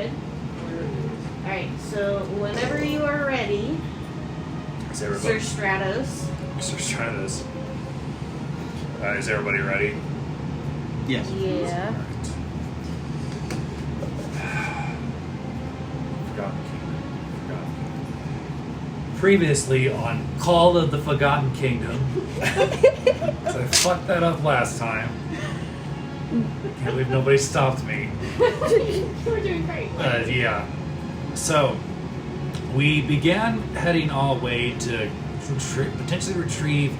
Good. All right. So whenever you are ready, Is Sir everybody? Stratos. Mr. Stratus. Is everybody ready? Yes. Yeah. Forgotten Kingdom. Previously on Call of the Forgotten Kingdom. So I fucked that up last time. Can't believe nobody stopped me. We're doing great. Yeah. So, we began heading our way to potentially retrieve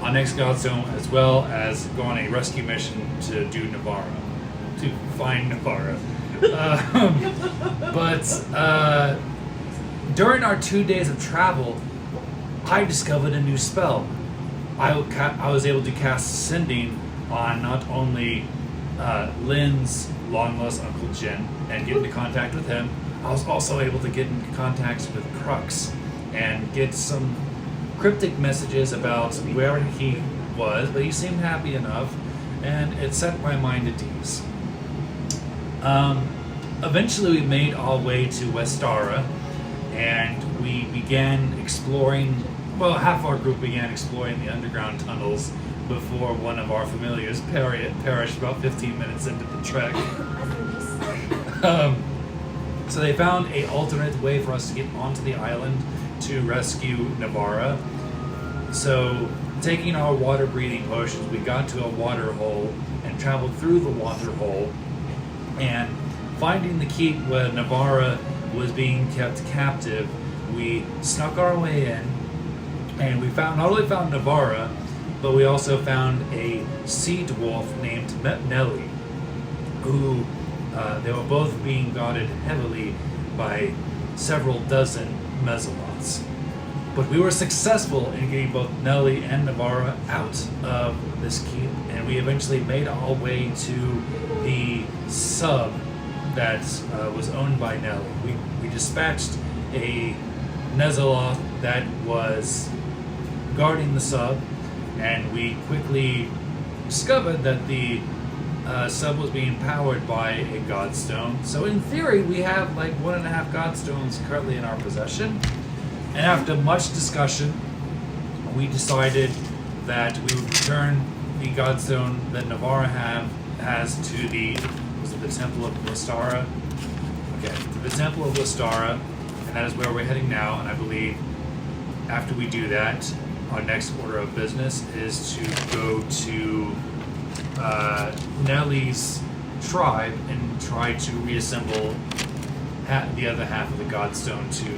our next Godstone, as well as go on a rescue mission to do Navarra. To find Navarra. But during our 2 days of travel, I discovered a new spell. I was able to cast Sending on not only Lynn's long-lost Uncle Jin and get into contact with him. I was also able to get into contact with Crux and get some cryptic messages about where he was, but he seemed happy enough, and it set my mind at ease. Eventually we made our way to Westara, and we began exploring, well, half our group began exploring the underground tunnels before one of our familiars perished about 15 minutes into the trek. So they found a alternate way for us to get onto the island to rescue Navarra. So, taking our water-breathing potions, we got to a water hole and traveled through the water hole, and finding the keep where Navarra was being kept captive, we snuck our way in, and we not only found Navarra, but we also found a sea dwarf named Nelly, who they were both being guarded heavily by several dozen Mezzalots. But we were successful in getting both Nelly and Navarra out of this keep, and we eventually made our way to the sub that was owned by Nelly. We dispatched a Nezzaloth that was guarding the sub, and we quickly discovered that the sub was being powered by a Godstone. So in theory, we have like 1.5 Godstones currently in our possession. And after much discussion, we decided that we would return the Godstone that Navarra has to the Temple of Listara? Okay, to the Temple of Listara, and that is where we're heading now, and I believe after we do that, our next order of business is to go to Nelly's tribe and try to reassemble the other half of the Godstone to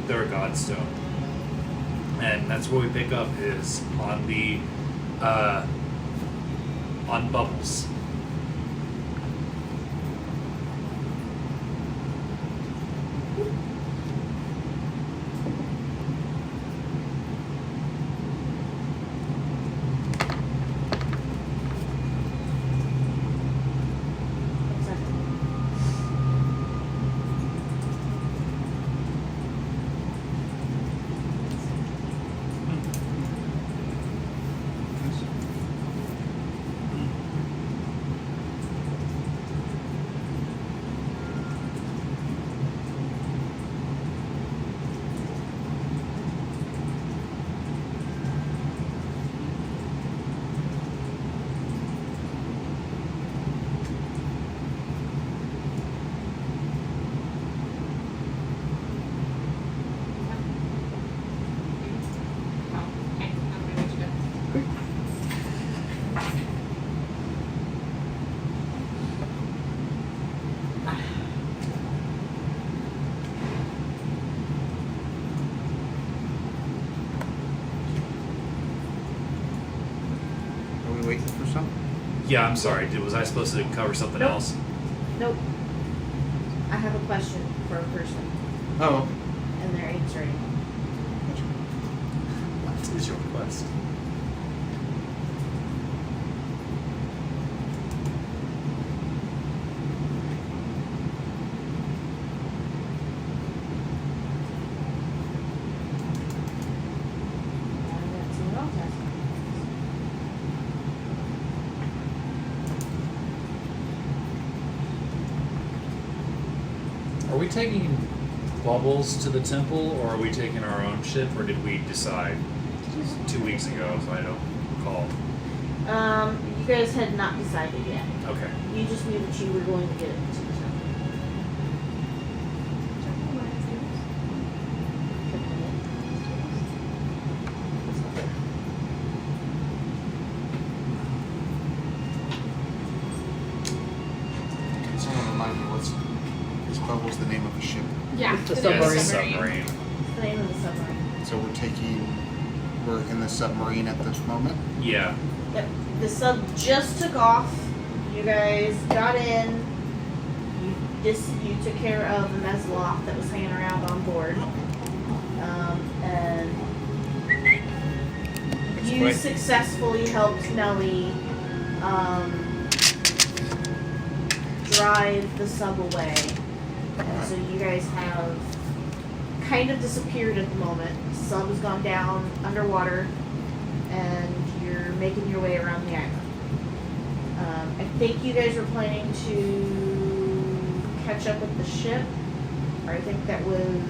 their Godstone. And that's where we pick up is on the on Bubbles. Are we waiting for something? Yeah, I'm sorry. Was I supposed to cover something Nope. else? Nope. I have a question for a person, Oh. and they're answering. What is your request? That's what else asking. Are we taking Bubbles to the temple, or are we taking our own ship, or did we decide 2 weeks ago? So I don't recall. You guys had not decided yet. Okay. You just knew that you were going to get it to the temple. Can someone remind me is Bubbles the name of the ship? Yeah, It's a it is submarine. a Submarine. It's the name of the submarine. So we're in the submarine at this moment? Yeah. Yep. The sub just took off. You guys got in. You took care of the Mesloth that was hanging around on board. And you Explain. successfully helped Nellie drive the sub away. And so you guys have kind of disappeared at the moment. The sub has gone down underwater, and you're making your way around the island. I think you guys were planning to catch up with the ship, or I think that was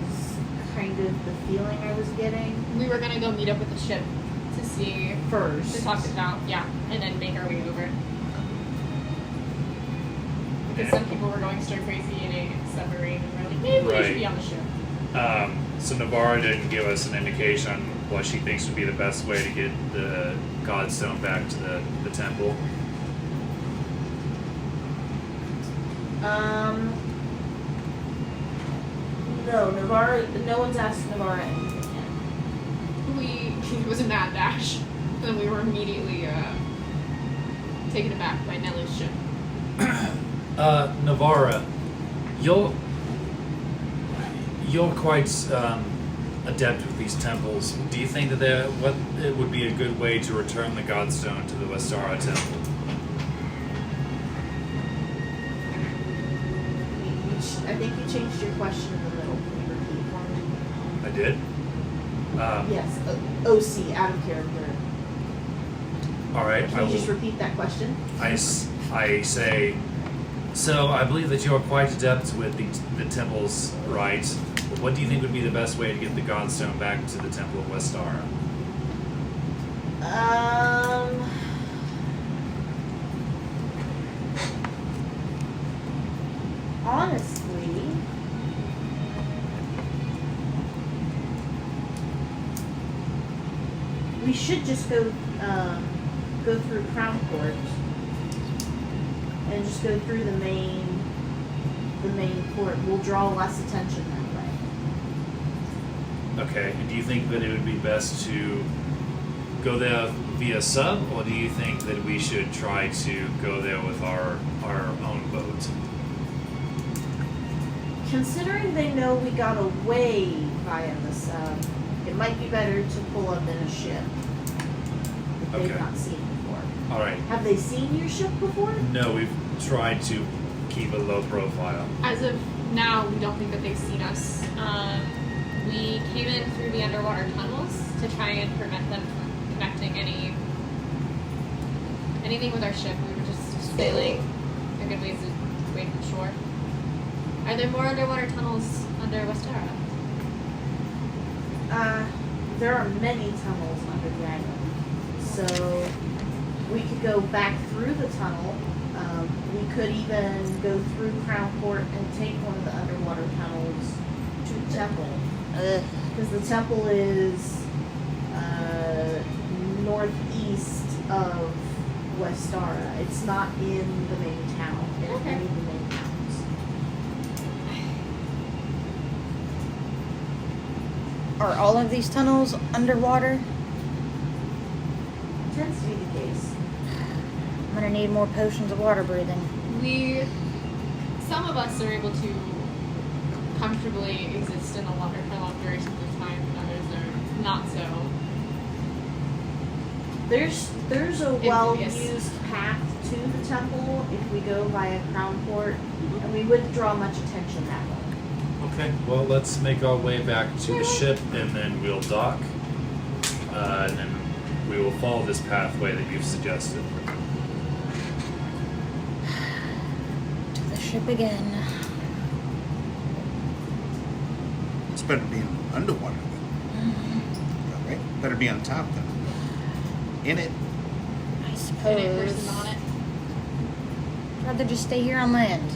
kind of the feeling I was getting We were gonna go meet up with the ship to see, first. to talk it out, yeah, and then make our way over. Because some people were going stir crazy in a submarine, and we're like, maybe we Right. should be on the ship. So Navarra didn't give us an indication on what she thinks would be the best way to get the Godstone back to the temple. No, Navarra. No one's asked Navarra anything yet. It was a mad dash, and we were immediately taken aback by Nellie's ship. Navarra, you're quite adept with these temples. Do you think that it would be a good way to return the Godstone to the Westara temple? I think you changed your question in the middle. Can you repeat for me? I did. Yes, OC, out of character. All right. Can you just repeat that question? I say. So I believe that you are quite adept with the temples, right? What do you think would be the best way to get the Godstone back to the temple of Westara? Honestly, we should just go through Crown Court and just go through the main court. We'll draw less attention that way. Okay. And do you think that it would be best to go there via sub, or do you think that we should try to go there with our own boat? Considering they know we got away via the sub, it might be better to pull up in a ship that they've Okay. not seen before. All right. Have they seen your ship before? No, we've tried to keep a low profile. As of now, we don't think that they've seen us. We came in through the underwater tunnels to try and prevent them from connecting anything with our ship. We were just sailing a good ways away from shore. Are there more underwater tunnels under Westara? There are many tunnels under the island. So we could go back through the tunnel. We could even go through Crown Court and take one of the underwater tunnels to the temple. Because the temple is northeast of Westara. It's not in the main town. In Okay. any of the main towns. Are all of these tunnels underwater? Tends to be the case. I'm gonna need more potions of water breathing. Some of us are able to comfortably exist in the water for long durations of time, and others are not so. There's a well-used path to the temple if we go via Crown Court, and we wouldn't draw much attention that way. Okay. Well, let's make our way back to the ship, and then we'll dock, and then we will follow this pathway that you've suggested. To the ship again. better be underwater then. Right? Better be on top than in it. I And it suppose. person on it. I'd rather just stay here on land.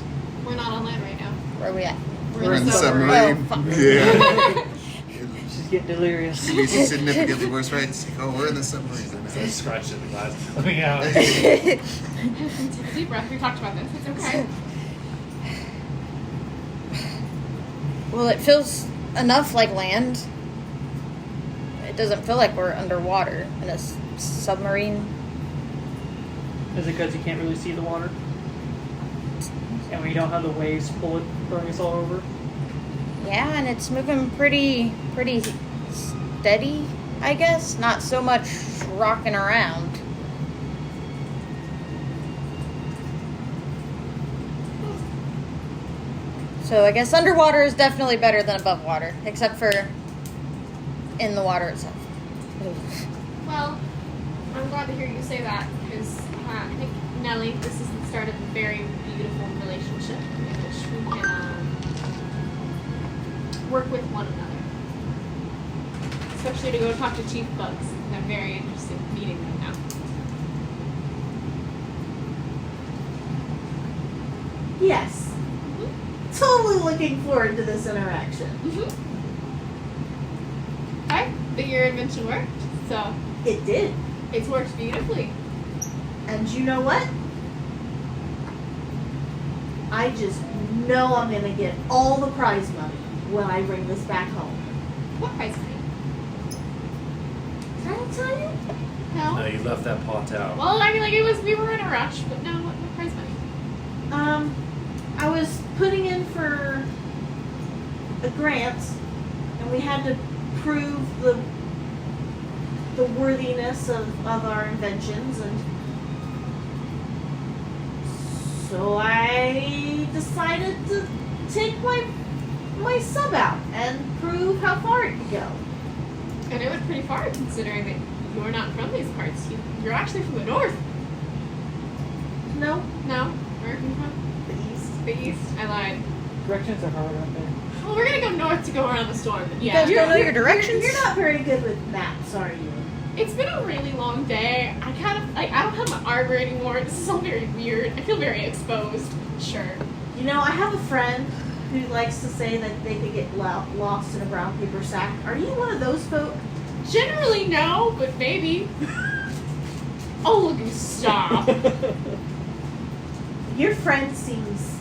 We're not on land right now. Where are we at? We're in the submarine. submarine. Oh, fuck. Yeah. She's getting delirious. It'd be significantly worse, right? Oh, we're in the submarine. So I scratched in the glass. Let me out. Take a deep breath. We talked about this. It's okay. Well, it feels enough like land. It doesn't feel like we're underwater in a submarine. Is it because you can't really see the water? And we don't have the waves throwing us all over? Yeah, and it's moving pretty steady, I guess. Not so much rocking around. So I guess underwater is definitely better than above water, except for in the water itself. Well, I'm glad to hear you say that because I think, Nellie, this is the start of a very beautiful relationship in which we can work with one another. Especially to go talk to Chief Bugs. I'm very interested in meeting them now. Yes. Totally looking forward to this interaction. Okay, but your invention worked, so It did. it's worked beautifully. And you know what? I just know I'm gonna get all the prize money when I bring this back home. What prize money? Can I tell you? No. No, you left that pot out. Well, I mean, like we were in a rush, but no, what prize money? I was putting in for a grant, and we had to prove the worthiness of our inventions, and so I decided to take my sub out and prove how far it could go. And it went pretty far considering that you're not from these parts. You're actually from the north. No, No? Where are you from? the east. The east. I lied. Directions are hard out there. Well, we're gonna go north to go around the storm. But You yeah. guys don't know your directions? You're not very good with maps, are you? It's been a really long day. I kind of like I don't have my arbor anymore. This is all very weird. I feel very exposed. Sure. You know, I have a friend who likes to say that they could get lost in a brown paper sack. Are you one of those folk? Generally no, but maybe. Oh look, you stop. Your friend seems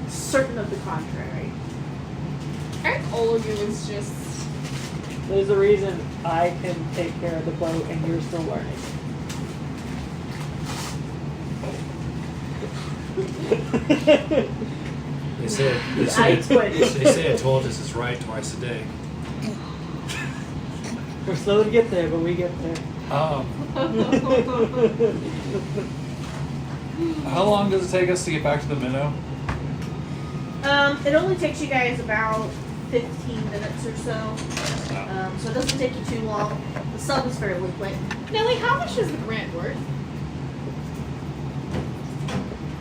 certain of the contrary. Eric Olagu is just There's a reason I can take care of the boat and you're still learning. They say I quit. they say a tortoise is right twice a day. We're slow to get there, but we get there. How long does it take us to get back to the minnow? It only takes you guys about 15 minutes or so. So it doesn't take you too long. The sub is fairly quick. Nellie, how much is the grant worth?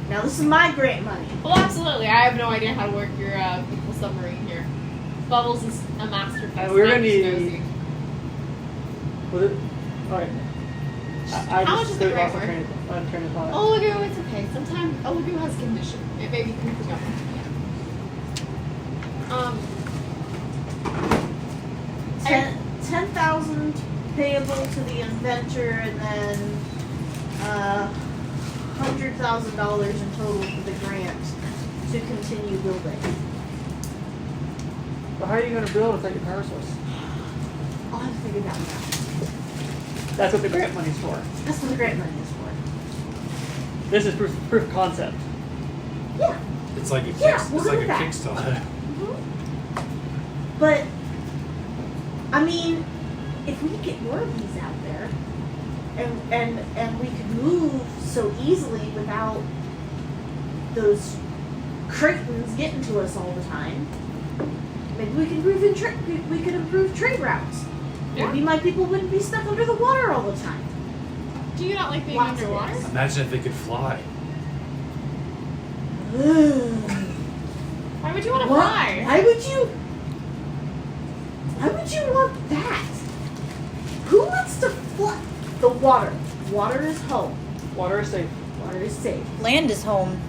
Now this is my grant money. Well, absolutely. I have no idea how to work your beautiful submarine here. Bubbles is a masterpiece. And we're I'm gonna just need- nosy. Was it? Alright. I How much just is the grant lost my train of thought. Olagu, it's okay. Sometimes Olagu has a condition. It maybe can forget. I- 10,000 payable to the inventor, and then $100,000 in total for the grant to continue building. But how are you going to build without your power source? I'll have to figure that one out. That's what the grant money's for. That's what the grant money is for. This is proof of concept. Yeah. It's like a Yeah, we'll it's like do a that. Kickstarter. But, I mean, if we get more of these out there, and we could move so easily without those Cretans getting to us all the time, maybe we could improve trade routes. Yeah. Maybe my people wouldn't be stuck under the water all the time. Do you not like being Lots of underwater? this. Imagine if they could fly. Why would you want to What? fly? Why would you? Why would you want that? Who wants to flood the water? Water is home. Water is safe. Water is safe. Land is home.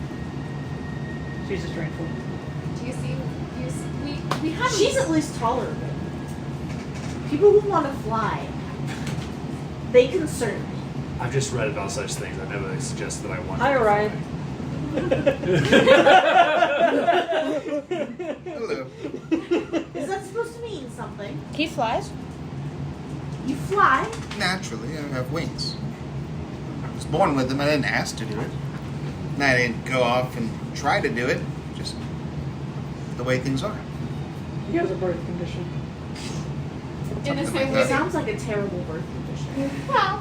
She's a strange one. Do you see? We have. She's at least tolerable. People who want to fly, they concern me. I've just read about such things. I've never suggested that I want. Hi, to Orion. Hello. Is that supposed to mean something? He flies. You fly. Naturally, I have wings. I was born with them. I didn't ask to do it. And I didn't go off and try to do it. Just the way things are. He has a birth condition. In the Something same like way. that. Sounds like a terrible birth condition. Well,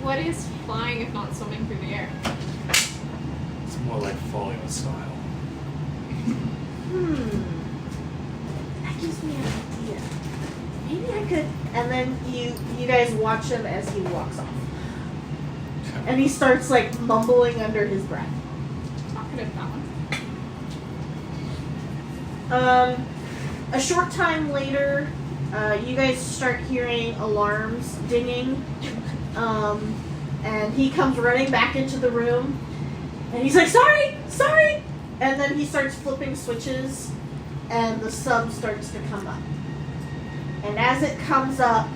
what is flying if not swimming through the air? It's more like falling with style. That gives me an idea. Maybe I could. And then you guys watch him as he walks off, and he starts like mumbling under his breath. Talkative that one. A short time later, you guys start hearing alarms dinging, and he comes running back into the room, and he's like, "Sorry, sorry!" And then he starts flipping switches, and the sub starts to come up. And as it comes up,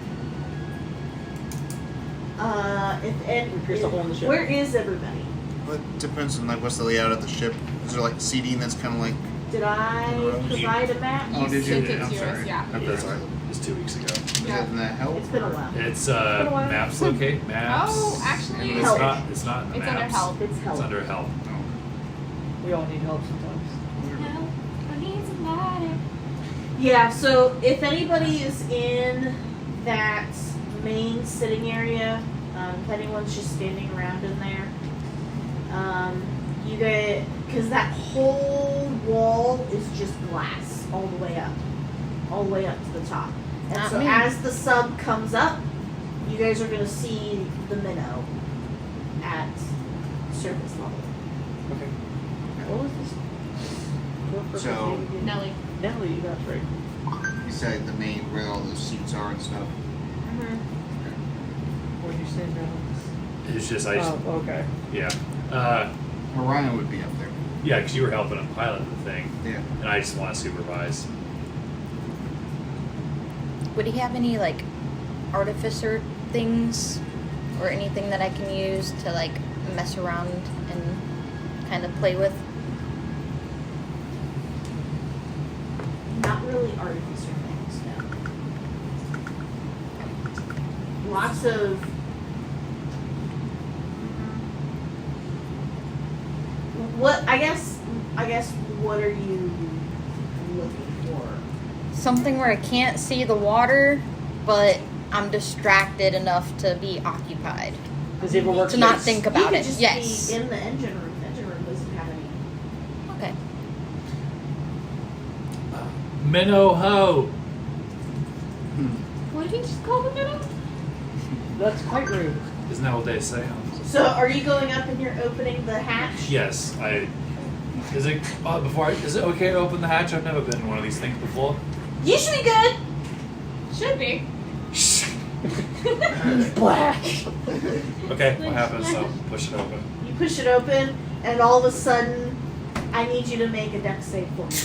We pierced a hole in the ship. where is everybody? Well, it depends on like what's the layout of the ship. Is there like seating that's kind of like? Did I provide a map? Oh, did you? sent it I'm to us, sorry. yeah. That's right. It was 2 weeks ago. Is Yeah. it in the help? It's been a while. It's been a while. maps locate maps. Oh, actually- It's Help. not. It's not in the It's under maps. help. It's It's help. under help. We all need help sometimes. Help, I need somebody. Yeah, so if anybody is in that main sitting area, if anyone's just standing around in there, you get, because that whole wall is just glass all the way up to the top. And Not so me. as the sub comes up, you guys are going to see the minnow at surface level. Okay. What was this? What purpose So- name again? Nelly. Nelly, that's right. You said the main where all those seats are and stuff. What did you say now? It's just I just Oh, okay. yeah Orion would be up there. yeah because you were helping him pilot the thing, Yeah. and I just want to supervise. Would he have any like artificer things or anything that I can use to like mess around and kind of play with? Not really artificer things, no. Lots of what I guess what are you looking for? Something where I can't see the water, but I'm distracted enough to be occupied. Does he ever work To not space? think You about could it. just Yes. be in the engine room. The engine room doesn't have any. Okay. Minnow ho. What did he just call the minnow? That's quite rude. Isn't that what they say? So are you going up and you're opening the hatch? Yes, I. Is it Is it okay to open the hatch? I've never been in one of these things before. You should be good. Should be. Splash! Okay, what happens? So push it open. You push it open, and all of a sudden, I need you to make a dex save for me.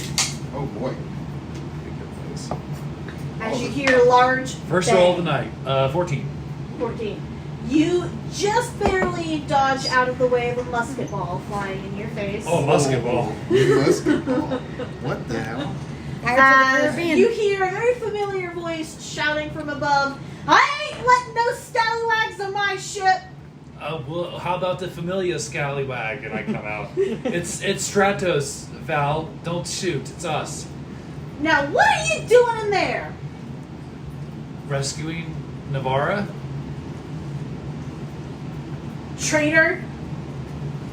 Oh boy. As you hear a large First bang. roll of the night. 14. 14. You just barely dodge out of the way of a musket ball flying in your face. Oh, musket ball. Musket ball. What the hell? Pirates of the Caribbean. You hear a very familiar voice shouting from above, "I ain't letting no scallywags on my ship!" Well, how about the familiar scallywag? And I come out. It's Stratos, Val. Don't shoot. It's us. Now, what are you doing in there? Rescuing Navarra? Traitor!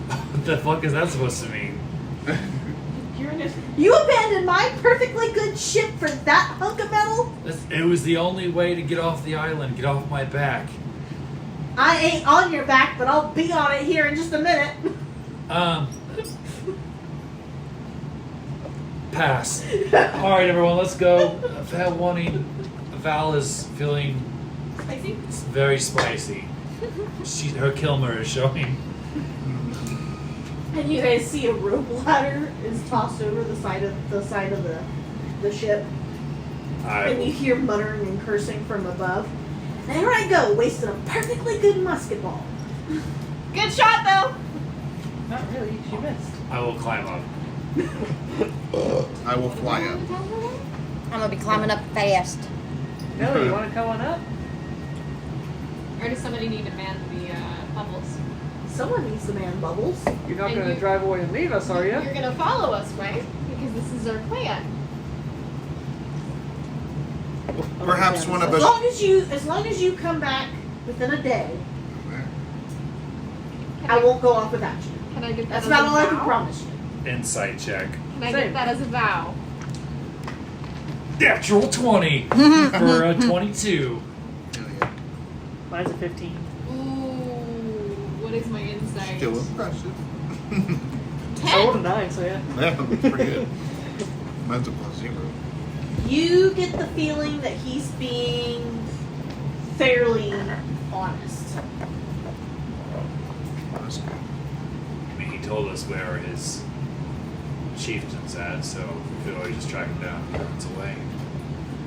What the fuck is that supposed to mean? You abandoned my perfectly good ship for that hunk of metal? It was the only way to get off the island, get off my back. I ain't on your back, but I'll be on it here in just a minute. Pass. Alright, everyone, let's go. Val wanting Val is feeling Spicy? very spicy. Her Kilmer is showing. And you guys see a rope ladder is tossed over the side of the ship, and you hear muttering and cursing from above. There I go, wasting a perfectly good musket ball. Good shot, though! Not really. She missed. I will climb up. I will fly up. I'm gonna be climbing up fast. Nelly, you want to come on up? Or does somebody need to man the bubbles? Someone needs to man Bubbles. You're not And going to you- drive away and leave us, are you? You're gonna follow us, right? Because this is our plan. Perhaps one of As us. long as you come back within a day, I won't go off without you. Can I get that That's as about a all I can vow? promise you. Insight check. Can I Same. get that as a vow? Natural 20 for a 22. Mine's a 15. Ooh, what is my insight? Still impressive. I rolled a 9, so yeah. Yeah, pretty good. Mine's a +0. You get the feeling that he's being fairly honest. That's good. I mean, he told us where his chieftain's at, so we could always just track him down if he runs away.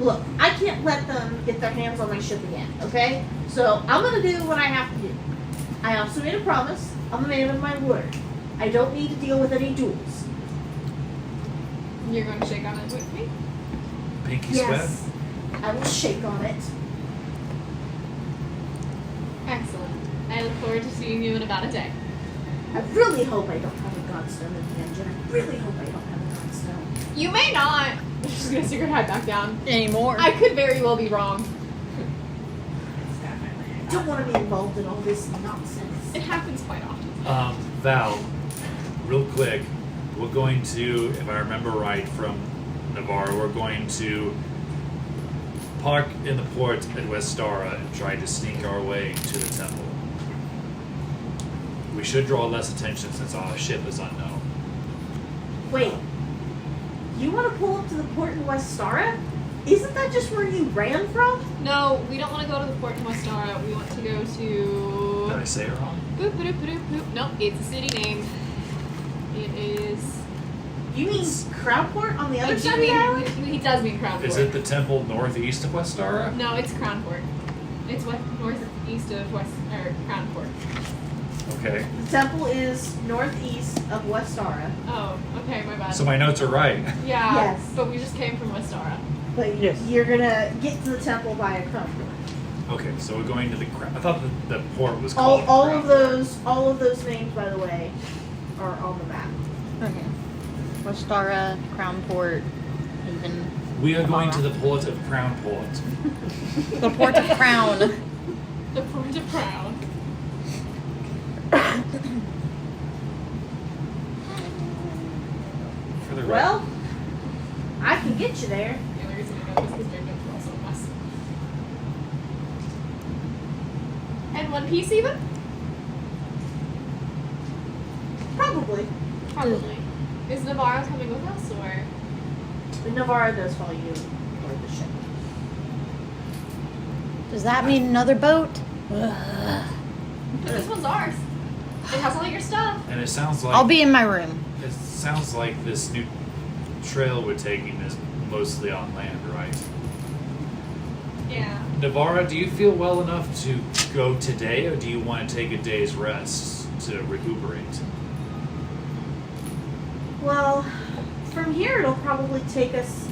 Look, I can't let them get their hands on my ship again, okay? So I'm gonna do what I have to do. I also made a promise. I'm a man of my word. I don't need to deal with any duels. You're going to shake on it with me? Pinky Yes, I will shake on it. Excellent. I look forward to seeing you in about a day. I really hope I don't have a godstone in the engine. I really hope I don't have a godstone. You may not. I'm just gonna stick her head back down. Anymore. I could very well be wrong. I don't want to be involved in all this nonsense. It happens quite often. Val, real quick, we're going to, if I remember right from Navarre, we're going to park in the port at Westara and try to sneak our way to the temple. We should draw less attention since our ship is unknown. Wait, you want to pull up to the port in Westara? Isn't that just where you ran from? No, we don't want to go to the port in Westara. We want to go to. Did I say it wrong? Boop, boop, boop, boop. Nope, it's a city name. It is. You mean Crownport on the other I do side of the island? he does mean Crownport. Is it the temple northeast of Westara? No, it's Crownport. It's northeast of Crownport. Okay. The temple is northeast of Westara, Oh, okay, my bad. So my notes are right. Yeah, Yes. but we just came from Westara. but Yes. you're gonna get to the temple via Crownport. Okay, so we're going to the. I thought the port was called. All Crown. of those names, by the way, are on the map. Okay. Westara, Crownport, even We are going to the port of Crown Port. the Port of Crown. The Port of Crown. For the Well, I can get you there. The only reason I know this is because their notes are also a mess. And One Piece, even? Probably. Probably. Is Navarro coming with us, or? But Navarro does follow you aboard the ship. Does that mean another boat? Ugh. But this one's ours. It has all your stuff. And it sounds like I'll be in my room. It sounds like this new trail we're taking is mostly on land, right? Yeah. Navarra, do you feel well enough to go today, or do you want to take a day's rest to recuperate? Well, from here it'll probably take us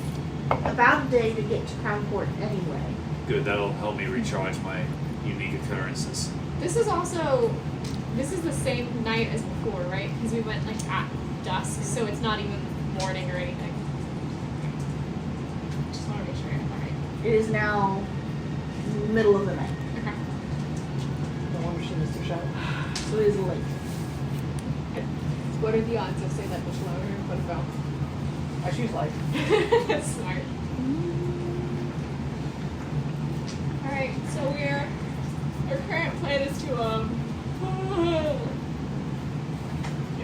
about a day to get to Crownport anyway. Good, that'll help me recharge my unique occurrences. This is the same night as before, right? Because we went like at dusk, so it's not even morning or anything. Just want to make sure I have that right. It is now middle of the night, Okay. No wonder she missed her shot. so it is late. What are the odds of say that much lower in front of Val? I choose life. That's smart. Alright, so our current plan is to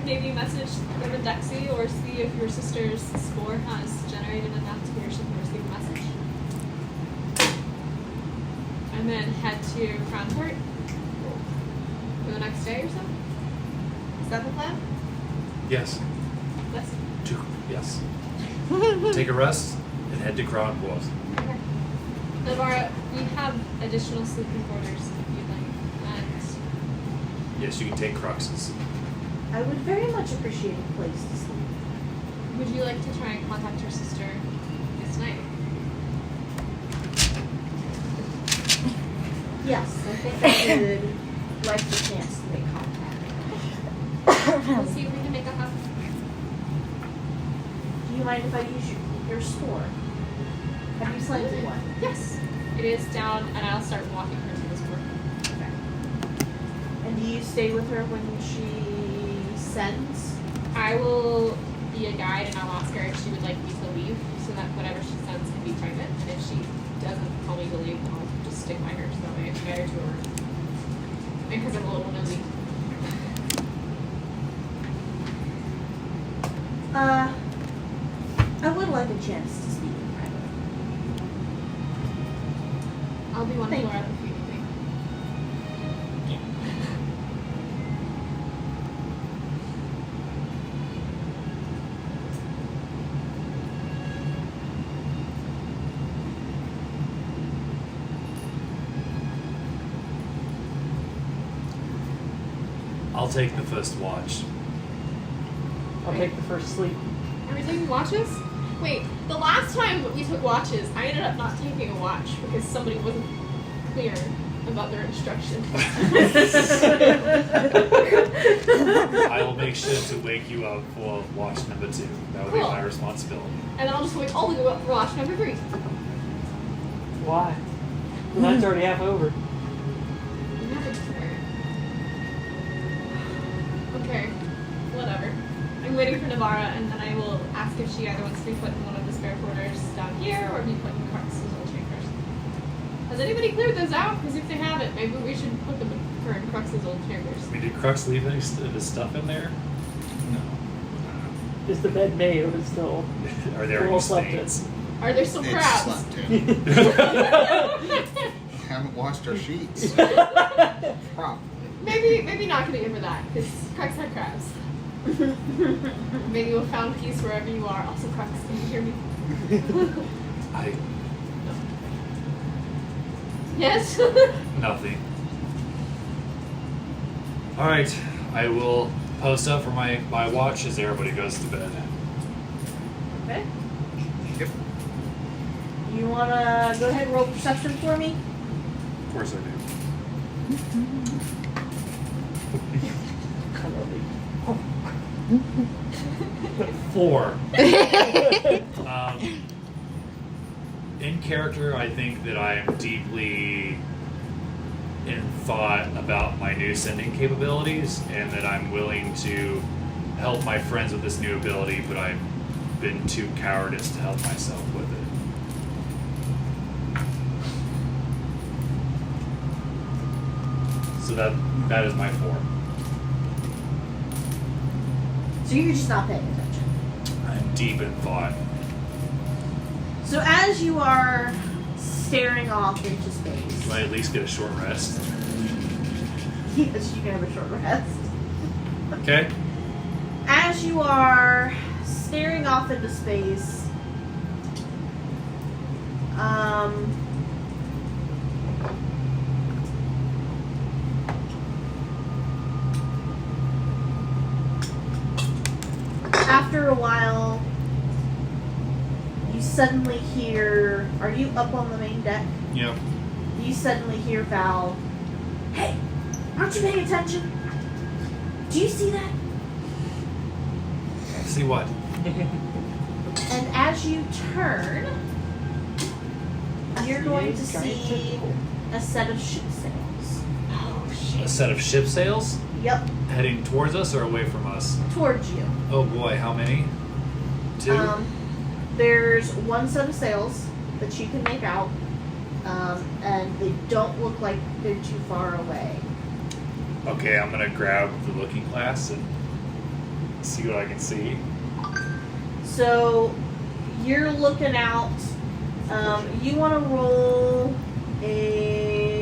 maybe message Reverend Dexy or see if your sister's spore has generated enough to where she can receive a message. and then head to Crownport for the next day or so. Is that the plan? Yes. Yes. Yes. Take a rest and head to Crownport. Okay. Navarra, we have additional sleeping quarters if you'd like. And Yes, you can take Cruxes. I would very much appreciate a place to sleep. would you like to try and contact your sister this night? Yes, I think I would like the chance to make contact. We'll see if we can make that happen. Do you mind if I use your store? Have you signed to one? Yes. It is down, and I'll start walking her to this work. Okay. And do you stay with her when she sends? I will be a guide, and I'll ask her if she would like me to leave, so that whatever she sends can be private. And if she doesn't tell me to leave, then I'll just stick by her, so that way I can guide her to her room. Because I'm a little nosy. I would like a chance to speak in private. I'll be one Thank floor you. up if you need me. I'll take the first watch. I'll take the first sleep. Are we taking watches? Wait, the last time we took watches, I ended up not taking a watch because somebody wasn't clear about their instructions. I will make sure to wake you up for watch number 2. That will be Cool. my responsibility. And then I'll just wait all the way up for watch number 3. Why? The night's already half over. Never care. Okay, whatever. I'm waiting for Navarra, and then I will ask if she either wants to be put in one of the spare quarters down here or be put in Crux's old chambers. Has anybody cleared those out? Because if they haven't, maybe we should put them her in Crux's old chambers. I mean, did Crux leave any of his stuff in there? No. Is the bed made or is it still Are there full any slept in? stains? Are there still It's crabs? slept in. Haven't washed our sheets. Problem. maybe not gonna give her that, because Crux had crabs. Maybe we'll found peace wherever you are. Also, Crux, can you hear me? I Yes? nothing. All right, I will post up for my watch as everybody goes to bed. Okay. Yep. You wanna go ahead and roll perception for me? Of course I do. 4. In character, I think that I am deeply in thought about my new sending capabilities, and that I'm willing to help my friends with this new ability, but I've been too cowardice to help myself with it. So that is my 4. So you're just not paying attention. I'm deep in thought. So as you are staring off into space, Do I at least get a short rest? yes, you can have a short rest. Okay. As you are staring off into space, after a while, you suddenly hear, are you up on the main deck? Yep. You suddenly hear Val, hey, aren't you paying attention? Do you see that? See what? And as you turn, you're going to Giant see tentacle. a set of ship sails. A set of ship sails Yep, heading towards us or away from us? towards you. Oh boy, how many? 2? There's one set of sails that you can make out, and they don't look like they're too far away. Okay, I'm gonna grab the looking glass and see what I can see. So you're looking out. You want to roll a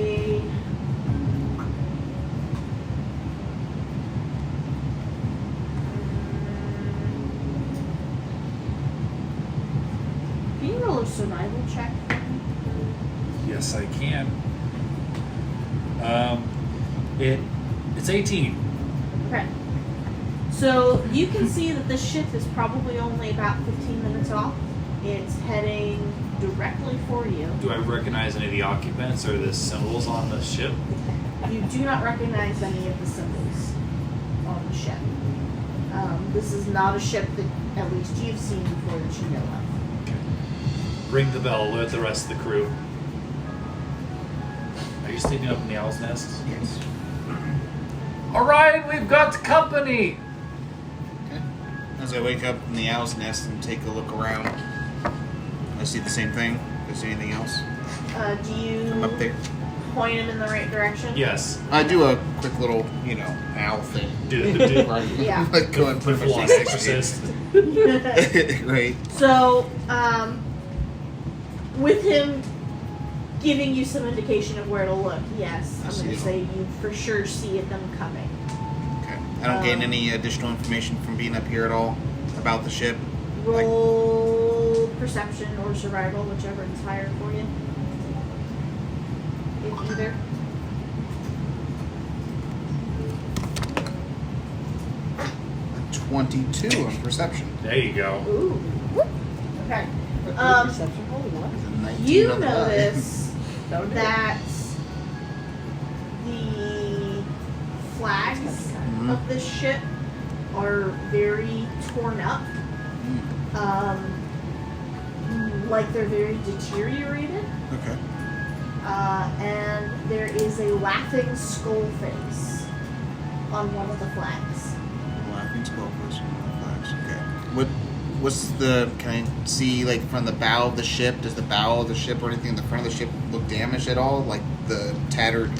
survival check. Yes, I can. It's 18. Okay. So you can see that this ship is probably only about 15 minutes off. It's heading directly for you. Do I recognize any of the occupants or the symbols on the ship? You do not recognize any of the symbols on the ship. This is not a ship that at least you've seen before that you know of. Okay. Ring the bell, alert the rest of the crew. Are you sleeping up in the owl's nest? Yes. Alright, we've got company! Okay. As I wake up in the owl's nest and take a look around, I see the same thing. Do I see anything else? Do I'm up you there. point him in the right direction? Yes. I do a quick little, owl thing. Do Yeah. Like going the pretty full much on the exorcist. Right. So, with him giving you some indication of where to look, yes, I I'm see going to it. say you for sure see them coming. Okay. I don't gain any additional information from being up here at all about the ship. Roll perception or survival, whichever is higher for you. If either. A 22 on perception. There you go. Ooh. Okay. Perception. Holy what? There's a 19 You on the die. notice That would be that the flags Mhm. of this ship are very torn up. Mm, Like they're very deteriorated. okay. And there is a laughing skull face on one of the flags. Laughing skullfish on the flags. Okay. What's the? Can I see like from the bow of the ship? Does the bow of the ship or anything in the front of the ship look damaged at all? Like the tattered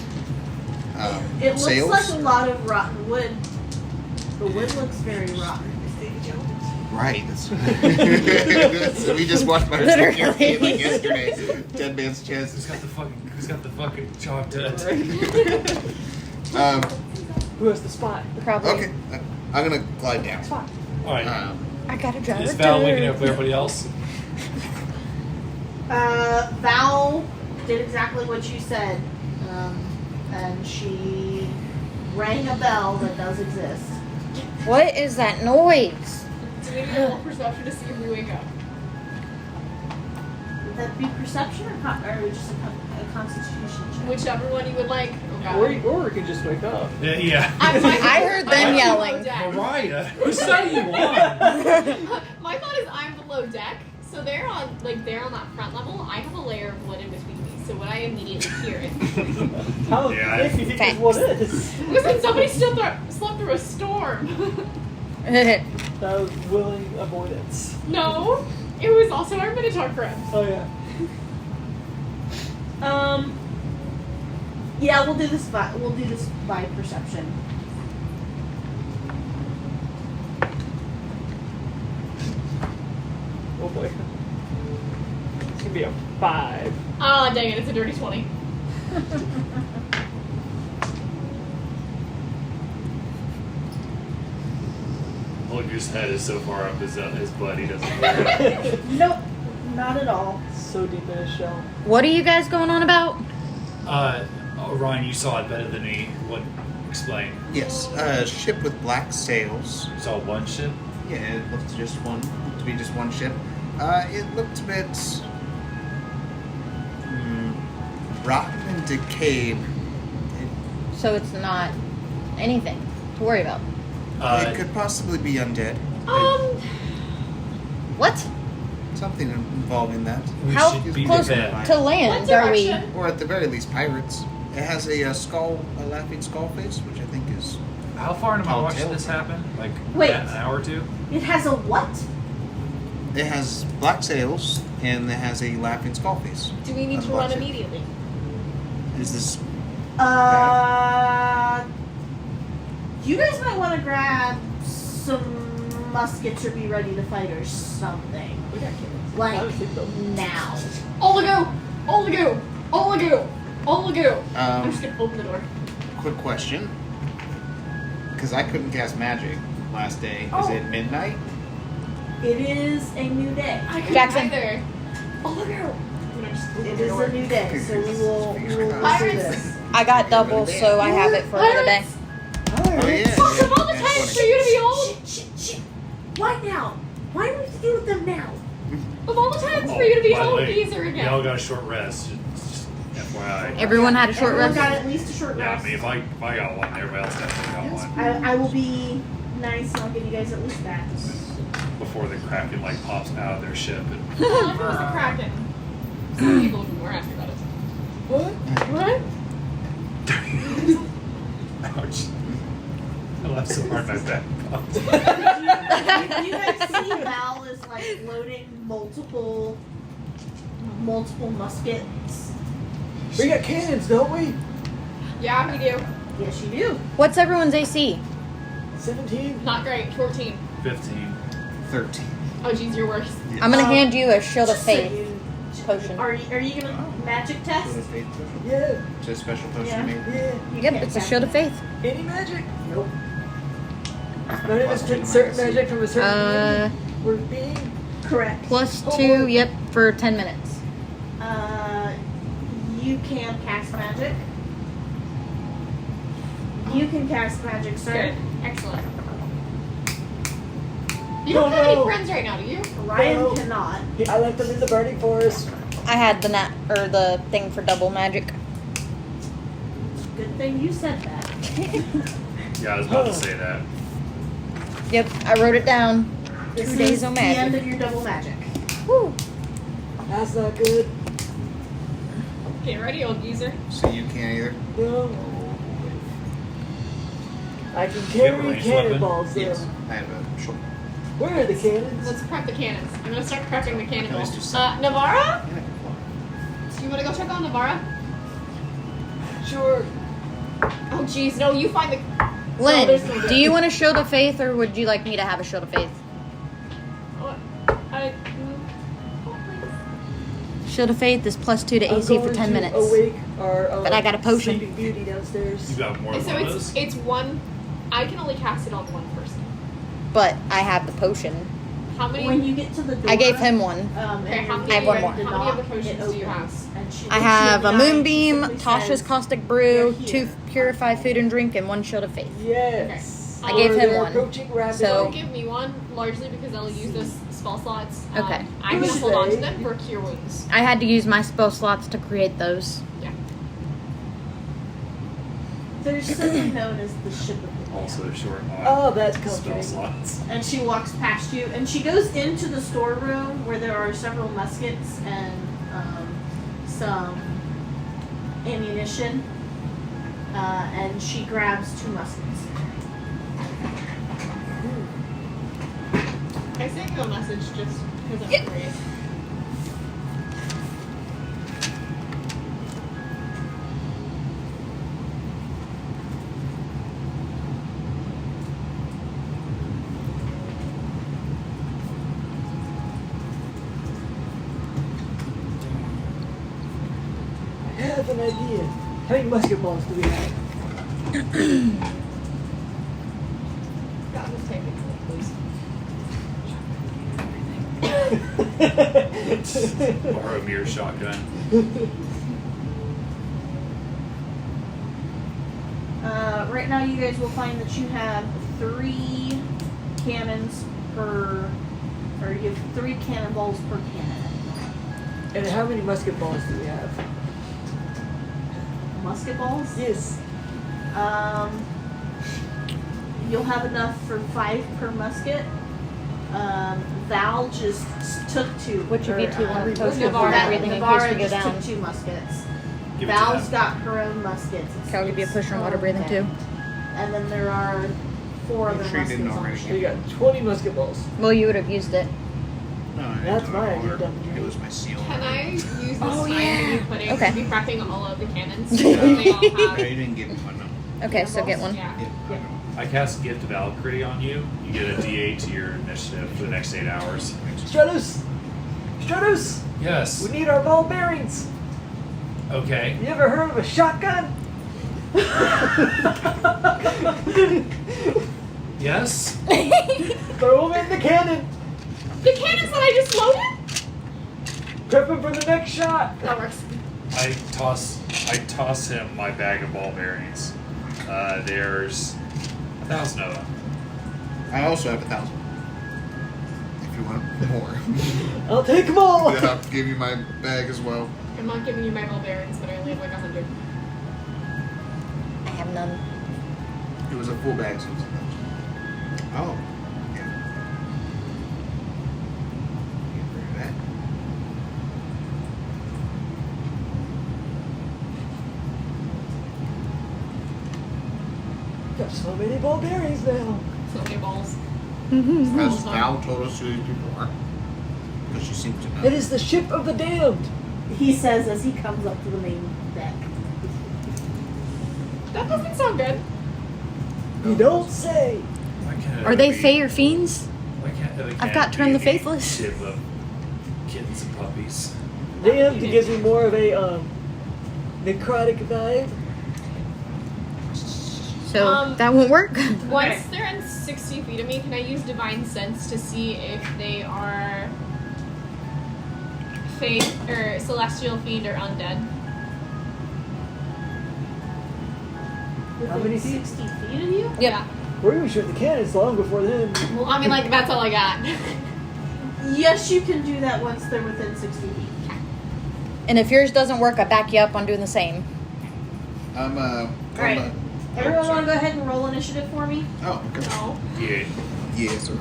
It looks sails? like a lot of rotten wood. The wood looks very rotten. Right. That's, we just watched my Literally. game like yesterday. Dead Man's Chest. Who's got the fucking chocolate? Who has the spot? Probably. Okay. I'm gonna glide down. Spot. Alright. I gotta drive Is a Val waking dirt. up everybody else? Val did exactly what you said. And she rang a bell that does exist. What is that noise? Do we need a roll perception to see if we wake up? Would that be perception or just a constitution check? Whichever one you would like. Oh, Or God. we could just wake up. Yeah. I heard them I'm yelling. below deck. Mariah, whose side are you on? My thought is I'm below deck, so they're on that front level. I have a layer of wood in between me, so when I immediately hear it, How Yeah, if you think this what is? listen, somebody slept through a storm. That was willing avoidance. No, it was also our Minotaur friend. Oh yeah. Yeah, we'll do this by perception. Oh boy. It's gonna be a 5. Ah, dang it, it's a dirty 20. Mulliger's head is so far up his butt he doesn't hear it. Nope, not at all. So deep in his shell. What are you guys going on about? Ryan, you saw it better than me. What? Explain. Yes. Ship with black sails. You saw one ship? Yeah, it looked to be just one ship. It looked a bit rotten and decayed. So it's not anything to worry about. It could possibly be undead. What? Something involving that. We How should be close the vet. to land are we? direction? Or at the very least, pirates. It has a laughing skull face, which I think is... How far into my Tall watch did tale. this happen? Like Wait. an hour or two? It has a what? It has black sails, and it has a laughing skull face. Do we need That's to what run I said. immediately? Is this... You guys might want to grab some muskets or be ready to fight or something. We got kids. Like, I would think so. now. Oligo! Oligo! Oligo! Oligo! I'm Um, just gonna open the door. quick question. Because I couldn't cast magic last day. Is Oh. it midnight? It is a new day. I couldn't Jackson. either. Oh, look out! I'm gonna just It is a new day, so we will do Pirates! this. I got double, so I have it for another day. Oh yeah. Fuck, of all the yeah, times for 20. you to be old! Shit. Why now? Why do we have to deal with them now? Of all the times for you to be by the old, way, geezer we again. all got a short rest. Just FYI. Everyone had a short Everyone rest. got at least a short Yeah, I rest. mean, if I got one, everybody else definitely got one. I will be nice and I'll give you guys at least that. Before the Kraken like pops out of their ship. And, Oh, if it was the Kraken. Some people would be more happy about it. What? ouch. I laughed so hard my back popped. You guys see Val is like loading multiple muskets. We got cannons, don't we? Yeah, we do. Yes, you do. What's everyone's AC? 17? Not great. 14. 15. 13. Oh, geez, you're worse. I'm gonna hand you a Shield of Just so Faith you- potion. Are you gonna magic test? So the faith potion? Yeah, Is it a special potion Yeah. maybe? yeah. You Yep, can't it's a cast Shield of it. Faith. Any magic? Nope. None of Plus us two took to certain my AC. magic from a certain Uh, being. We're being. Correct. plus 2, yep, for 10 minutes. You can cast magic. You can cast magic, sir. Good. Excellent. You don't No, have any no. friends right now, do you? Ryan No. cannot. I left them in the burning forest. I had the the thing for double magic. Good thing you said that. Yeah, I was about to say that. Yep, I wrote it down. This 2 days is of the end magic. of your double magic. Woo. That's not good. Get ready, old geezer. So you can't either? No. I can You have a carry ranged weapon? cannonballs though. Yes. I have a short. Where are the cannons? Let's prep the cannons. I'm gonna start prepping the Let's do cannonballs. some. Navara? Do you wanna go check on Navara? Sure. Oh, jeez, no, you find the. Lynn, there's no do you want a Shield of Faith, or would you like me to have a Shield of Faith? What? Oh, Shield of Faith is plus 2 to I'm AC for going 10 to minutes. Awake our, But I got a potion. Sleeping Beauty downstairs. You got more please. than So one of those? it's one. I can only cast it on one person. But I have the potion. How many? When you get to the door, I gave him one. Okay, and how you're many- I have one ready more. to how many of the knock, potions it do you have? opens, and she- I have a she Moonbeam, specifically Tasha's says, Caustic Brew, "You're 2 here." Purified Food and Drink, and 1 Shield of Faith. Yes. I gave Or him they're one. Approaching rapidly. So- Don't give me one, largely because I'll use those spell slots. Okay. I'm Who's gonna hold on to they? them for cure wounds. I had to use my spell slots to create those. Yeah. They're simply known as the ship of the Damned. Also short Oh, that's spell comforting. slots. And she walks past you, and she goes into the storeroom where there are several muskets and some ammunition, and she grabs 2 muskets. I sent you a message just because I'm curious. I have an idea. How many musket balls do we have? God, just take it, please. Boromir shotgun. Right now, you guys will find that you have 3 cannons per, or you have 3 cannonballs per cannon. And how many musket balls do we have? Musket balls? Yes. You'll have enough for 5 per musket. Val just took 2. Which of you two want to post Navarra. before everything in case Navarra we go just down? took 2 muskets. Give it Val's to them. got her own muskets. Okay, I'll give you a It's push on her water own breathing thing. too. And then there are 4 I'm other sure you didn't muskets on the already. So you ship. got 20 musket balls. Well, you would have used it. No, I That's didn't my know idea, what- Dumb It was my seal. Can I use this Oh, time yeah. that you put in Okay. to be prepping all of the cannons? No, They all no, have. you didn't give me one. No. Okay, so get one. Yeah. Yeah. I cast Gift of Valkyrie on you. You get a D8 to your initiative for the next 8 hours. Stratos! Stratos! Yes. We need our ball bearings! Okay. You ever heard of a shotgun? Yes. Throw them in the cannon! The cannons that I just loaded? Prep him for the next shot. That works. I toss him my bag of ball bearings. There's 1,000 of them. I also have 1,000. If you want more. I'll take them all. Yeah, I'll give you my bag as well. I'm not giving you my ball bearings, but I only have like 100. I have none. It was a full bag, so it was 1,000. Oh. Yeah. Get rid of that. Got so many ball bearings now. So many balls. As Val told us who these people are. Because she seems to know. It is the ship of the damned. He says as he comes up to the main deck. That doesn't sound good. You don't say. Why can't Are it they be- Fae or fiends? Why can't it I've got Turn be the Faithless. a ship of kittens and puppies? Damned gives me more of a necrotic vibe. So that won't work. Once they're in 60 feet of me, can I use Divine Sense to see if they are Faith or Celestial Fiend or Undead? How many feet? 60 feet of you? Yeah. We're gonna shoot the cannons long before then. Well, I mean, like, that's all I got. Yes, you can do that once they're within 60 feet. And if yours doesn't work, I back you up on doing the same. Alright. Everyone want to go ahead and roll initiative for me? Oh, okay. No. Yeah. Yeah, sir.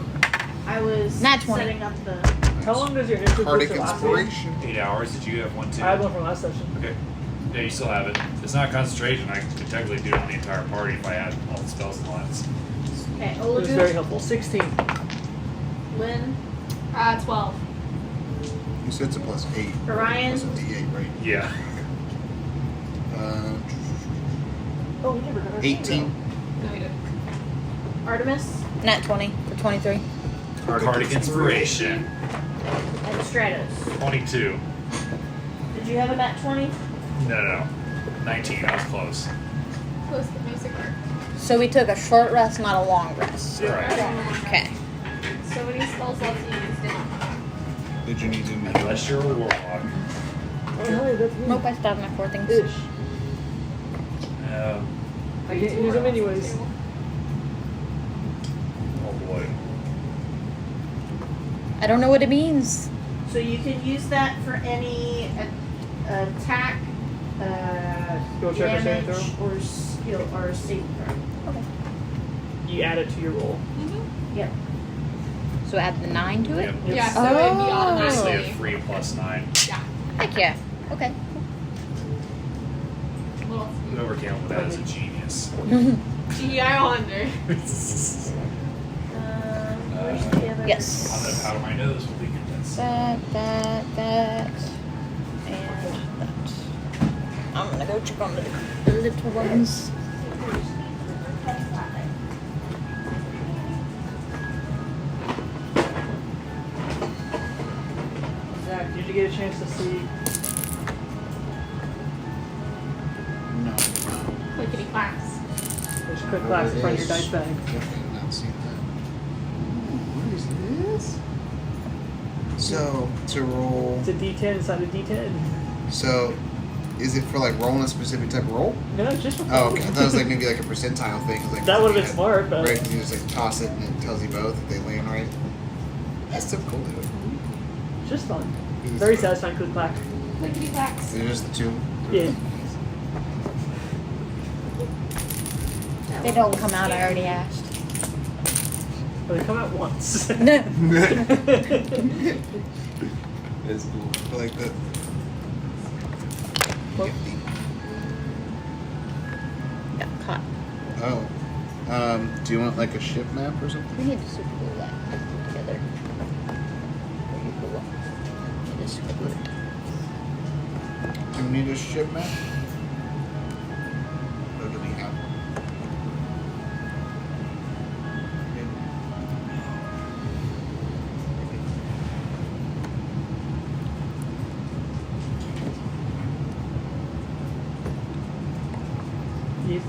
I was Nat 20. setting up the. How long does your initiative Cardiac booster last? you? inspiration. 8 hours. Did you have one too? I had one from last session. Okay. Yeah, you still have it. It's not concentration. I could technically do it on the entire party if I had all the spell slots. Okay, It was very Olagu, helpful. 16. Lynn, 12. You said it's a plus 8. Orion. Plus a D8, right? Yeah. Oh, we never got our 18. No, you didn't. Artemis, Nat 20 for 23. Cardiac inspiration. and Stratos. 22. Did you have a nat 20? No. 19. I was close. Close to basic work. So we took a short rest, not a long rest. Correct. Okay. So many spell slots you used it. Did you need to make Unless you're a warlock. Oh, hi, that's me. Nope, I still have my 4 things. Ish. Yeah. I can't use them anyways. Oh boy. I don't know what it means. So you can use that for any attack, Skill check or saving damage, throw? or skill or saving throw. You add it to your roll. Yep. So add the 9 to it? Yep. Yeah, so it'd be Oh. Basically automatically. a 3 plus 9. Yeah. Heck yeah. Okay. Little Whoever came up with that is a genius. Gee, I wonder. Where's the other? Yes. Out of my nose will be convinced. That, and that. I'm gonna go check on the little ones. Zach, did you get a chance to see? No. Clickety clacks. There's quick class in front of your dice bag. Definitely not seen that. What is this? So, to roll. It's a D10 inside a D10. So, is it for like rolling a specific type of roll? No, it's just for Oh, okay. I thought it was like maybe like a percentile thing. 'Cause, like, That would've you been had- smart, but- Right, 'cause you just like toss it and it tells you both if they land right. That's typical, dude. It's just fun. Very satisfying click clack. Clickety clacks. Is it just the two? Yeah. They don't come out, I already asked. But they come out once. No. That's cool. But like the. Well- Got caught. Oh. Do you want like a ship map or something? We need to super glue that together. Where you glue it. It is super glued. Do you need a ship map? Or do we have one? Yes.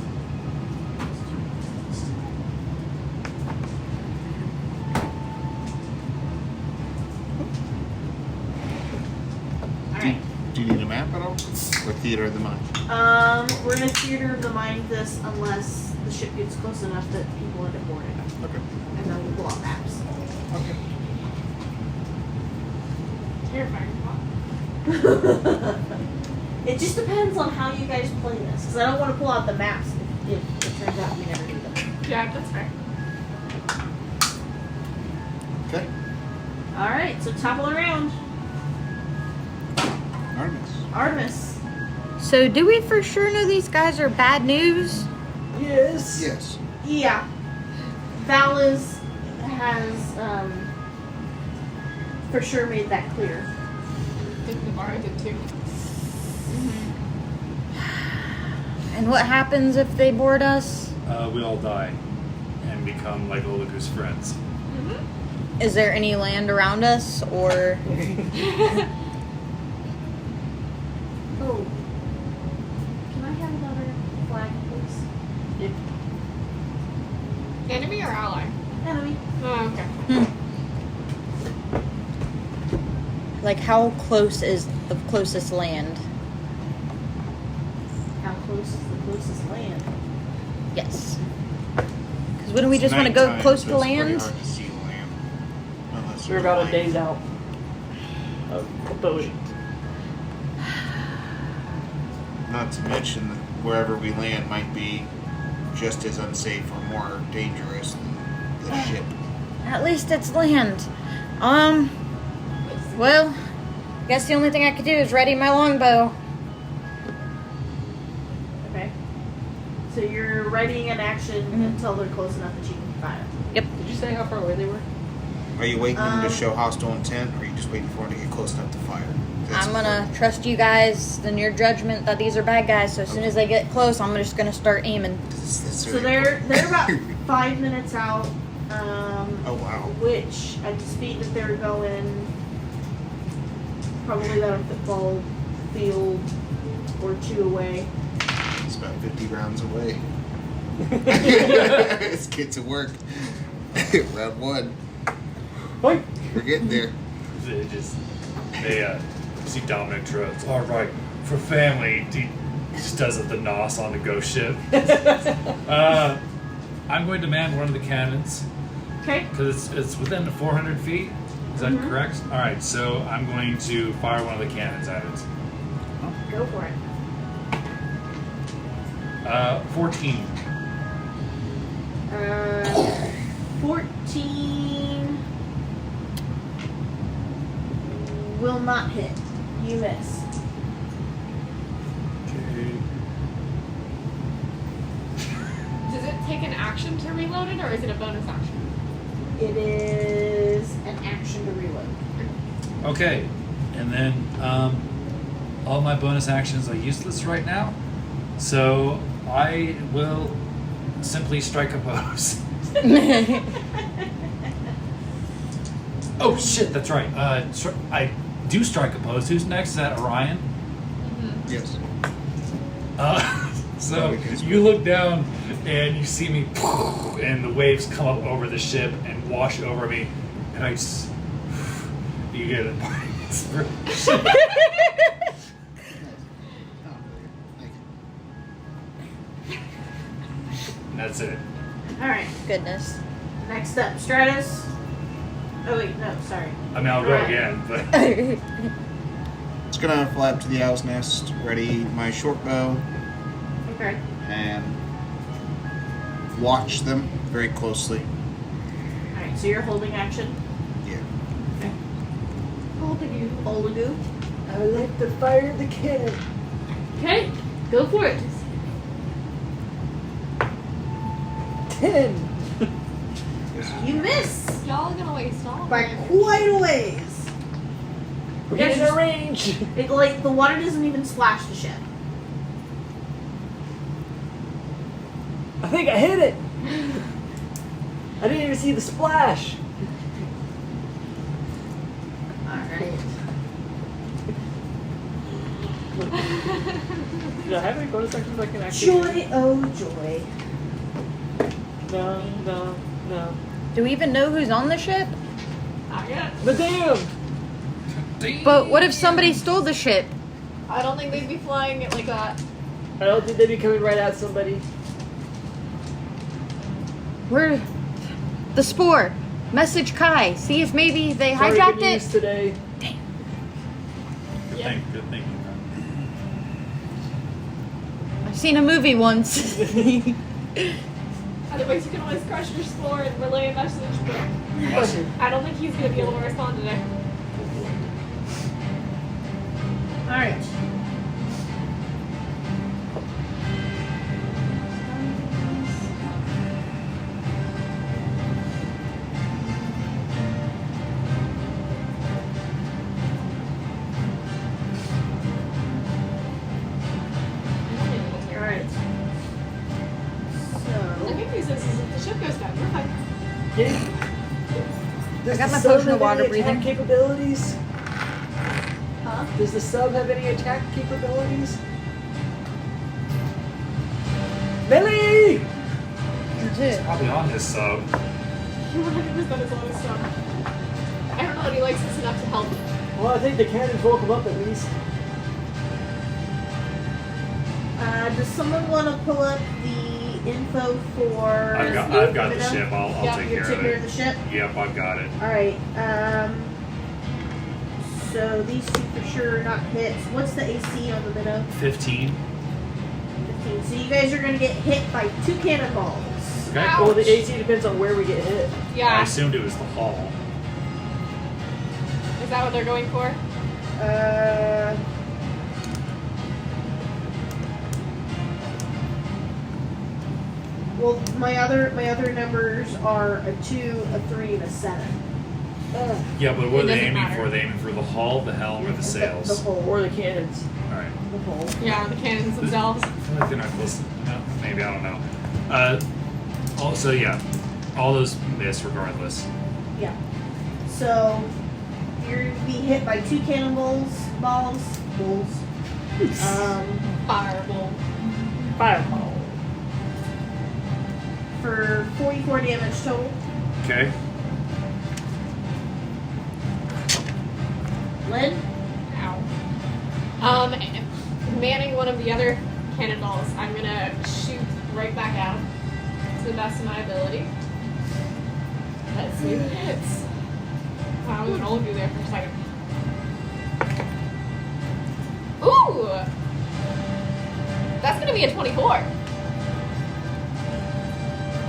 Or theater of the mind? We're gonna theater of the mind this unless the ship gets close enough that people end up boarding. Okay. And then we'll pull out maps. Okay. Terrifying. It just depends on how you guys play this, because I don't want to pull out the maps if it turns out we never do them. Yeah, that's fair. Okay. All right, so topple around. Artemis. Artemis. So, do we for sure know these guys are bad news? Yes. Yes. Yeah. Val has for sure made that clear. I think Navarra did too. And what happens if they board us? We all die and become like Olagu's friends. Is there any land around us, or Oh. Can I have another flag, please? Enemy or ally? Enemy. Oh, okay. like how close is the closest land? How close is the closest land? Yes. Because wouldn't we just want to go Nighttime, close so to it's pretty land? hard to see land. Unless We're you're about a blind. days out of a boat. Not to mention that wherever we land might be just as unsafe or more dangerous than the ship. At least it's land. Well, I guess the only thing I could do is ready my longbow. Okay. So you're readying an action until they're close enough that you can fire. Did you say how far away they were? Are you waiting them to Um, show hostile intent, or are you just waiting for them to get close enough to fire? That's I'm gonna trust you guys in your judgment that these are bad guys. So as soon as they get close, I'm just gonna start aiming. that's So very they're about important. 5 minutes out. Oh wow. Which at the speed that they're going, probably about a football field or two away. It's about 50 rounds away. Let's get to work. Round one. Oi! We're getting there. They see Dominic Trots. All right, for family, he just does it the nos on the ghost ship. I'm going to man one of the cannons Okay. because it's within the 400 feet. Is that correct? All right, so I'm going to fire one of the cannons at it. Go for it. 14. 14 will not hit. You miss. Okay. Does it take an action to reload it, or is it a bonus action? It is an action to reload. Okay, and then all my bonus actions are useless right now, so I will simply strike a pose. Oh shit, that's right. I do strike a pose. Who's next? Is that Orion? Yes. So you look down and you see me, and the waves come up over the ship and wash over me, and I just you get it. And that's it. Alright. Goodness. Next up, Stratus. Oh wait, no, sorry. I mean, I'll go Right. again, but It's gonna fly up to the owl's nest, ready my short bow, Okay. and watch them very closely. Alright, so you're holding action. Yeah. Olagu. I would like to fire the cannon. Okay, go for it. 10. You miss Y'all gonna waste all by of it. quite a ways. We're Yeah, getting just- a range. It, like the water doesn't even splash the ship. I think I hit it. I didn't even see the splash. Alright. Did I have any bonus actions I can activate? Joy, oh joy. No. Do we even know who's on the ship? Not yet. But damn. But what if somebody stole the ship? I don't think they'd be flying it like that. I don't think they'd be coming right at somebody. Where? The spore. Message Kai. See if maybe they It's already hijacked been used it. today. Good Yeah. Good thinking. I've seen a movie once. Otherwise, you can always crush your spore and relay a message. But Unless- I don't think he's gonna be able to respond today. Alright. Alright. The So, good news is if the ship goes down, we're fine. Yeah. Does got the my sub potion of have water any attack breathing. capabilities? Huh? Does the sub have any attack capabilities? Melee! That's it. Probably on his sub. He 100% is on his stuff. I don't know that he likes us enough to help. Well, I think the cannons woke him up at least. does someone want to pull up the info for... I've got the ship. I'll Yeah, take you're care taking of care it. of the ship? Yep, I've got it. Alright, so these two for sure are not hits. What's the AC on the Minnow? 15. 15. So you guys are going to get hit by 2 cannonballs. Okay. Ouch. Well, the AC depends on where we get hit. I Yeah. assumed it was the hall. Is that what they're going for? Well, my other numbers are a 2, a 3, and a 7. Yeah, but what It are they doesn't aiming matter. for? Are they aiming for the hull, the helm, or the sails? The whole. Or the cannons. Alright. The whole. Yeah, the cannons themselves. I feel like they're not close. No, maybe, I don't know. Also, yeah. All those miss regardless. Yeah. So you're going to be hit by 2 cannonballs, bulls. Fireball. Fireball. For 44 damage total. Okay. Lynn? Ow. Manning one of the other cannonballs, I'm gonna shoot right back out to the best of my ability. Let's see if it hits. Wow, we went all of you there for a second. Ooh! That's gonna be a 24.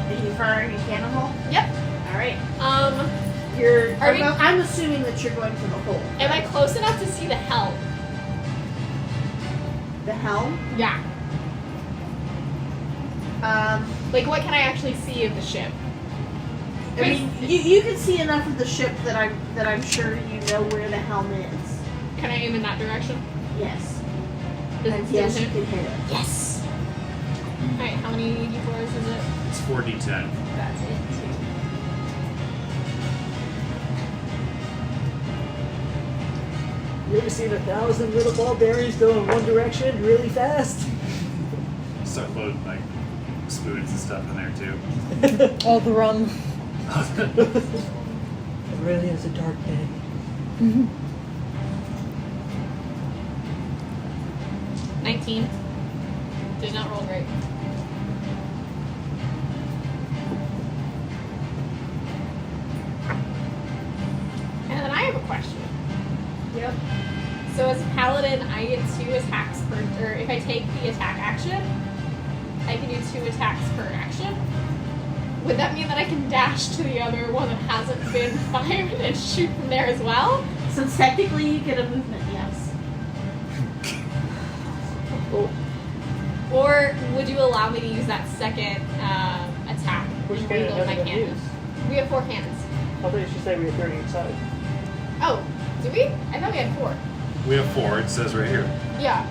Are you firing a cannonball? Yep. Alright. Are we- I'm assuming that you're going for the hole. Am I close enough to see the helm? The helm? Yeah. Like, what can I actually see of the ship? I mean, you can see enough of the ship that I'm sure you know where the helm is. Can I aim in that direction? Yes. Does it And still yes, you hit? can hit it. Yes. Alright, how many d4s is it? It's 4d10. That's it. You ever seen 1,000 little ball bearings go in one direction really fast? Start loading like spoons and stuff in there too. All the rum. It really is a dark day. 19. Did not roll great. And then I have a question. Yep. So as a paladin, I get 2 attacks per, or if I take the attack action, I can do 2 attacks per action. Would that mean that I can dash to the other one that hasn't been fired and shoot from there as well? Since technically you get a movement, yes. Oh, Or would you allow me to use that second attack which and cannon reload my have we cannons? used? We have 4 cannons. I thought you should say we had 30 inside. Oh, do we? I thought we had 4. We have 4, it says right here. Yeah.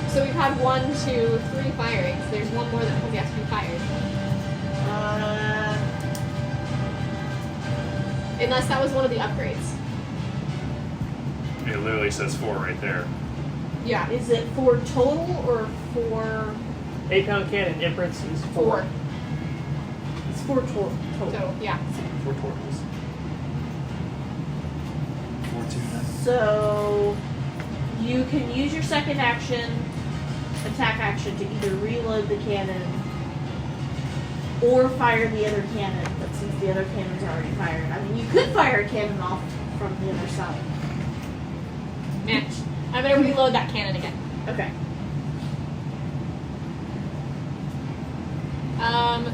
So we've had 1, 2, 3 firings. There's one more that has yet to be fired. Unless that was one of the upgrades. It literally says 4 right there. Yeah. Is it 4 total or 4? 8-pound cannon, inference is 4. It's 4 total. So, yeah. 4 totals. 4, 2, 9. So You can use your second action, attack action, to either reload the cannon or fire the other cannon. But since the other cannon's already fired, I mean, you could fire a cannon off from the other side. I'm gonna reload that cannon again. Okay.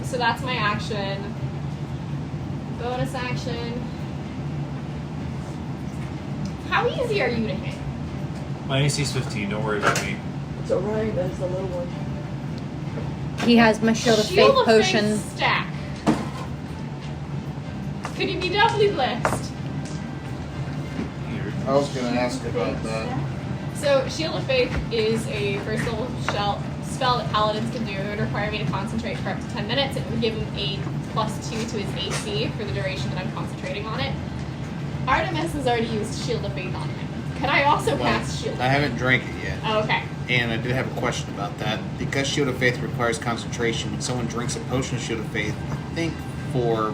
So that's my action. Bonus action. How easy are you to hit? My AC's 15. Don't worry about me. It's alright, that's the little one. He has my Shield of Faith potion. Stack. Could you be doubly blessed? Here. I was gonna ask about that. So, Shield of Faith is a first level spell that paladins can do. It would require me to concentrate for up to 10 minutes. It would give him a +2 to his AC for the duration that I'm concentrating on it. Artemis has already used Shield of Faith on me. Can I also cast Shield of I Faith? haven't drank it yet. Oh, okay. And I did have a question about that. Because Shield of Faith requires concentration, when someone drinks a potion of Shield of Faith, I think for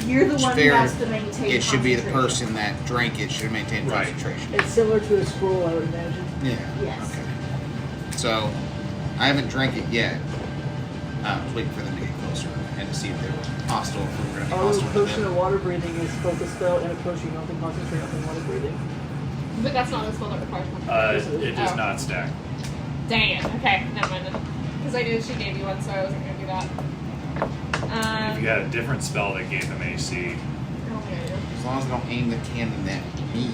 You're the one who fair, has to maintain it should be the concentration. person that drank it should maintain Right. concentration. It's similar to a scroll, I would imagine. Yeah. Yes. Okay. So, I haven't drank it yet. I was waiting for them to get closer and to see if they were hostile, if we were going to be Although hostile to potion of them. water breathing is both a spell and a potion, you don't have to concentrate on water breathing. But that's not a spell that requires concentration. It does Oh. not stack. Dang it. Okay, never mind then. Because I knew she gave you one, so I wasn't going to do that. If you had a different spell that gave them AC, I don't think I do. As long as I don't aim the cannon at me.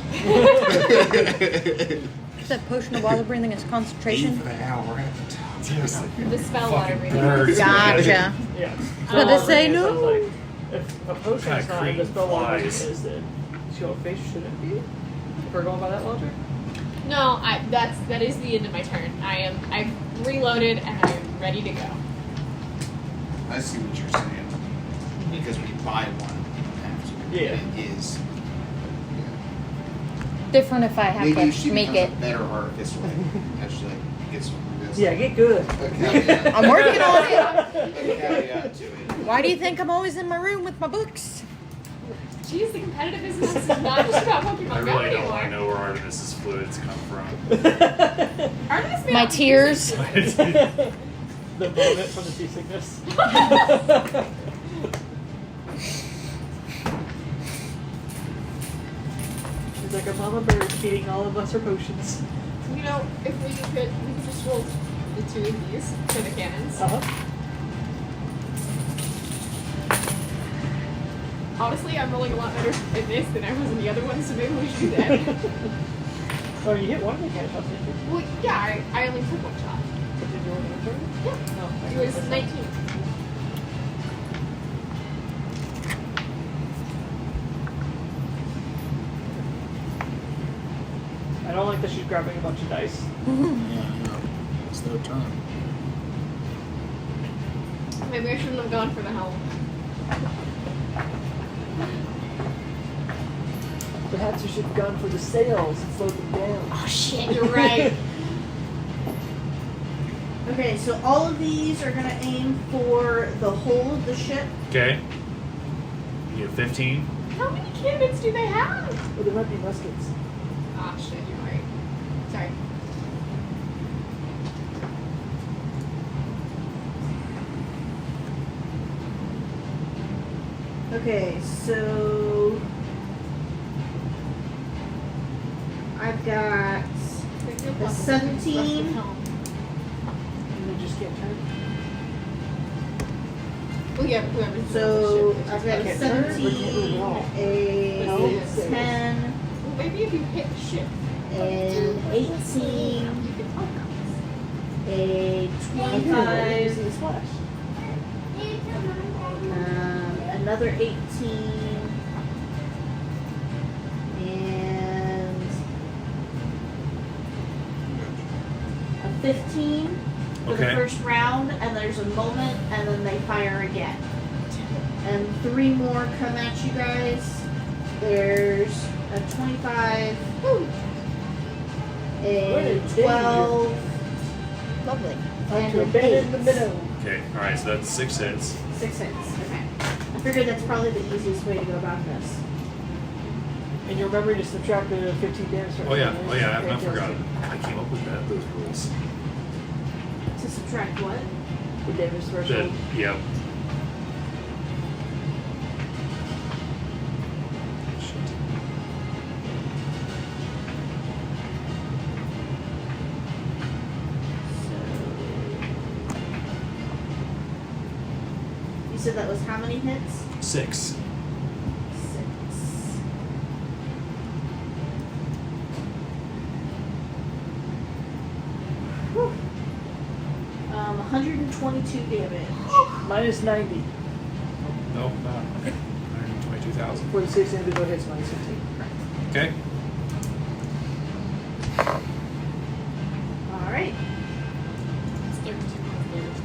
That potion of water breathing is Aim concentration. for the hour at seriously. The spell water Fucking breathing. birds. Gotcha. Yeah. But they say It no. sounds like if a potion's Kinda not in the creep spell water breathing flies. is, then Shield of Faith shouldn't be. If we're going by that logic. No, that is the end of my turn. I've reloaded and I'm ready to go. I see what you're saying. Because we buy one after. Yeah. It is. Different if I have Maybe she to make becomes it. a better artist way. Actually, gets this. Yeah, get good. A caveat. I'm working on it. A caveat to it. Why do you think I'm always in my room with my books? Jeez, the competitive business is not just about Pokemon I Go really don't anymore. want to know where Artemis's fluids come from. Artemis made My up tears. The vomit from the seasickness. She's like a mama bird feeding all of us her potions. You know, if we could just roll the two of these for the cannons. Uh-huh. Honestly, I'm rolling a lot better in this than I was in the other one, so maybe we should do that. Oh, you hit one of the cannon shots, didn't you? Well, yeah, I only took one shot. But did you roll the turn? Yeah. No. It was 19. I don't like that she's grabbing a bunch of dice. Yeah, no. It's their turn. Maybe I shouldn't have gone for the helm. Perhaps you should have gone for the sails and slowed them down. Oh shit, you're right. Okay, so all of these are going to aim for the hull of the ship. Okay. You have 15. How many cannons do they have? Well, there might be muskets. Ah shit, you're right. Sorry. Okay, so I've got the 17. And they just can't turn. Well, yeah, whoever's So the ship. I've got a Can't turn, but can't move 17, at all. a No. 10, Well, maybe if you hit the ship, an 18, you can talk. a I see 25, the splash. another 18, and a 15 for the Okay. first round, and there's a moment, and then they fire again. And 3 more come at you guys. There's a 25, a 12, Lovely. Time and to an abandon the 8. minnow. Okay. All right. So that's 6 hits. 6 hits. Okay. I figured that's probably the easiest way to go about this. And you're remembering to subtract the 15 damage. Oh yeah, I Fantastic. forgot. I came up with those rules. To subtract what? The damage threshold. Yeah. You said that was how many hits? 6. 6. Whew. 122 damage. Minus 90 Nope, not 122,000. for the 6 individual hits, minus 15. Okay. All right. It's 32 points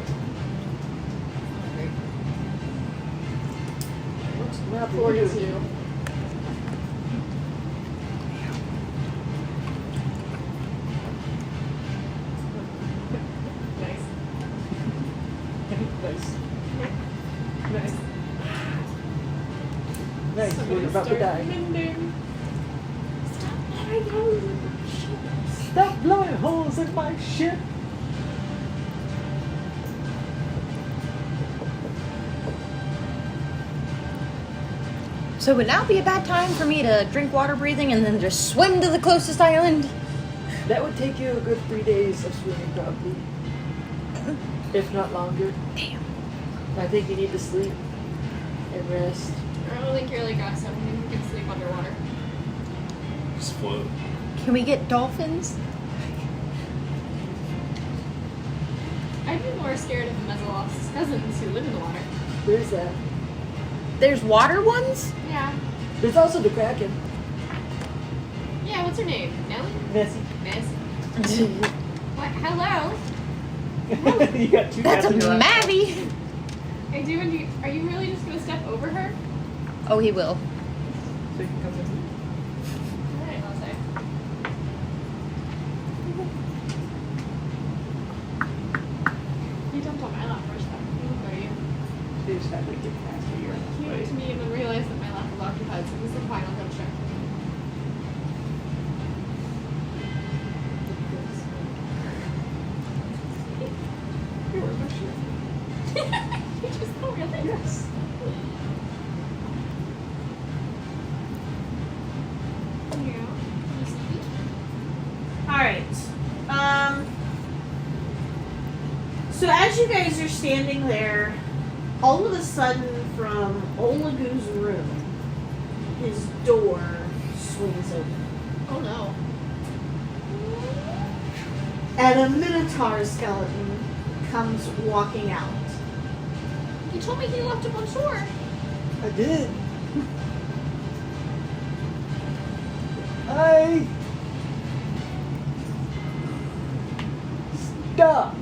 What's not 42. Nice. Nice. Nice. Nice. We're about to die. Stop blowing holes in my ship. So would now be a bad time for me to drink water breathing and then just swim to the closest island? That would take you a good 3 days of swimming, probably. If not longer. Damn. I think you need to sleep and rest. I don't think you're like us. I don't think you can sleep underwater. Just float. Can we get dolphins? I'd be more scared of the Mezzalofts' cousins who live in the water. There's that. There's water ones? Yeah. There's also the Kraken. Yeah, what's her name? Nellie? Nessie. Nessie. What? Hello? You got 2 That's cats a in your lap. Maddie! I do indeed. Are you really just gonna step over her? Oh, he will. So you can come with me. Alright, I'll say. You jumped on my lap first time. Who are you? They just had to get past you. You're Came in up the to way. me and then realized that my lap was occupied, so this is the final construct. You're wearing my shirt. You just oh really? Yes. Yeah. All right. So as you guys are standing there, all of a sudden, from Olagu's room, his door swings open, Oh no. and a Minotaur skeleton comes walking out. You told me he left him on shore. I did. I. Stop.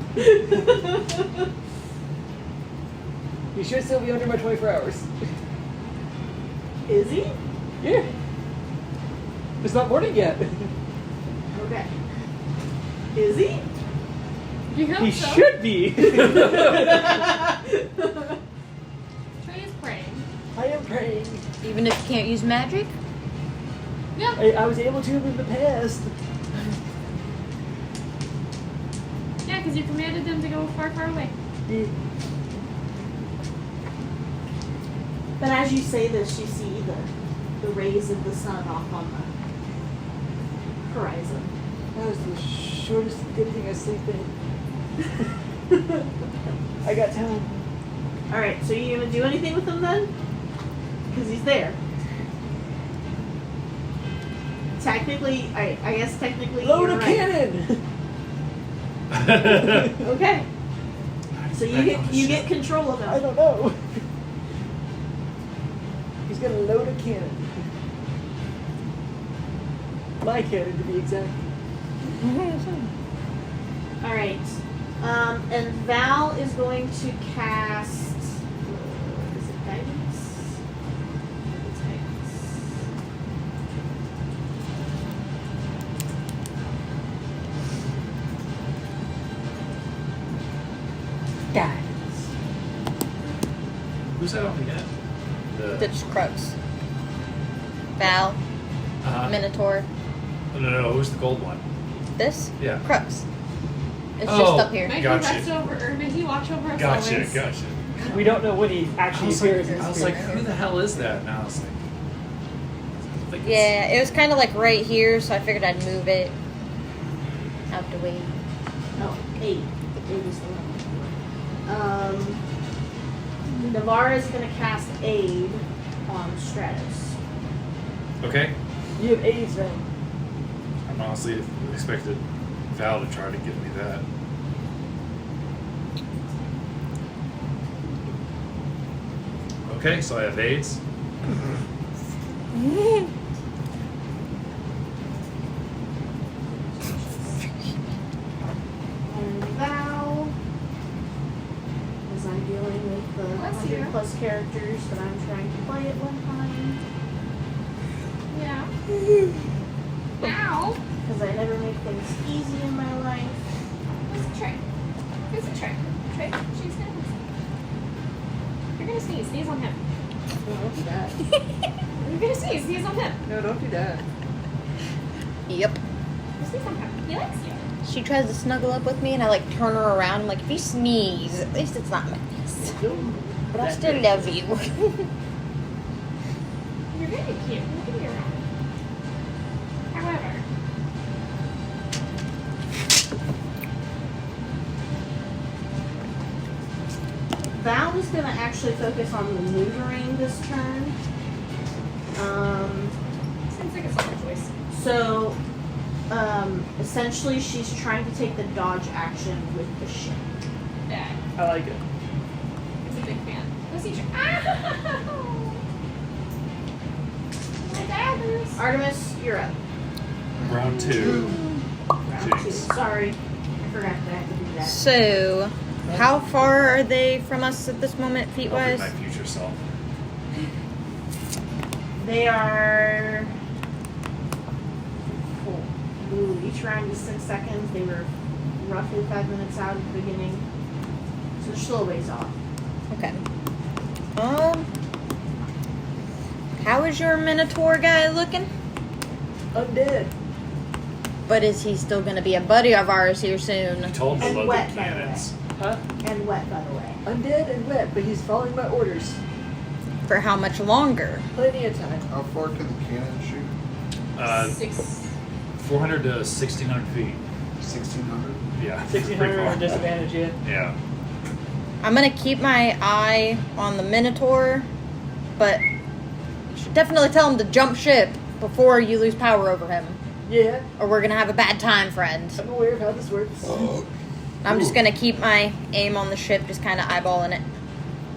You should still be under my 24 hours. Is he? Yeah. It's not morning yet. Okay. Is he? You hope He so. should be. Trey is praying. I am praying. Even if you can't use magic? Yeah. I was able to in the past. Yeah, because you commanded them to go far, far away. Yeah. But as you say this, you see the rays of the sun off on the horizon. That was the shortest good thing I sleep in. I got time. All right. So you gonna do anything with him then? Because he's there. Technically, I guess technically. Load you're a right. cannon! Okay. So you get control of I him. don't know. He's gonna load a cannon. My cannon, to be exact. All right. And Val is going to cast. Is it guidance? It's guidance. Guys. Who's that on again? That's Crux. Val. Minotaur. No, who's the gold one? This? Yeah. Crux. It's Oh. just up here. Might Gotcha. he rest over, or may he watch over us Gotcha, always? gotcha. We don't know when he I actually was appears. like, in I was spirit. like, who the hell is that? And I was like, Yeah, it was kind of like right here, so I figured I'd move it out the way. Oh, 8. 8 is the one. Navarra is going to cast Aid on Stratus. okay. You have AIDS, man. I'm honestly expected Val to try to give me that. Okay, so I have AIDS. And Val, as I'm dealing with the Bless you. 100 plus characters that I'm trying to play at one time, Yeah. Ow! because I never make things easy in my life. Where's the tray? Where's the tray? Tray? She's gonna You're gonna sneeze. Sneeze on him. No, don't do that. You're gonna sneeze. Sneeze on him. No, don't do that. Yep. Sneeze on him. He likes you. She tries to snuggle up with me, and I like turn her around. I'm like, if you sneeze, at least it's not nice. But I still love you. You're very cute. Look at you around. However, Val is going to actually focus on maneuvering this turn. seems like a solid choice. So, essentially, she's trying to take the dodge action with the ship. Yeah, I like it. he's a big fan. Let's see. Ow! My daggers. Artemis, you're up. Round 2. Round 2. Jeez. Sorry, I forgot that I had to do that. So, how far are they from us at this moment, feet I'll be wise? my future self. They are. Ooh, each round is 6 seconds. They were roughly 5 minutes out at the beginning. So they're still a ways off. Okay. How is your Minotaur guy looking? Undead. But is he still gonna be a buddy of ours here I soon? told him And about wet, the by the way. cannons. Huh? And wet, by the way. Undead and wet, but he's following my orders. For how much longer? Plenty of time. How far can the cannon shoot? 6. 400 to 1,600 feet. 1,600. Yeah. 1600 pretty on far. disadvantage, yeah. Yeah. I'm gonna keep my eye on the Minotaur, but you should definitely tell him to jump ship before you lose power over him. Yeah, Or we're gonna have a bad time, friend. I'm aware of how this works. I'm just gonna keep my aim on the ship, just kinda eyeballing it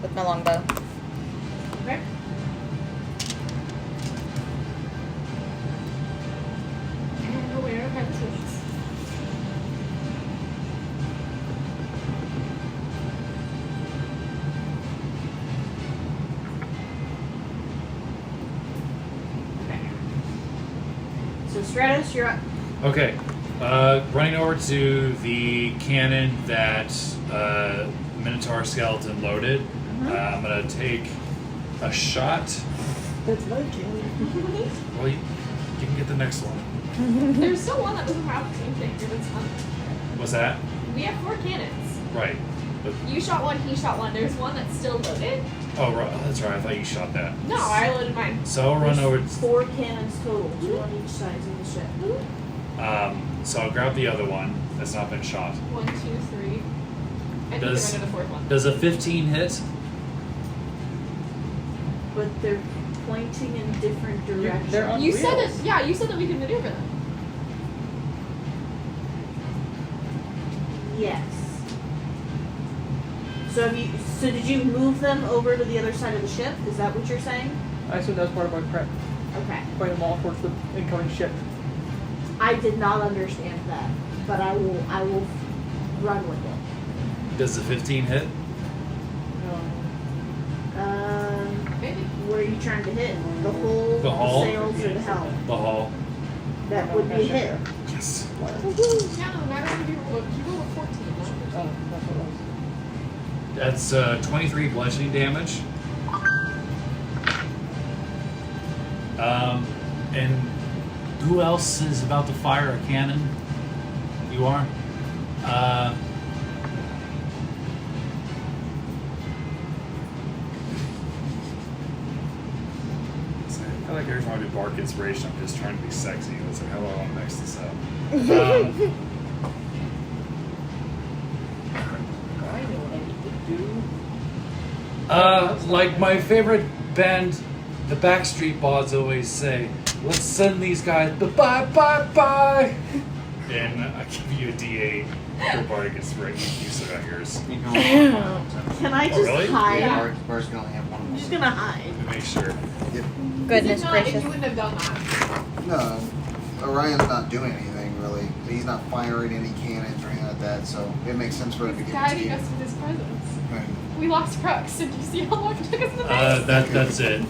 with my longbow. Okay. I'm aware of how this works. Okay. So Stratos, you're up. Okay. Running over to the cannon that Minotaur skeleton loaded. I'm gonna take a shot. That's my cannon. Well, you can get the next one. There's still one that doesn't have the same thing. That's fun. What's that? We have 4 cannons. Right. But, You shot one, he shot one. There's one that's still loaded. oh, right. Oh, that's right. I thought you shot that. No, I loaded mine. So I'll run over. 4 cannons total, 2 on each side of the ship. So I'll grab the other one that's not been shot. 1, 2, 3. I think Does- they're under the 4th one. Does a 15 hit? But they're pointing in different directions. they're on- You said wheels. that. Yeah, you said that we could maneuver them. Yes. So have you? So did you move them over to the other side of the ship? Is that what you're saying? I assume that's part of my prep. Okay. Point them all towards the incoming ship. I did not understand that, but I will. I will run with it. Does the 15 hit? Maybe. Where are you trying to hit? The hull, The hull? sails, or the helm? The hull. That would be a hit. Yes. Yeah, no, why don't you roll a 14? Oh, that's what it was. That's 23 bludgeoning damage. And Who else is about to fire a cannon? You are? I feel like every time I do bark inspiration, I'm just trying to be sexy. It's like, how do I want to mix this up? I know what I need to do. Like my favorite band, the Backstreet Boys, always say, let's send these guys bye bye bye. And I give you a D8 for bardic inspiration. You still got yours. You can only have one of them. Can I just really? hide? Yeah, Bars can only have one I'm of just them. gonna hide. To make sure. Goodness if not, gracious. you wouldn't have done that. No, Orion's not doing anything really. He's not firing any cannons or anything like that, so it makes sense for him to He's give it to guiding you. us with his presence. Right. We lost Crux. Did you see how long it took us to face? That's it.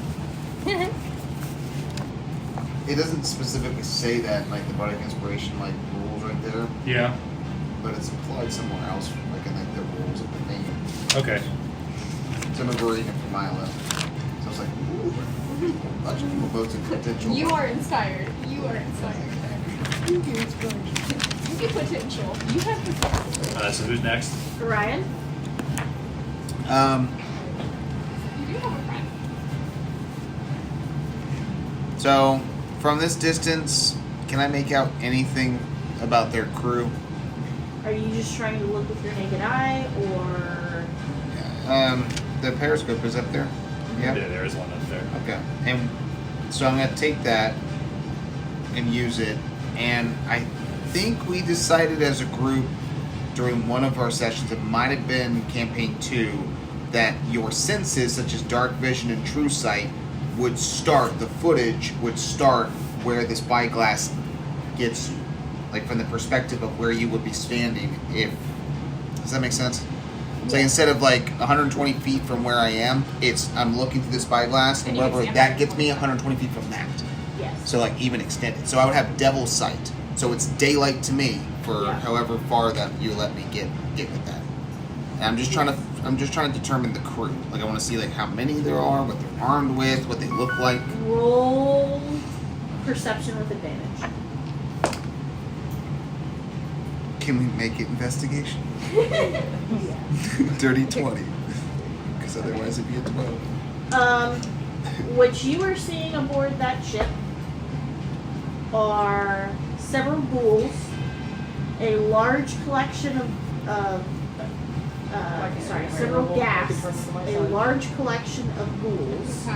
It doesn't specifically say that like the bardic inspiration like rules right there, Yeah. but it's implied somewhere else, like in like the rules of the thing. Okay. So I remember reading it from Milo. So I was like, ooh, a bunch of people voted potential. You are inspired. You are inspired. You get potential. You have potential. So who's next? Ryan? You do have a friend. So from this distance, can I make out anything about their crew? Are you just trying to look with your naked eye, or The periscope is up there. Yeah, Yeah. there is one up there. Okay. And so I'm gonna take that and use it. And I think we decided as a group during one of our sessions, it might have been campaign 2, that your senses such as dark vision and true sight would start, the footage would start where the spyglass gets you. Like from the perspective of where you would be standing if, does that make sense? So instead of like 120 feet from where I am, I'm looking through the spyglass and And you can wherever see that gets me 120 feet from that. yes? So like even extended. So I would have devil's sight. So it's daylight to me for Yeah. however far that you let me get with that. And I'm just trying to determine the crew. Like I want to see like how many there are, what they're armed with, what they look like. Roll perception with advantage. Can we make it investigation? Yeah. Dirty 20. Because otherwise it'd be a 12. What you are seeing aboard that ship are several ghouls, a large collection of several ghasts, a large collection of ghouls,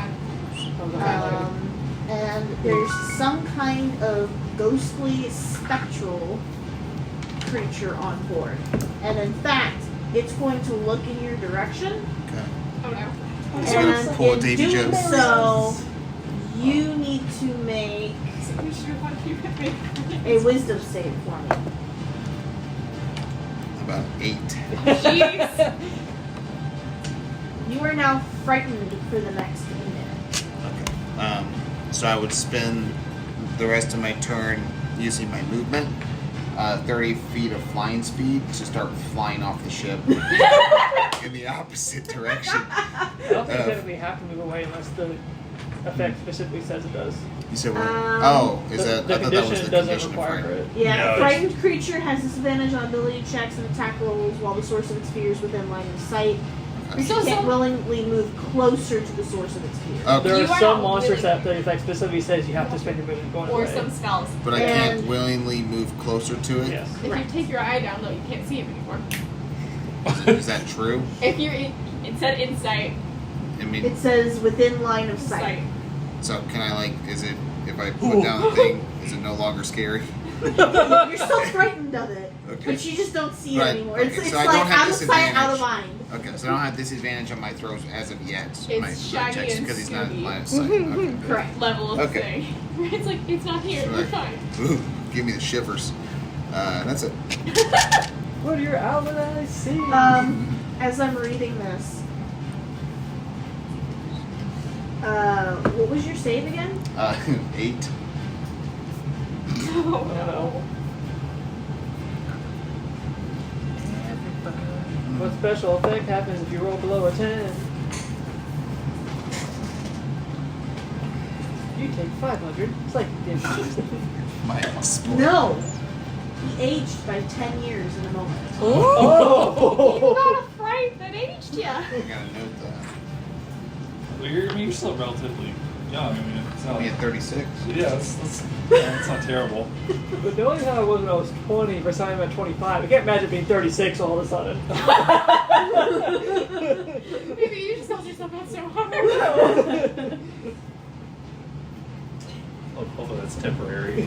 and there's some kind of ghostly spectral creature on board. And in fact, it's going to look in your direction, Okay. Oh no. It's gonna and pull a in Davy doing Jones. so, you need to make We should have thought you could make a wisdom save for me. About 8. Jeez. You are now frightened for the next minute. Okay. So I would spend the rest of my turn using my movement, 30 feet of flying speed to start flying off the ship in the opposite direction. I don't think that we have to move away unless the effect specifically says it does. You said what? Um, Is that? The I thought that was condition the doesn't condition of require fire. it. Yeah, No, frightened creature has disadvantage on ability checks and attack rolls while the source of its fear is within line of sight. Okay. You can't willingly move closer to the source of its fear. Okay. There You are are some not monsters really- that the effect specifically says you have to spend your movement going Or away. some spells. But I can't And- willingly move closer to it. Yes. If Right. you take your eye down, though, you can't see him anymore. Is that true? If you're in, it said insight. I mean, It says within line of sight. Sight. so can I like? Is it if I put down the thing? Is it no longer scary? You're still frightened of it, Okay. but you just don't see it Right, anymore. okay, It's so I like don't have out of sight, out of disadvantage. mind. Okay, so I don't have disadvantage on my throws as of yet. It's my Shaggy checks and because he's not in Scooby. line of sight. Okay. good. Correct. Level of Okay. thing. It's like, it's not here, we're Right. fine. Ooh, give me the shivers. That's it. What do your almond eyes see? As I'm reading this, what was your save again? 8. Oh Oh, no. no. What special effect happens if you roll below a 10? You You take 500. It's like damages. My sport. No. He aged by 10 years in a moment. You Oh! got a fright that aged ya. I gotta note that. Well, you're still relatively young. I mean, it's not. Me at 36. Yeah, that's not terrible. But knowing how I was when I was 20 versus how I'm at 25, I can't imagine being 36 all of a sudden. Maybe you just held yourself out so hard. Although that's temporary.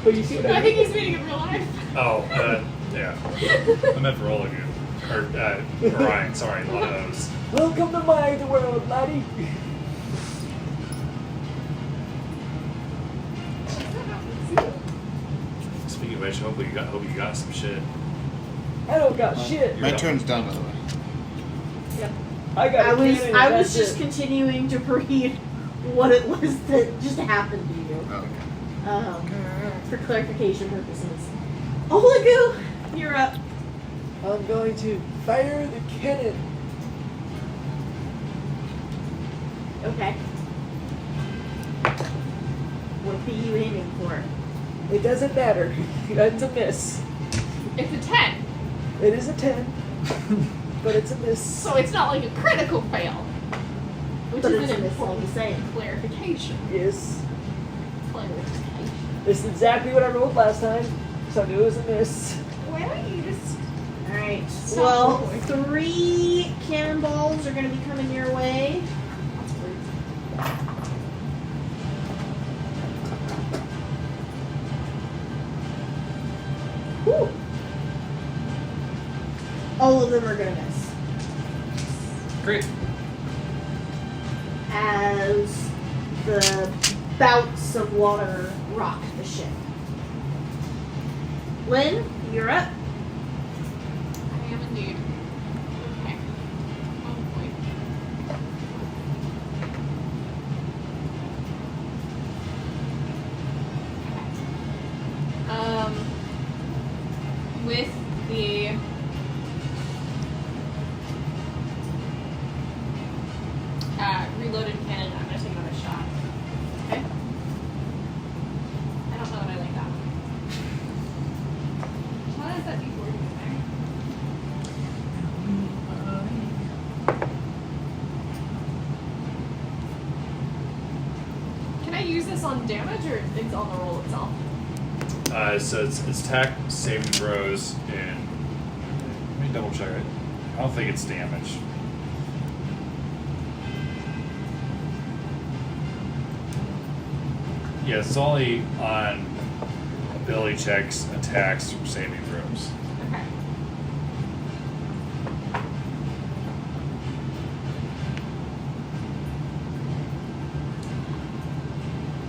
But you see what I I think mean? he's meaning in real life. Oh, yeah. I meant for Olagu. Or Orion, sorry, one of those. Welcome to my world, laddie. Speaking of which, hope you got some shit. I don't got shit. My turn's done, by the way. I got a cannon, I and was that's just it. continuing to read what it was that just happened to you. Oh, okay. For clarification purposes. Olagu, you're up. I'm going to fire the cannon. Okay. What are you aiming for? It doesn't matter. That's a miss. It's a 10, It is a 10, but it's a miss. so it's not like a critical fail. Which But is it's an a miss all the important same. clarification. Yes. Clarification. This is exactly what I rolled last time, so I knew it was a miss. Why don't you just... Alright. Stop Well, rolling. 3 cannonballs are going to be coming your way. That's rude. Whew. All of them are going to miss. Great. As the bouts of water rock the ship. Lynn, you're up. I am indeed. Okay. Oh boy. With the reloaded cannon, I'm gonna take another shot. Okay. I don't know that I like that one. What is that D4 doing there? Can I use this on damage or it's on the roll itself? So it's attack, saving throws, and let me double check it. I don't think it's damage. Yeah, it's only on ability checks, attacks, or saving throws. Okay.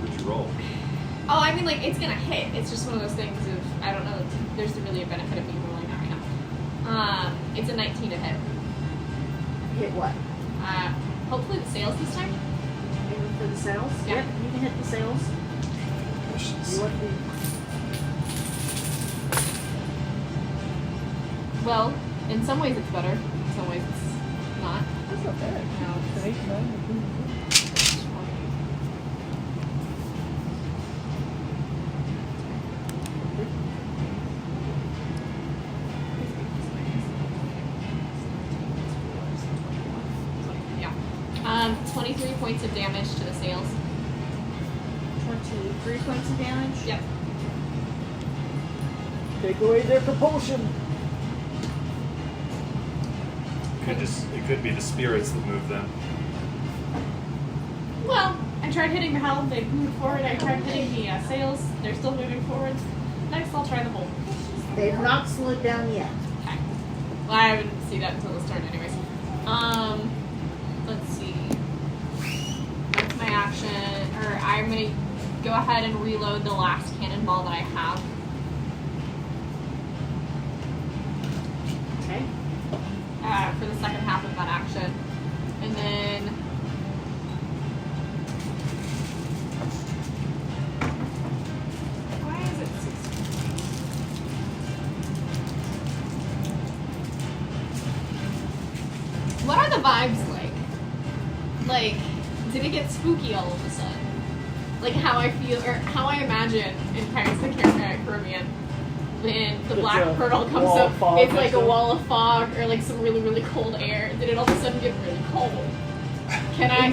What'd you roll? Oh, I mean, like, it's gonna hit. It's just one of those things of, I don't know, there's really a benefit of me rolling that right now. It's a 19 to hit. Hit what? Hopefully the sails this time. Aiming for the sails? Yeah. Yep, you can hit the sails. You want the Well, in some ways it's better. In some ways it's not. That's not bad. No, It's an 8, 9, Yeah. 23 points of damage to the sails. 23 points of damage. Yep. Take away their propulsion. It could be the spirits that move them. Well, I tried hitting the helm, they moved forward. I tried hitting the sails, they're still moving forward. Next, I'll try the hull. They've not slowed down yet. Okay. Well, I wouldn't see that until the start, anyways. Let's see. That's my action. Or I'm gonna go ahead and reload the last cannonball that I have. Okay. For the second half of that action. And then why is it 16? What are the vibes like? Like, did it get spooky all of a sudden? like how I feel or how I imagine in Pirates of the Caribbean when the It's Black a Pearl comes wall up. of fog It's next like to a it. wall of fog or like some really really cold air. Did it all of a sudden get really cold? Can I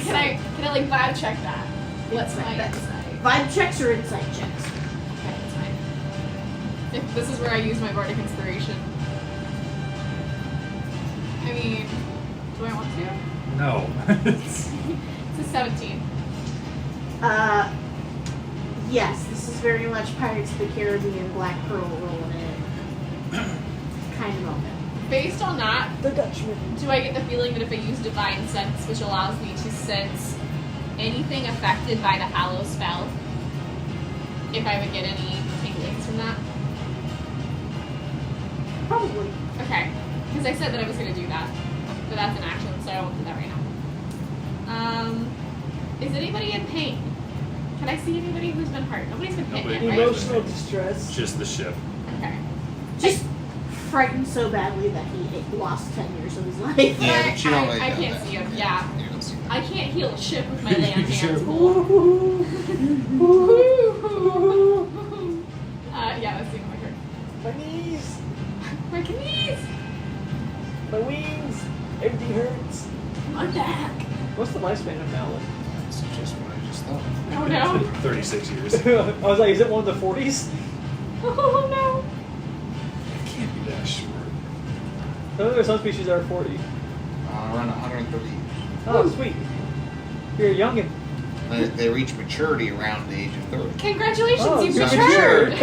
like vibe check that? What's my Insight. insight? Vibe checks or insight checks? Okay, that's fine. If this is where I use my bardic inspiration. I mean, do I want to? No. It's a 17. Yes, this is very much Pirates of the Caribbean, Black Pearl rolling in. Kind of moment. Based on that, The Dutchman. do I get the feeling that if I use Divine Sense, which allows me to sense anything affected by the Hallow spell, if I would get any tinglings from that? Probably. Okay, because I said that I was going to do that, but that's an action, so I won't do that right now. Is anybody in pain? Can I see anybody who's been hurt? Nobody's been hit Nobody. yet, right? Emotional distress. Just the ship. Okay. Just frightened so badly that he lost 10 years of his life. Yeah, but you don't really I know can't that. see him, yeah. You don't see that. I can't heal a ship with my lay on Sure. hands. Yeah, that's the end of my turn. My knees. My knees! My wings. Everything hurts. I'm back. What's the lifespan of Mallet? That's just what I just thought. Oh no. 36 years. I was like, is it one of the 40s? Oh no. It can't be that short. There are some species that are 40. Around 130. Oh, sweet. You're a youngin'. They reach maturity around the age of 30. Congratulations, Oh, you've you're matured!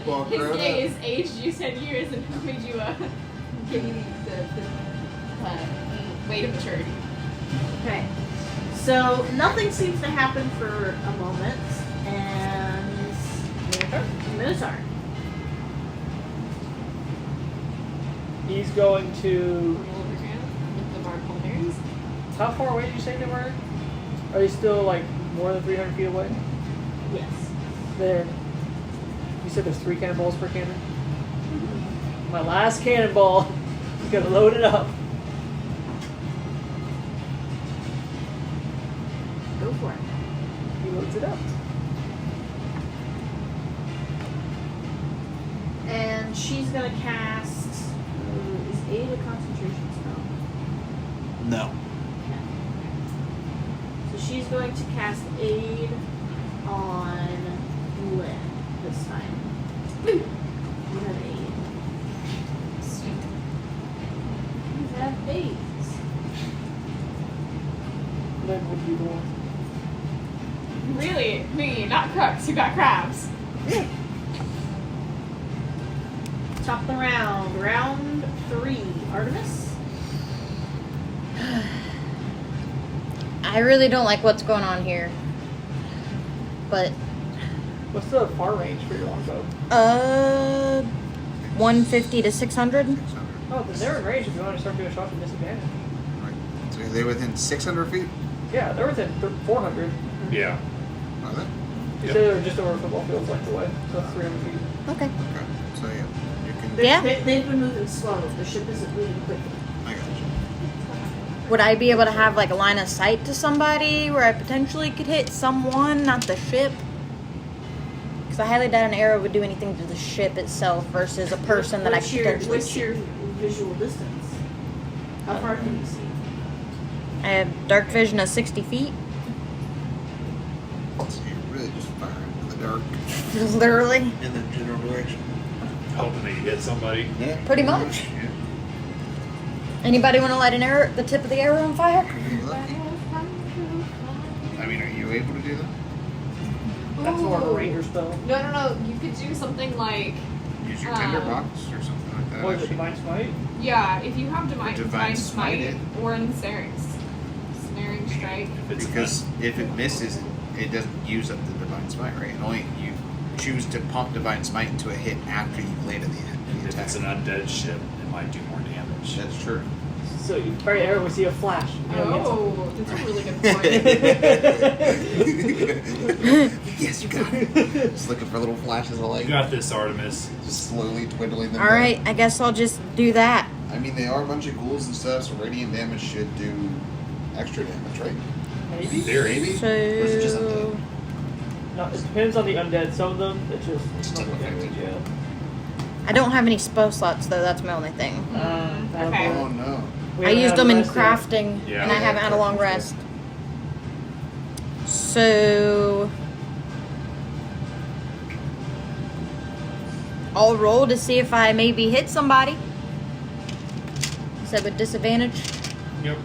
Well, His grown days aged you 10 years and made you give you the weight of maturity. Okay. So nothing seems to happen for a moment, and Minotaur. He's going to. With the barbed pulmonaries. How far away did you say they were? Are they still like more than 300 feet away? Yes. There. You said there's 3 cannonballs per cannon? My last cannonball. He's gonna load it up. Go for it. He loads it up. And she's gonna cast. Is Aid a concentration spell? No. Okay. So she's going to cast Aid on Lynn this time. You have Aid. You have AIDS. Lynn would be the one. Really? Me, not crooks, who got crabs. Top of the round. Round 3. Artemis? I really don't like what's going on here. But, What's the far range for your longbow? 150 to 600? Oh, then they're in range if you want to start doing shots with disadvantage. Right. So they're within 600 feet? Yeah, they're within 400. Yeah. Are they? You Yep. said they're just over football fields length away, so that's 300 feet. Okay. Okay. So yeah, you can. Yeah. They've been moving slow. The ship isn't moving quickly. I got you. Would I be able to have like a line of sight to somebody where I potentially could hit someone, not the ship? Because I highly doubt an arrow would do anything to the ship itself versus a person that I What's could your, potentially what's see. your visual distance? How far can you see? I have dark vision of 60 feet. So you're really just firing in the dark Literally. in the general direction. Hoping that you hit somebody. Yeah. Pretty much. Yeah. Anybody want to light an arrow, the tip of the arrow on fire? Could be lucky. I mean, are you able to do that? That's more of a Ooh. ranger spell. No. You could do something like, Use your tinderbox or something like that. What is it, actually. Divine Smite? yeah, if you have divine Divine Smite smite it. or ensnaring strike. If it's Because if it misses, it doesn't use up the Divine Smite, right? And only you choose to pump Divine Smite into a hit after you've landed the If attack. it's an undead ship, it might do more damage. That's true. So you fire the arrow, we see a flash. You know, Oh, that's a really good point. Yes, you got it. Just looking for little flashes of You light. got this, Artemis. Just slowly twiddling them. Alright, I guess I'll just do that. I mean, they are a bunch of ghouls and stuff, so radiant damage should do extra damage, right? Maybe. Theory. Maybe. Or is it just So undead? No, it depends on the undead. Some of them, it's just Still normal damage. affected. Yeah. I don't have any spell slots though. That's my only thing. That'll Okay. do it. Oh no. We I haven't used had them in rest yet. crafting, Yeah. and I haven't had a long rest. So I'll roll to see if I maybe hit somebody. Is that with disadvantage? Yep.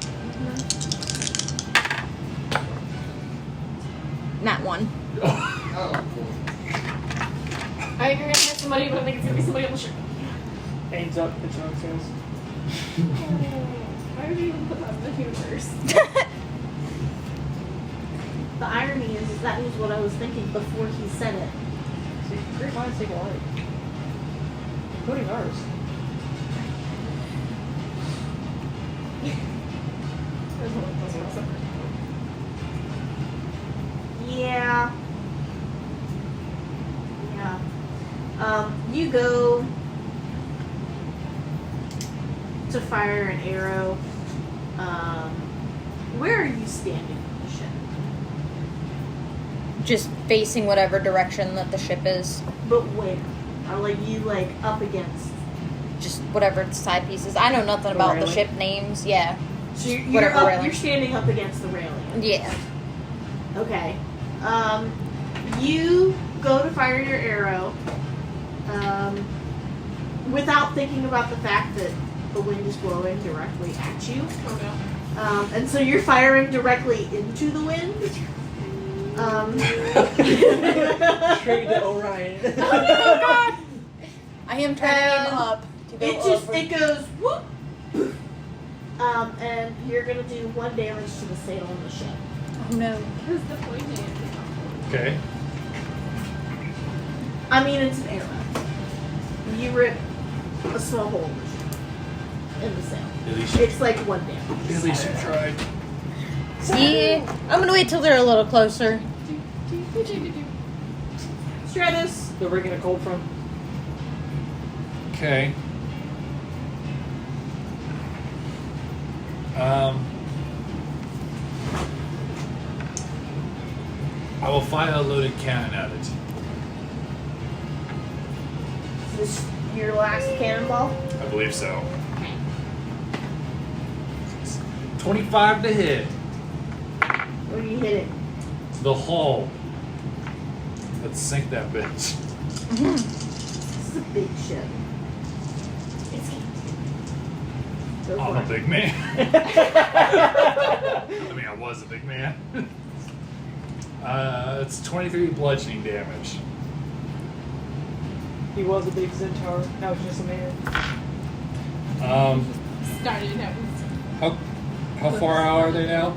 Not one. Oh, cool. I think you're gonna hit somebody, but I think it's gonna be somebody on the ship. Aims up, the chunk says. Why would you even put that in the universe? The irony is that was what I was thinking before he said it. See, great minds think alike. Including ours. There's one of those separate. Yeah. Yeah. You go to fire an arrow. Where are you standing on the ship? Just facing whatever direction that the ship is. But where? Are you up against? Just whatever side pieces. I know nothing The about the railing? ship names. Yeah. So you're Whatever up. railing. You're standing up against the railing. Yeah. Okay. You go to fire your arrow without thinking about the fact that the wind is blowing directly at you. Oh no. And so you're firing directly into the wind. Straight to Orion. Oh God! I am trying to aim up. To go It goes whoop. And you're gonna do 1 damage to the sail on the ship. Oh no. Because the poison. Okay. I mean, it's an arrow. You rip a small hole in the sail. At least you, It's 1 damage. at least you tried. Yeah. I'm gonna wait till they're a little closer. Stratus. The rigging a cold front. Okay. I will fire a loaded cannon at it. Is this your last cannonball? I believe so. Okay. 25 to hit. Where do you hit it? The hull. Let's sink that bitch. This is a big ship. It's Go I'm for a it. big man. I mean, I was a big man. It's 23 bludgeoning damage. He was a big centaur. Now he's just a man. Started out. How far out are they now?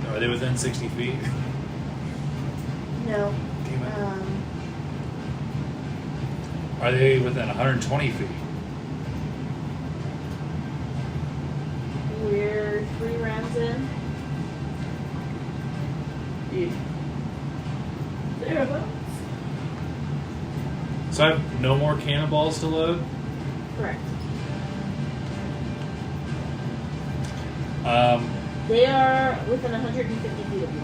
Are they within 60 feet? No. Damn it. Are they within 120 feet? We're 3 rounds in. Yeah. Thereabouts. So I have no more cannonballs to load? Correct. Okay. They are within 150 feet of you.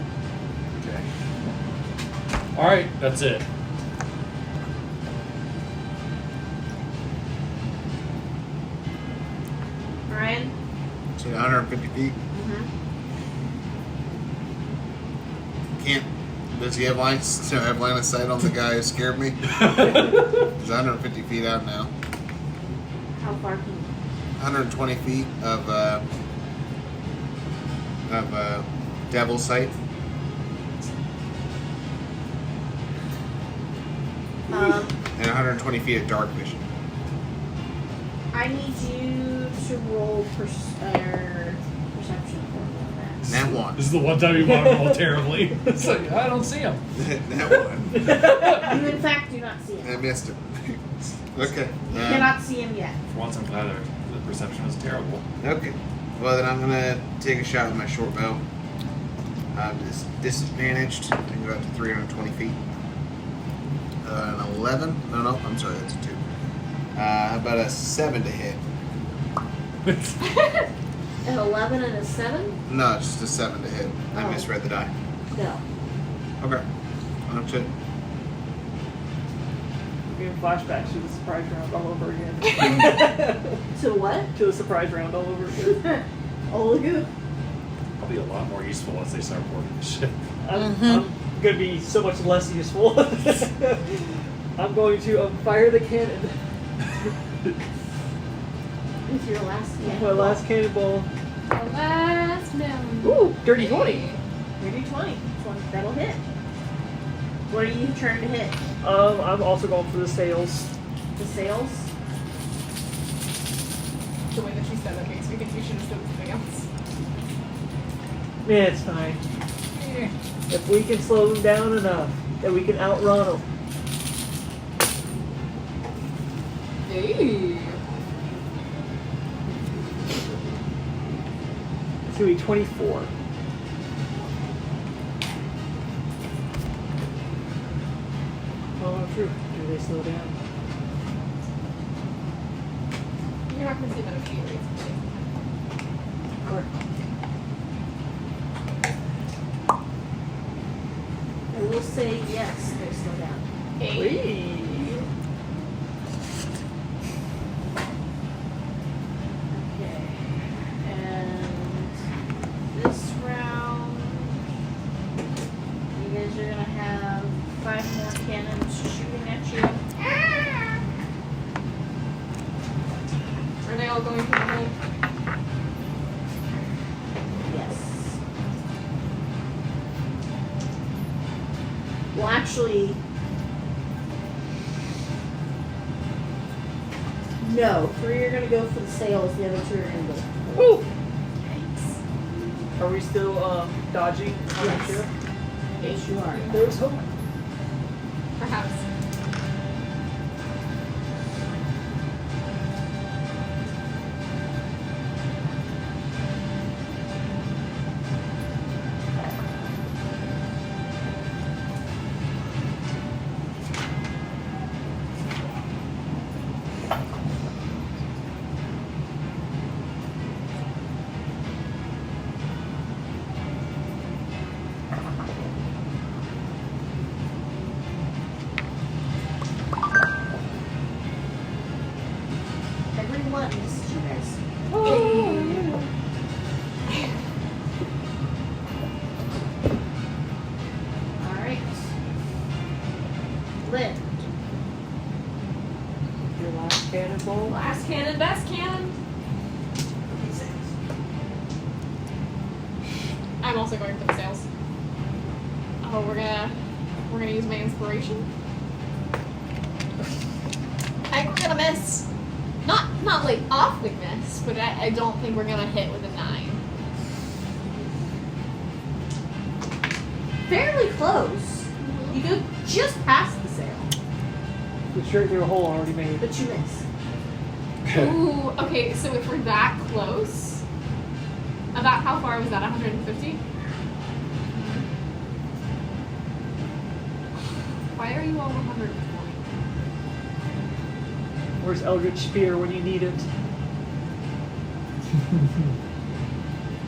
Alright, that's it. Ryan? So 150 feet. Mm-hmm. Can't. Does he have line of sight on the guy who scared me? He's 150 feet out now. How far can you? 120 feet of devil sight. And 120 feet of dark vision. I need you to roll perception for me on that. That one. This is the one time you want to roll terribly. It's like, I don't see him. That one. You in fact do not see I him. missed it. Okay. You cannot see him yet. For once, I'm glad the perception was terrible. Okay. Well, then I'm gonna take a shot with my short bow. I'm disadvantaged. I can go up to 320 feet. An 11? No, I'm sorry, that's a 2. How about a 7 to hit? An 11 and a 7? No, just a 7 to hit. I Oh. misread the die. No. Okay. Understood. Getting flashbacks to the surprise round all over again. To what? To the surprise round all over again. Oh, look at I'll be a lot more useful once they start boarding the ship. I'm gonna be so much less useful. I'm going to fire the cannon. with your last cannon. My last cannonball. The last mountain. Ooh, dirty 20. 30-20. That'll hit. What are you trying to hit? I'm also going for the sails. The sails? The way that you said that makes me think you should have done something else. Yeah, it's fine. If we can slow them down enough, that we can outrun them. Hey. It's gonna be 24. Oh, true. Do they slow down? You're not going to see that if you raise Correct. I will say yes, they slow down. Hey. Whee! Okay. And this round, you guys are gonna have 5 more cannons shooting at you. Are they all going for the hole? Yes. Well, actually, no. 3 are gonna go for the sails. The other 2 are gonna go. Woo! Yikes. Are we still dodging on the Yes. ship? Yes, you are. There's hope. Perhaps. Everyone, this is you guys. Alright. Lynn. Your last cannonball. Last cannon, best cannon. I'm also going for the sails. Oh, we're gonna use my inspiration. I think we're gonna miss. Not like awfully miss, but I don't think we're gonna hit with a 9. Fairly close. You go just past the sail, We're straight through a hole already made. but you miss. Ooh, okay, so if we're that close, about how far was that? 150? Why are you all 140? Where's Eldritch Spear when you need it?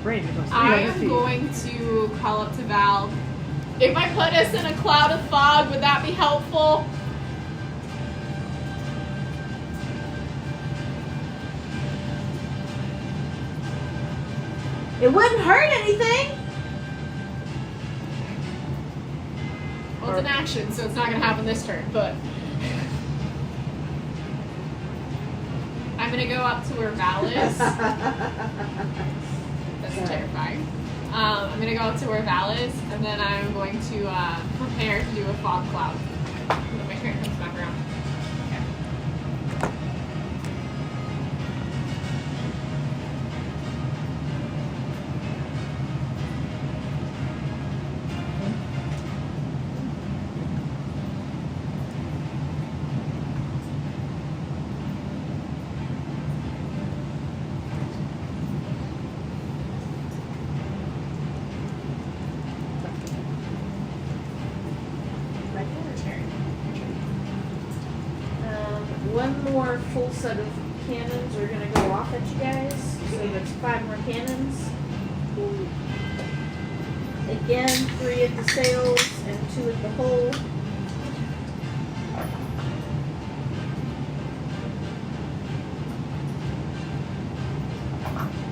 Range goes I 300 am feet. going to call up to Val. If I put us in a cloud of fog, would that be helpful? It wouldn't hurt anything. Well, it's an action, so it's not going to happen this turn, but... I'm going to go up to where Val is. That's terrifying. I'm going to go up to where Val is, and then I'm going to prepare to do a fog cloud. When my turn comes back around. One more full set of cannons are gonna go off at you guys, so That's 5 more cannons. Again, 3 at the sails and 2 at the hull.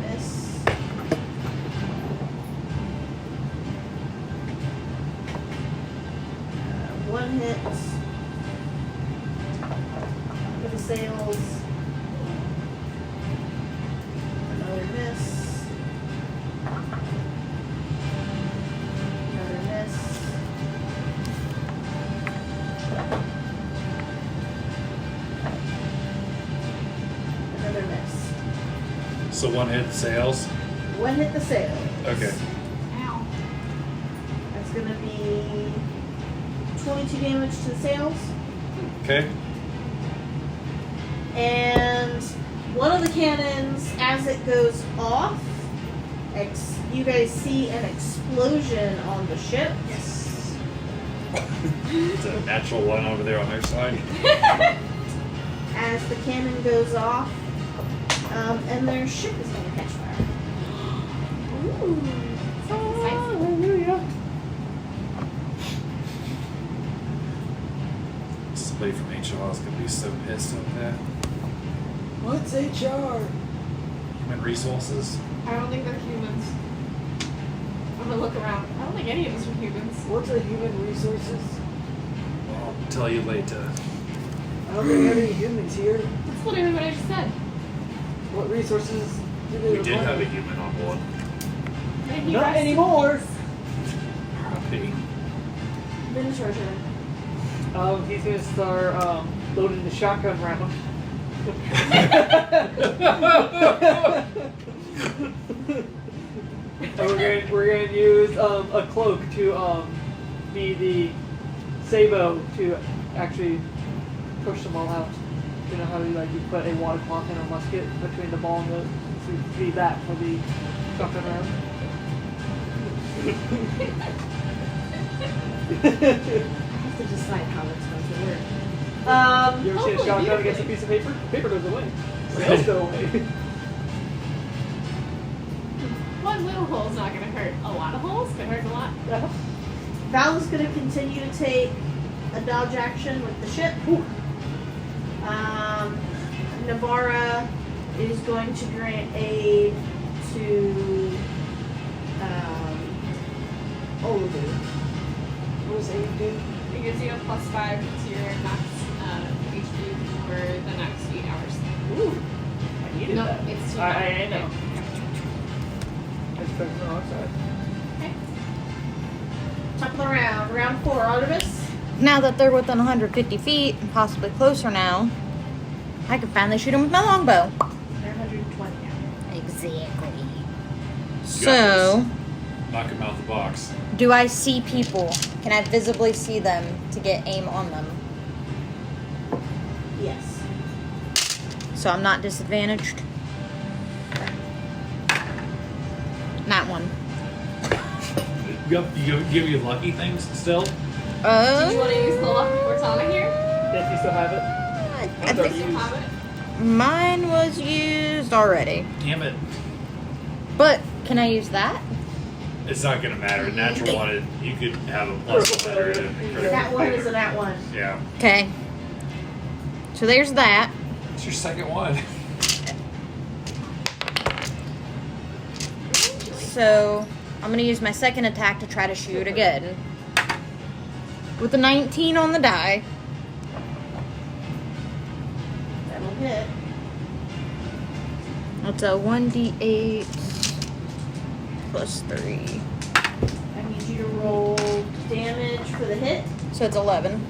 Miss. One hit for the sails. Another miss. Another miss. Another miss. So one hit sails. One hit the sails. Okay. Ow. That's gonna be 22 damage to the sails. Okay. And one of the cannons, as it goes off, you guys see an explosion on the ship. Yes. It's a natural one over there on their side. As the cannon goes off, and their ship is going to catch fire. Ooh. Hallelujah. Somebody from HR is gonna be so pissed at that. What's HR? Human resources. I don't think they're humans. I'm gonna look around. I don't think any of us are humans. What's a human resources? I'll tell you later. I don't think we have any humans here. That's literally what I just said. What resources do they We did have a require? human on board. And he Not rested anymore. R.I.P. Minotaur turn. He's gonna start loading the shotgun round. And we're gonna use a cloak to be the Sabo to actually push them all out. You know how you put a water cloth in a musket between the ball and the so be that for the shotgun round. I have to decide how that's going to work. You ever see a Hopefully shotgun against a piece of paper? Paper goes away. Nails go away. One little hole's not gonna hurt. A lot of holes could hurt a lot. Val is going to continue to take a dodge action with the ship. Navara is going to grant aid to Olu. What does aim do? It gives you a +5 to your max HP for the next 8 hours. Ooh, I needed No, that. it's too I know. Okay. I expect no outside. Okay. Top of the round. Round 4, Artemis. Now that they're within 150 feet, and possibly closer now, I can finally shoot them with my longbow. They're 120 now. Exactly. got So, Knock him out the box. do I see people? Can I visibly see them to get aim on them? Yes. So I'm not disadvantaged? Not one. You give you lucky things still? Do you want to use the luck Cortana here? Yes, you still have it. I Do you think still have it? mine was used already. Damn it. But can I use that? It's not gonna matter. Natural one, you could have a plus or better than a critical That one failure. is a nat 1. Yeah. Okay. So there's that. It's your second one. So I'm gonna use my second attack to try to shoot again. With a 19 on the die. That'll hit. That's a 1d8 plus 3. I need you to roll damage for the hit. So it's 11.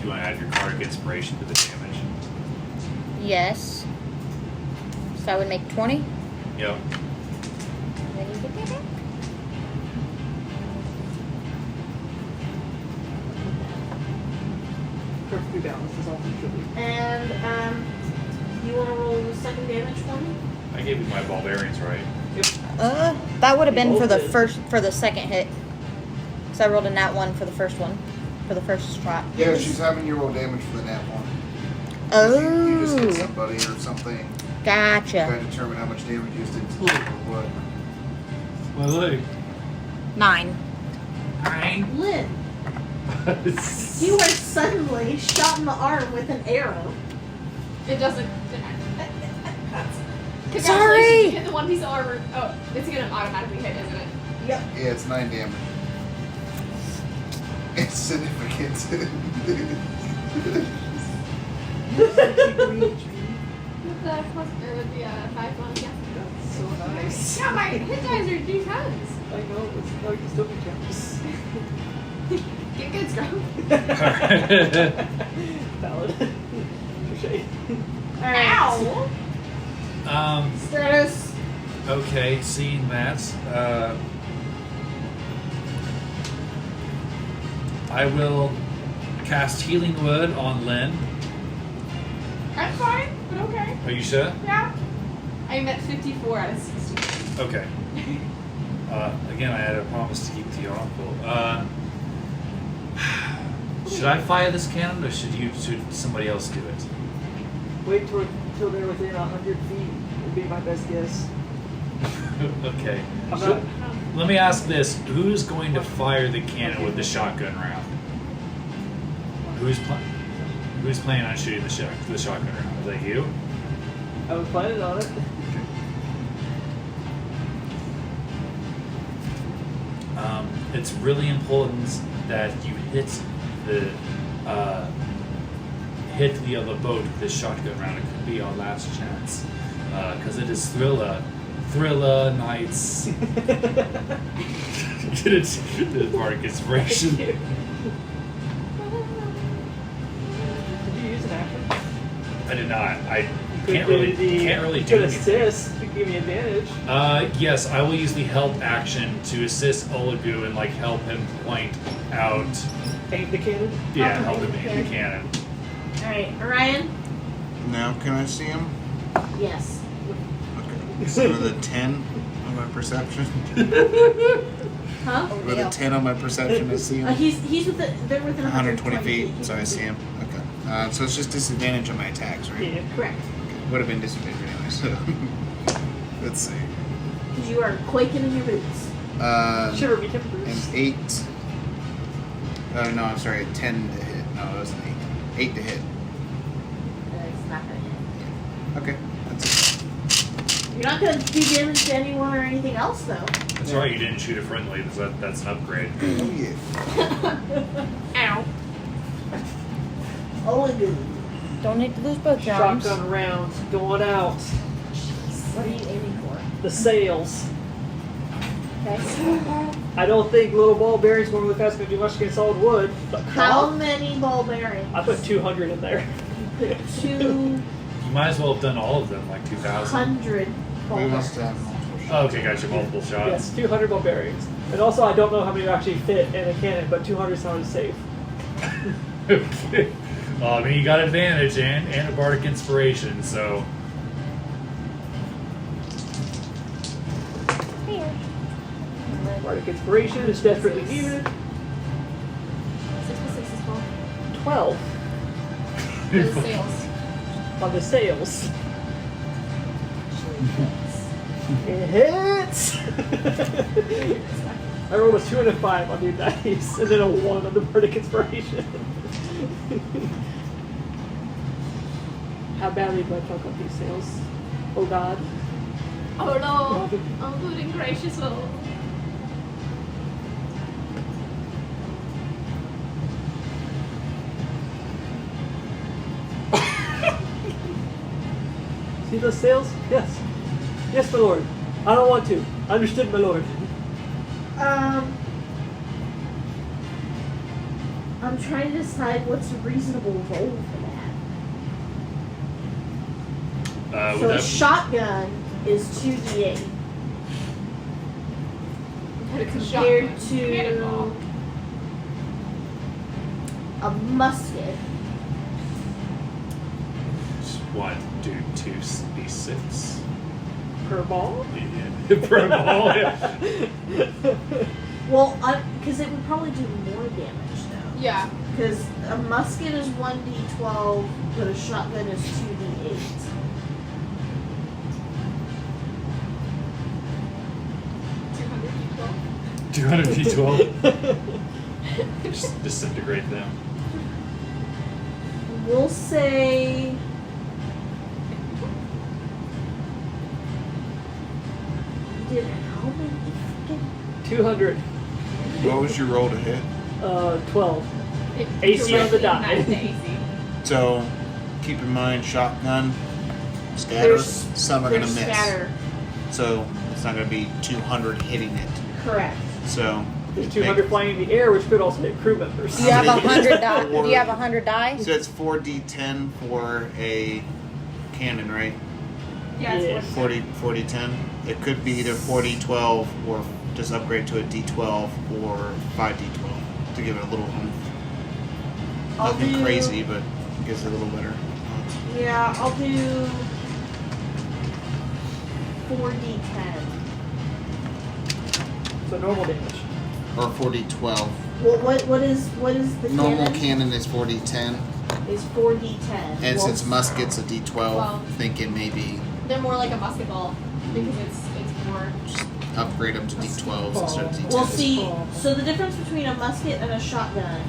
You want to add your card inspiration to the damage? Yes. So I would make 20. Yep. Then you get that back. Perfectly balanced is all it should be. And you want to roll the second damage for me? I gave you my barbarians, right? That would have been for the Both did. for the second hit. So I rolled a nat 1 for the first one. For the first shot. Yeah, she's having you roll damage for the nat one. You just hit Oh. somebody or something. Gotcha. Try to determine how much damage you did to Or what? My leg. 9. Lynn, you are suddenly shot in the arm with an arrow. It doesn't. Congratulations, Sorry! you hit the one piece of armor. Oh, it's gonna automatically hit, isn't it? Yep. Yeah, it's 9 damage. It's significant. With the plus, or with the 5 bonus, yeah. That's so nice. Yeah, my hit dice are D10s. I know, it's no, you can still be jealous. Get good, Scrub. Valid. Touche. Alright. Ow! Stratus. Okay, seeing that, I will cast Healing Word on Lynn. I'm fine, but okay. Are you sure? Yeah. I'm at 54 out of 60. Okay. Again, I had a promise to keep to your uncle. Should I fire this cannon, or should somebody else do it? Wait till they're within 100 feet would be my best guess. Okay. I'm So, not. let me ask this: who's going to fire the cannon with the shotgun round? Who's planning on shooting the shotgun round? Is that you? I was planning on it. It's really important that you hit the other boat with this shotgun round. It could be our last chance because it is thriller nights. Get it? The Bardic Inspiration. Did you use an action? I did not. I Could can't do really the- do could anything. assist to give me advantage. Yes, I will use the help action to assist Olagu and like help him point out. Aim the cannon. Yeah, help him aim the cannon. Alright, Orion? Now, can I see him? Yes. Okay. So with a 10 on my perception. Huh? With a 10 on my perception, I see him. He's they're within 120 feet, so I see him. Okay. So it's just disadvantage on my attacks, right? Yeah. Correct. Would have been disadvantage anyway, so. Let's see. Because you are quaking in your boots. Shiver me An timbers. 8. No, I'm sorry, a 10 to hit. No, it was an 8. 8 to hit. It's not gonna hit. Okay, that's it. You're not gonna do damage to anyone or anything else, though. That's right. You didn't shoot a friendly. That's an upgrade. Oh, yeah. Ow. Only good. Donate to those boat jobs. Shotgun rounds going out. What are you aiming for? The sails. Okay. I don't think little ball bearings going really fast going to do much against solid wood. But How many ball bearings? I put 200 in there. You put 200 You might as well have done all of them, like 2,000. ball We must bearings. have multiple shots. Oh, okay, gotcha. Multiple shots. Yes, 200 ball bearings. And also, I don't know how many actually fit in a cannon, but 200 sounded safe. Okay. Well, I mean, you got advantage and a Bardic Inspiration, so. Bardic Inspiration is desperately needed. 6 plus 6 is 12. 12 For the sails. on the sails. It hits! I rolled a 2 and a 5 on the dice, and then a 1 on the Bardic Inspiration. How badly do I fuck up these sails? Oh god. Oh no! Oh, good and gracious Lord. See those sails? Yes. Yes, my lord. I don't want to. Understood, my lord. I'm trying to decide what's a reasonable roll for that. Would So a that, shotgun is 2d8 It's a compared shotgun. Cannonball. to a musket. what, do 2d6? Per ball? Yeah. Per ball. Well, because it would probably do more damage though. Yeah. Because a musket is 1d12, but a shotgun is 2d8. 200 D12. Just disintegrate them. We'll say. Did how many freaking 200. What was your roll to hit? 12. AC on the die. Not the AC. So keep in mind, shotgun, scatter. There's- Some are gonna there's miss. scatter? So it's not gonna be 200 hitting it. Correct. So There's 200 flying in the air, which could also hit crew members. Do you have How many? 100 die? Four. Do you have 100 die? So it's 4d10 for a cannon, right? Yeah, it's Yes. 40 10. It could be either 40 12 or just upgrade to a d12 or 5d12 to give it a little oomph. I'll Nothing do- crazy, but gives it a little better. Yeah, I'll do 4d10. So normal damage. Or 40 12. What is the Normal cannon? cannon is 40 10. Is 4d10. And Well, since musket's a d12, Well- thinking maybe They're more like a musket ball because it's more. just upgrade them to d12s instead of d10s. Well, see, so the difference between a musket and a shotgun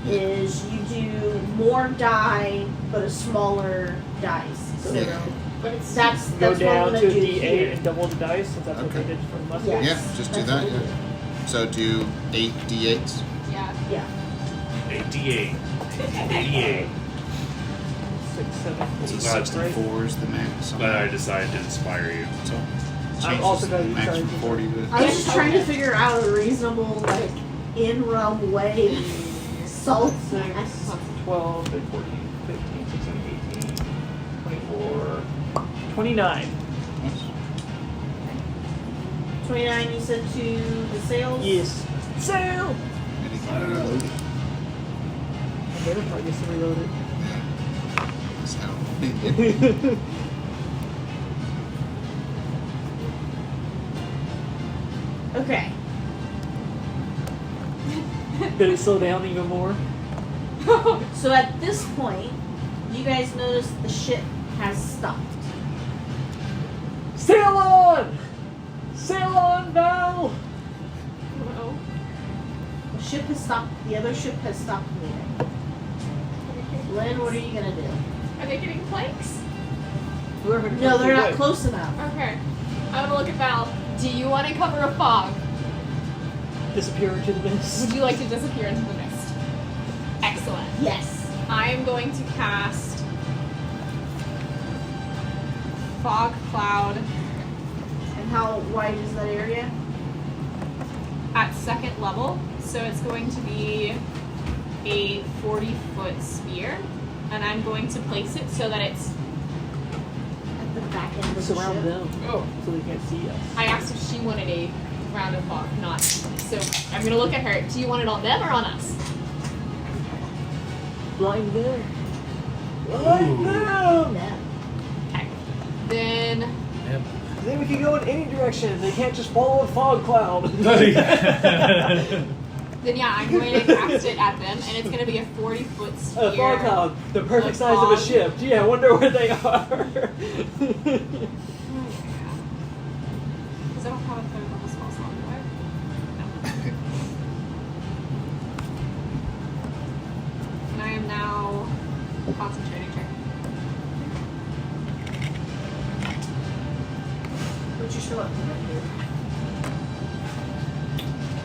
is you do more die, but a smaller dice. So Yeah. But it's that's Go what I'm down gonna to a do D8 here. and double the dice, since that's what Okay. they did for the musket. Yes. Yeah, just do that's that, what we yeah. So do 8 d8s. yeah. Yeah. 88. 88. 6, 7, 8, So 6, right? 64 is the max. But I decided to inspire you. So I'm change also this gonna be max trying from to- 40 to. I was just trying to figure out a reasonable, like, in-realm way to solve 6, that. 12, 14, 15, 16, 18, 24, 29. 29, you said to the sales? Yes. Sail! Anything reloaded? I better probably get some reloaded. That's how. Okay. Did it slow down even more? So at this point, you guys notice the ship has stopped. Sail on! Sail on, Val! Oh. The ship has stopped. The other ship has stopped moving. Lynn, what are you gonna do? Are they getting planks? No, they're not close enough. Okay. I'm gonna look at Val. Do you want to cover a fog? Disappear into the mist. Would you like to disappear into the mist? Excellent. Yes. I am going to cast Fog Cloud And how wide is that area? at 2nd level. So it's going to be a 40-foot sphere. And I'm going to place it so that it's. At the back end of the Surround ship. them. Oh. So they can't see us. I asked if she wanted a round of fog, not. So I'm going to look at her. Do you want it on them or on us? Blind them. Blind Ooh. them! No. Okay. Then. Yep. Then we can go in any direction. They can't just follow a fog cloud. Then yeah, I'm going to cast it at them, and it's going to be a 40-foot sphere. A fog cloud, the perfect Of size of a fog. ship. Gee, I wonder where they are. Because I don't have a 3rd level spell slot, do I? No. And I am now concentrating check. What'd you show up to do?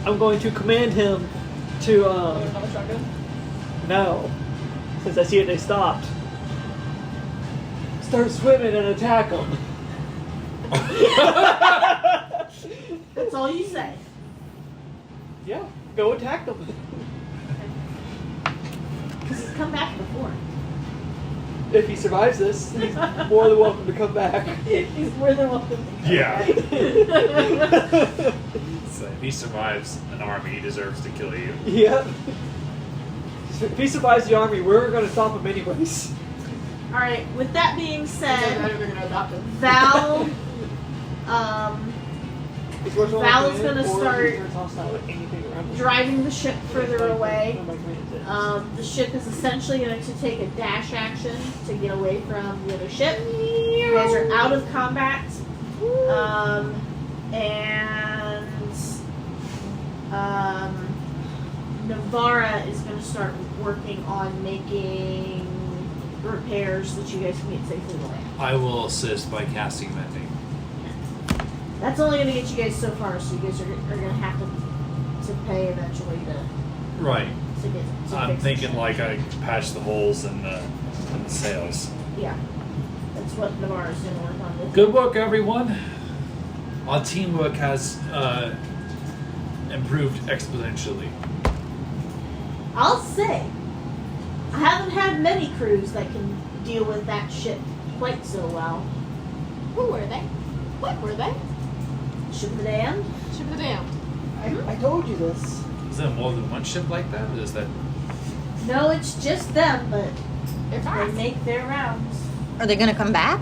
I'm going to command him to, Another shotgun? no. Since I see it, they stopped. Start swimming and attack them. That's all you say. Yeah, go attack them. Because he's come back before. If he survives this, he's more than welcome to come back. He's more than welcome. Yeah. So if he survives an army, he deserves to kill you. Yep. If he survives the army, we're going to stop him anyways. All right. With that being I said, don't know if you're going to adopt him. Val, Is yours only Val's command, gonna or start is yours hostile at anything around the driving the ship further away. No, my command is it. The ship is essentially going to take a dash action to get away from the other ship. You guys are out of combat. And Navarra is going to start working on making repairs that you guys can get safely to land. I will assist by casting mending. That's only going to get you guys so far, so you guys are going to have to pay eventually Right. to get. To I'm fix thinking the like I patch the holes in the sails. Yeah, that's what Navarra's going to work on. With. Good work, everyone. Our teamwork has improved exponentially. I'll say, I haven't had many crews that can deal with that shit quite so well. Who were they? What were they? Ship of the Damned? Ship of the Damned. I told you this. Is there more than one ship like that? Or is that No, it's just them, but They're they fast. make their rounds. Are they gonna come back?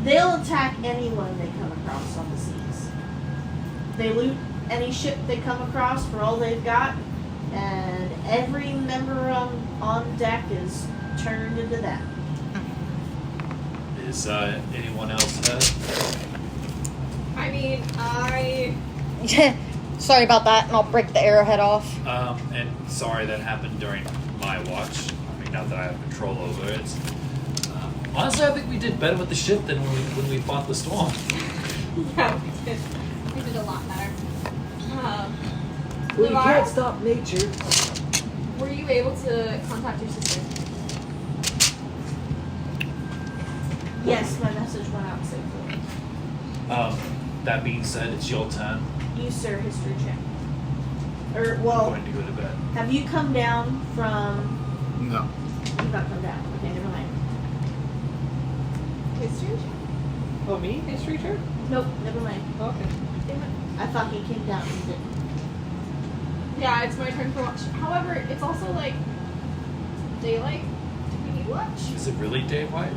They'll attack anyone they come across on the seas. They loot any ship they come across for all they've got, and every member on deck is turned into that. is anyone else hurt? I mean, Sorry about that, and I'll break the arrowhead off. And sorry that happened during my watch. I mean, not that I have control over it. Honestly, I think we did better with the ship than when we fought the storm. yeah, we did a lot better. Well, you Navarra, can't stop nature. were you able to contact your sister? Yes, my message went out safely. That being said, it's your turn. You, sir, history check. Or, I'm well, going to go to bed. have you come down from... No. You've not come down. Okay, never mind. History? Oh, me? History check? Nope, never mind. Okay. Damn it. I thought he came down. He didn't. Yeah, it's my turn for watch. However, it's also like daylight. Do we need watch? Is it really daylight?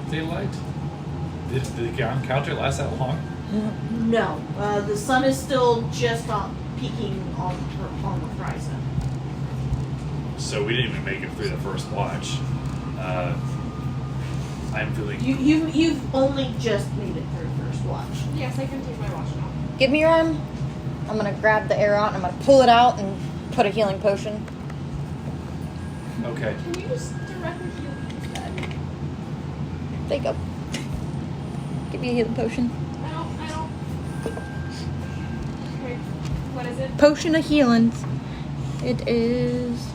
Did the encounter last that long? No, the sun is still just peaking on the horizon. So we didn't even make it through the first watch. I'm feeling. You've only just made it through first watch. Yes, I can take my watch now. Give me your arm. I'm gonna grab the arrow out and I'm gonna pull it out and put a healing potion. Okay. Can you just directly heal me instead? There you go. Give me a healing potion. I don't. Okay, what is it? Potion of healing. It is.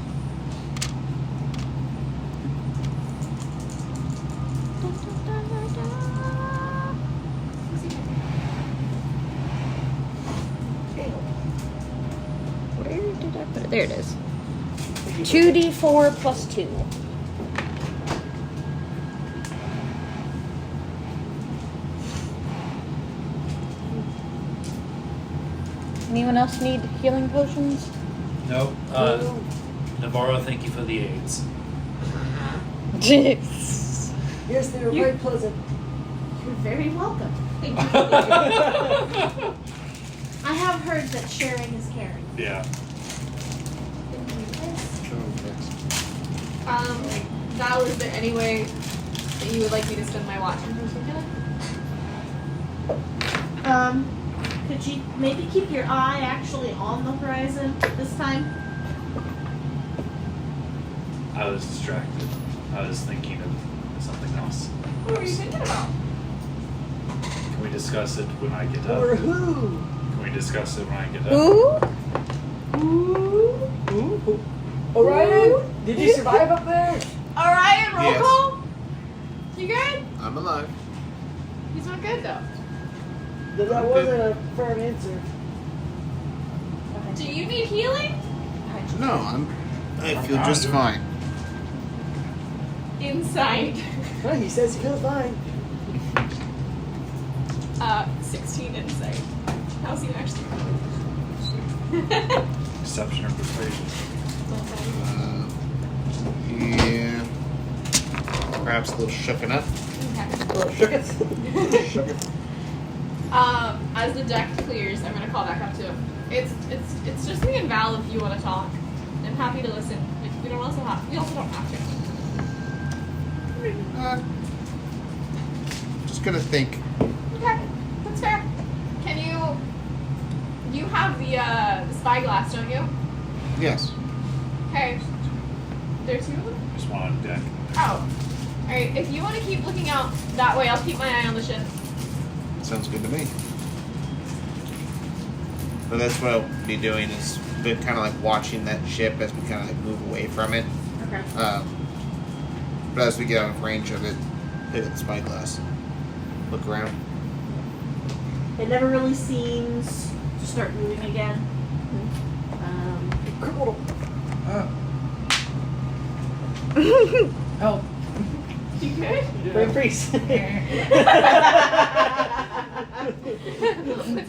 Where did I put it? There it is. 2d4 plus 2. Anyone else need healing potions? No. Navarro, thank you for the aids. Yes, they were You- very pleasant. You're very welcome. Thank you. I have heard that sharing is caring. Yeah. Val, is there any way that you would like me to spend my watch in particular? Could you maybe keep your eye actually on the horizon this time? I was distracted. I was thinking of something else. What were you thinking about? Can we discuss it when I get Or up? who? Can we discuss it when I get up? Ooh. Who? Orion? Did you survive up there? Orion, roll Yes. call. You good? I'm alive. He's not good though. That wasn't a firm answer. Do you need healing? No, I feel just fine. Inside. Well, he says he feels fine. 16 insight. How's he actually? Deception or persuasion? Yeah. Perhaps a little shooken up. Okay. Oh, shook it. Shook it. As the deck clears, I'm gonna call back up to him. It's just me and Val if you want to talk. I'm happy to listen. Like, we also don't have to. Just gonna think. Okay, that's fair. Can you have the spyglass, don't you? Yes. Okay. There are 2 of them? Just one on deck. Oh. Alright, if you want to keep looking out that way, I'll keep my eye on the ship. Sounds good to me. So that's what I'll be doing is kind of like watching that ship as we kind of like move away from it. Okay. But as we get out of range of it, hit the spyglass. Look around. It never really seems to start moving again. Help! You good? Brain freeze. What's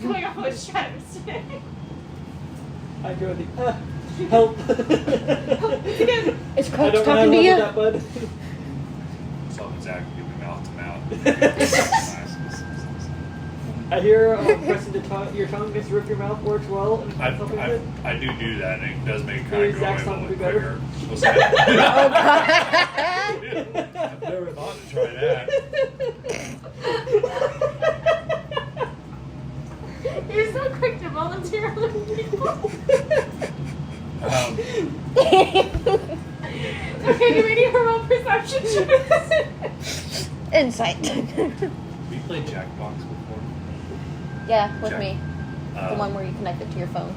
going on with Travis today? I go the help. Is I Coach don't know how talking to to you? that, bud. So exactly giving mouth to mouth. I hear pressing your tongue against the roof of your mouth works well. And something like that. I do that, and it does make it The kind of go exact away a sound little would be better. quicker. What's that? Oh god. I've never thought to try that. You're so quick to volunteer other people. Okay, do we need remote perception checks? Insight. We played Jackbox before. Yeah, with Jack- me. The one where you connect it to your phone.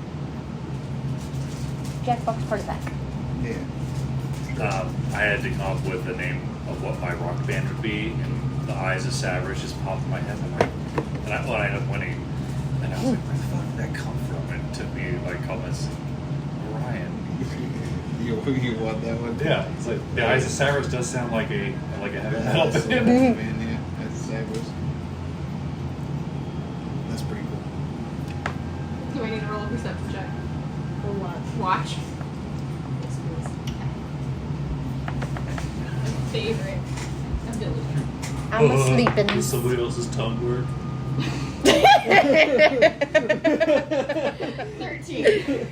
Jackbox part of that. Yeah. I had to come up with the name of what my rock band would be, and the Eyes of Savage just popped in my head. I'm like, and I ended up winning. And I was like, where the fuck did that come from? And it took me like almost Orion. You won that one. Yeah, it's like the Eyes of Savage does sound like a heavy metal That's band. man, yeah. That's Savage. That's pretty cool. Do I need to roll a perception check? For what? Watch. My favorite ability. I'm sleeping. Does somebody else's tongue work? 13.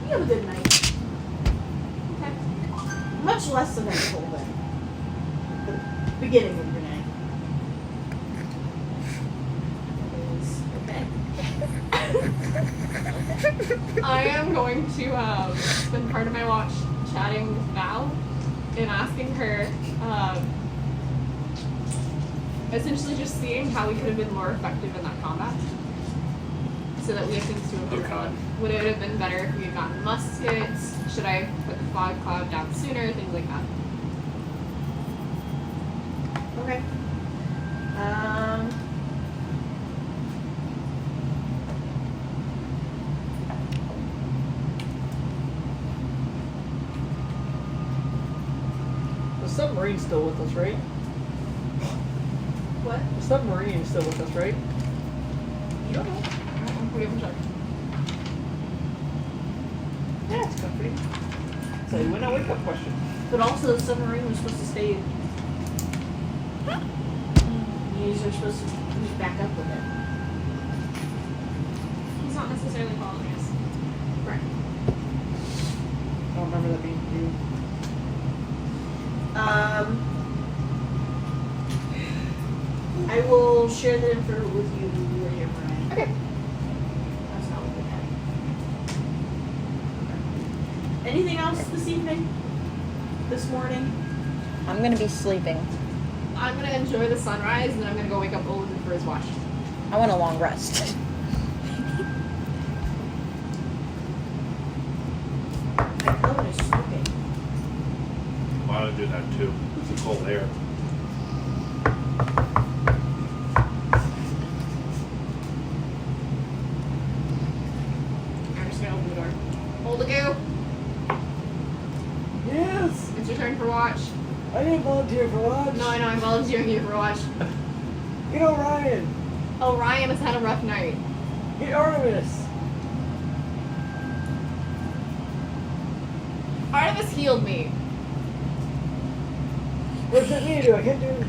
You have a good night. Okay. Much less eventful than the beginning of your night. Okay. I am going to spend part of my watch chatting with Val and asking her, essentially just seeing how we could have been more effective in that combat. So that we have things to improve Okay. on. Would it have been better if we had gotten muskets? Should I have put the fog cloud down sooner? Things like that. Okay. The submarine's still with us, right? What? The submarine's still with us, right? You don't know. We haven't checked. Yeah, it's comforting. So when I wake up question. But also, the submarine was supposed to stay. You guys are supposed to meet back up with it. He's not necessarily following us. Right. I don't remember that being you. I will share that info with you later, Brian. Okay. That's not what we had. Anything else this evening? This morning? I'm gonna be sleeping. I'm gonna enjoy the sunrise and then I'm gonna go wake up Olden for his watch. I want a long rest. My phone is smoking. Why don't I do that too? It's a cold air. I'm just gonna open the door. Oldegoo, Yes! it's your turn for watch. I didn't volunteer for watch. No, I know, I'm volunteering you for watch. Get Orion! Oh, Ryan has had a rough night. Get Artemis! Artemis healed me. What does that mean to do? I can't do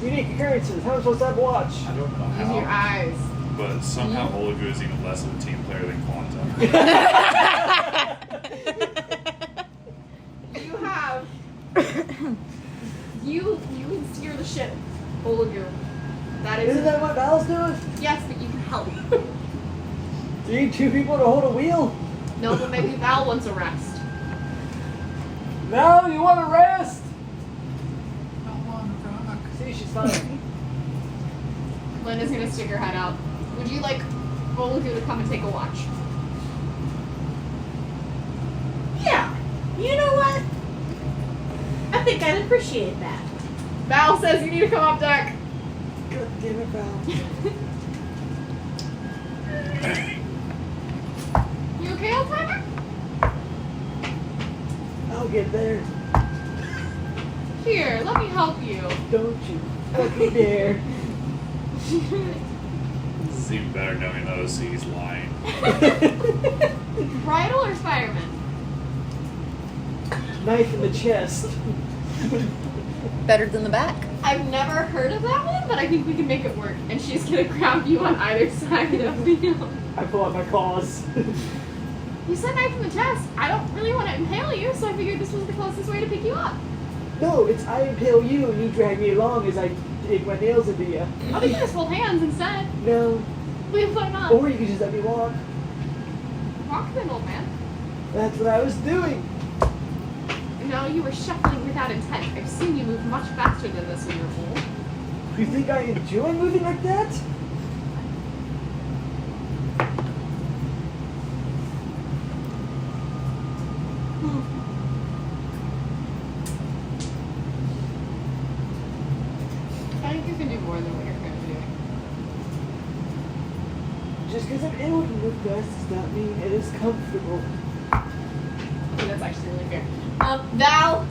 unique occurrences. How am I supposed to have watch? I don't know Use your how, eyes. but somehow Oligoo is even less of a team player than Quanta. You have ship, Olagoo. That is. Isn't that what Val's doing? Yes, but you can help. Do you need two people to hold a wheel? No, but maybe Val wants a rest. Val, you want to rest? See, she's fine. Linda's gonna stick her head out. Would you like Olagoo to come and take a watch? Yeah. You know what? I think I'd appreciate that. Val says you need to come up deck. God damn it, Val. You okay, old timer? I'll get there. Here, let me help you. Don't you fucking dare. This is even better knowing that OC's lying. Bridal or fireman? Knife in the chest. Better than the back. I've never heard of that one, but I think we can make it work. And she's gonna grab you on either side of the. I pull out my claws. You said knife in the chest. I don't really want to impale you, so I figured this was the closest way to pick you up. No, it's I impale you and you drag me along as I dig my nails into you. Oh, we can just hold hands instead. No. Wait, why not? Or you can just let me walk. Walk then, old man. That's what I was doing. No, you were shuffling without intent. I've seen you move much faster than this when you're old. You think I enjoy moving like that? I think you can do more than what you're currently doing. Just because I'm able to move fast does not mean it is comfortable. I think that's actually really fair. Val,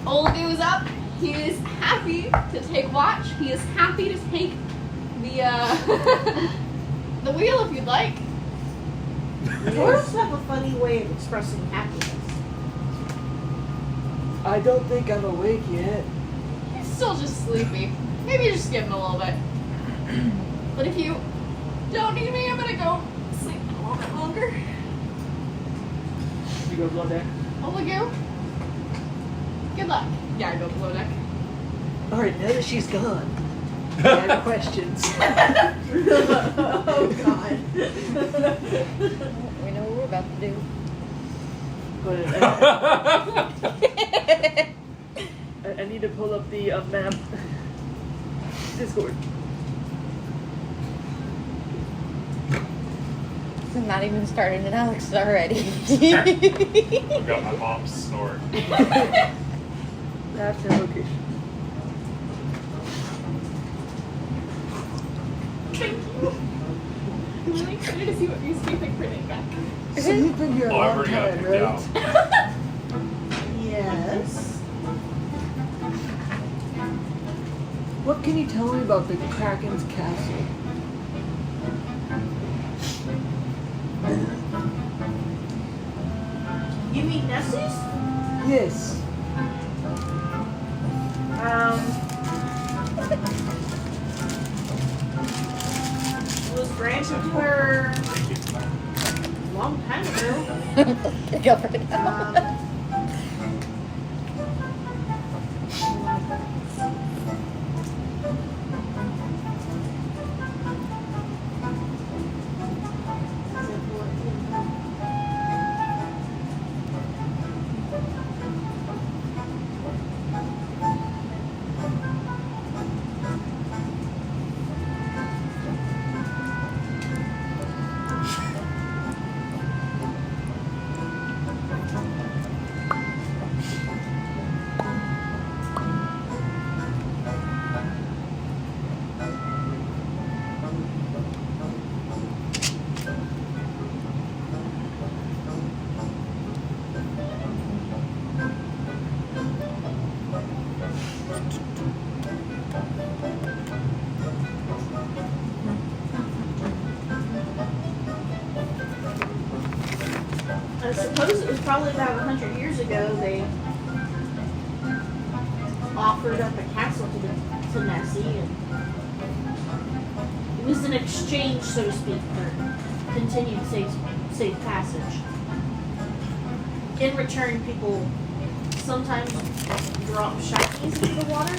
Olagoo is up. He is happy to take watch. He is happy to take the the wheel if you'd like. Dwarves have a funny way of expressing happiness. I don't think I'm awake yet. He's still just sleepy. Maybe just give him a little bit. But if you don't need me, I'm gonna go sleep a little bit longer. You go below deck. Olagoo, good luck. Yeah, I go below deck. Alright, now that she's gone, I have questions. Oh God. We know what we're about to do. But I need to pull up the map. Discord. I'm not even starting and Alex is already. I've got my mom's snort. That's their location. Thank you. I'm really excited to see what you speak like printed back. So you've been here a Oh, I've long already got it time, picked right? out. Yes. What can you tell me about the Kraken's castle? You mean Nessie's? Yes. It was granted to her a long time ago. Go for it. I suppose it was probably about 100 years ago they offered up a castle to Nessie, and it was an exchange, so to speak, for continued safe passage. In return, people sometimes drop shinies into the water,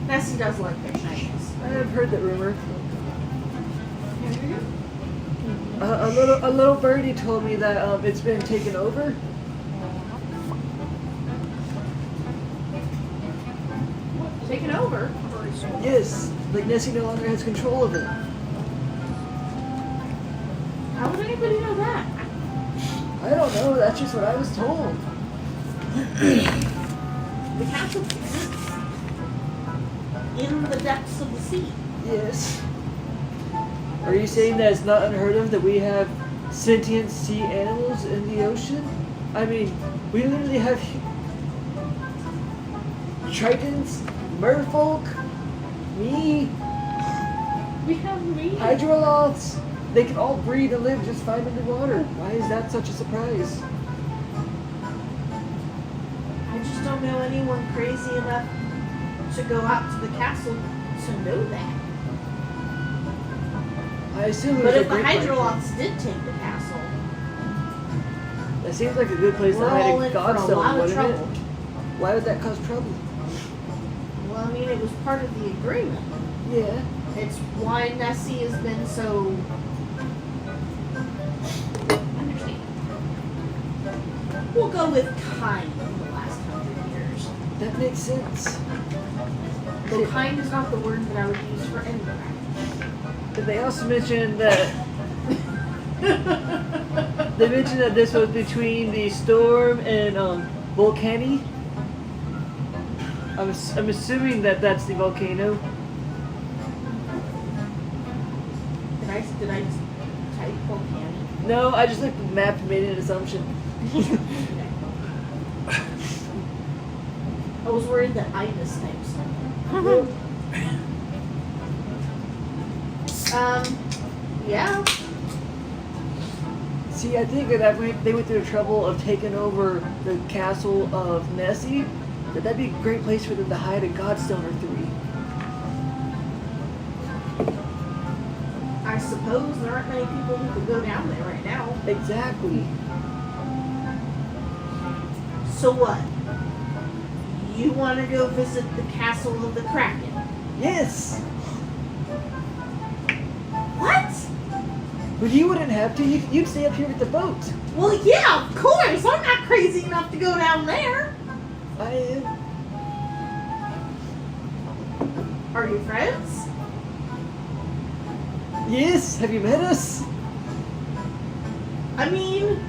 Nessie does like their shinies. I've heard that rumor. A little birdie told me that it's been taken over. Taken over. Yes, like Nessie no longer has control of it. How would anybody know that? I don't know. That's just what I was told. The castle exists in the depths of the sea. Yes. Are you saying that it's not unheard of that we have sentient sea animals in the ocean? I mean, we literally have tritons, merfolk, me, We have me. hydroloths. They can all breathe and live just fine underwater. Why is that such a surprise? I just don't know anyone crazy enough to go out to the castle to know that. I assume it was But a if the great place. Hydroloths did take the castle, That seems like a good place we're to hide all a in for a godstone, lot of wouldn't trouble. it? Why would that cause trouble? Well, I mean, it was part of the agreement. Yeah. It's why Nessie has been so. Understand. We'll go with kind the last 100 years. That makes sense. Though kind is not the word that I would use for anything. But they also mentioned that they mentioned that this was between the storm and Volcani. I'm assuming that that's the volcano. Did I just type volcanic? No, I just looked at the map and made an assumption. I was worried that I mistyped something. Yeah. See, I think that they went through the trouble of taking over the castle of Nessie. That'd be a great place for them to hide a godstone or three. I suppose there aren't many people who could go down there right now. Exactly. So what? You want to go visit the castle of the Kraken? Yes. What? But you wouldn't have to. You'd stay up here with the boat. Well, yeah, of course. I'm not crazy enough to go down there. I am. Are you friends? Yes. Have you met us? I mean,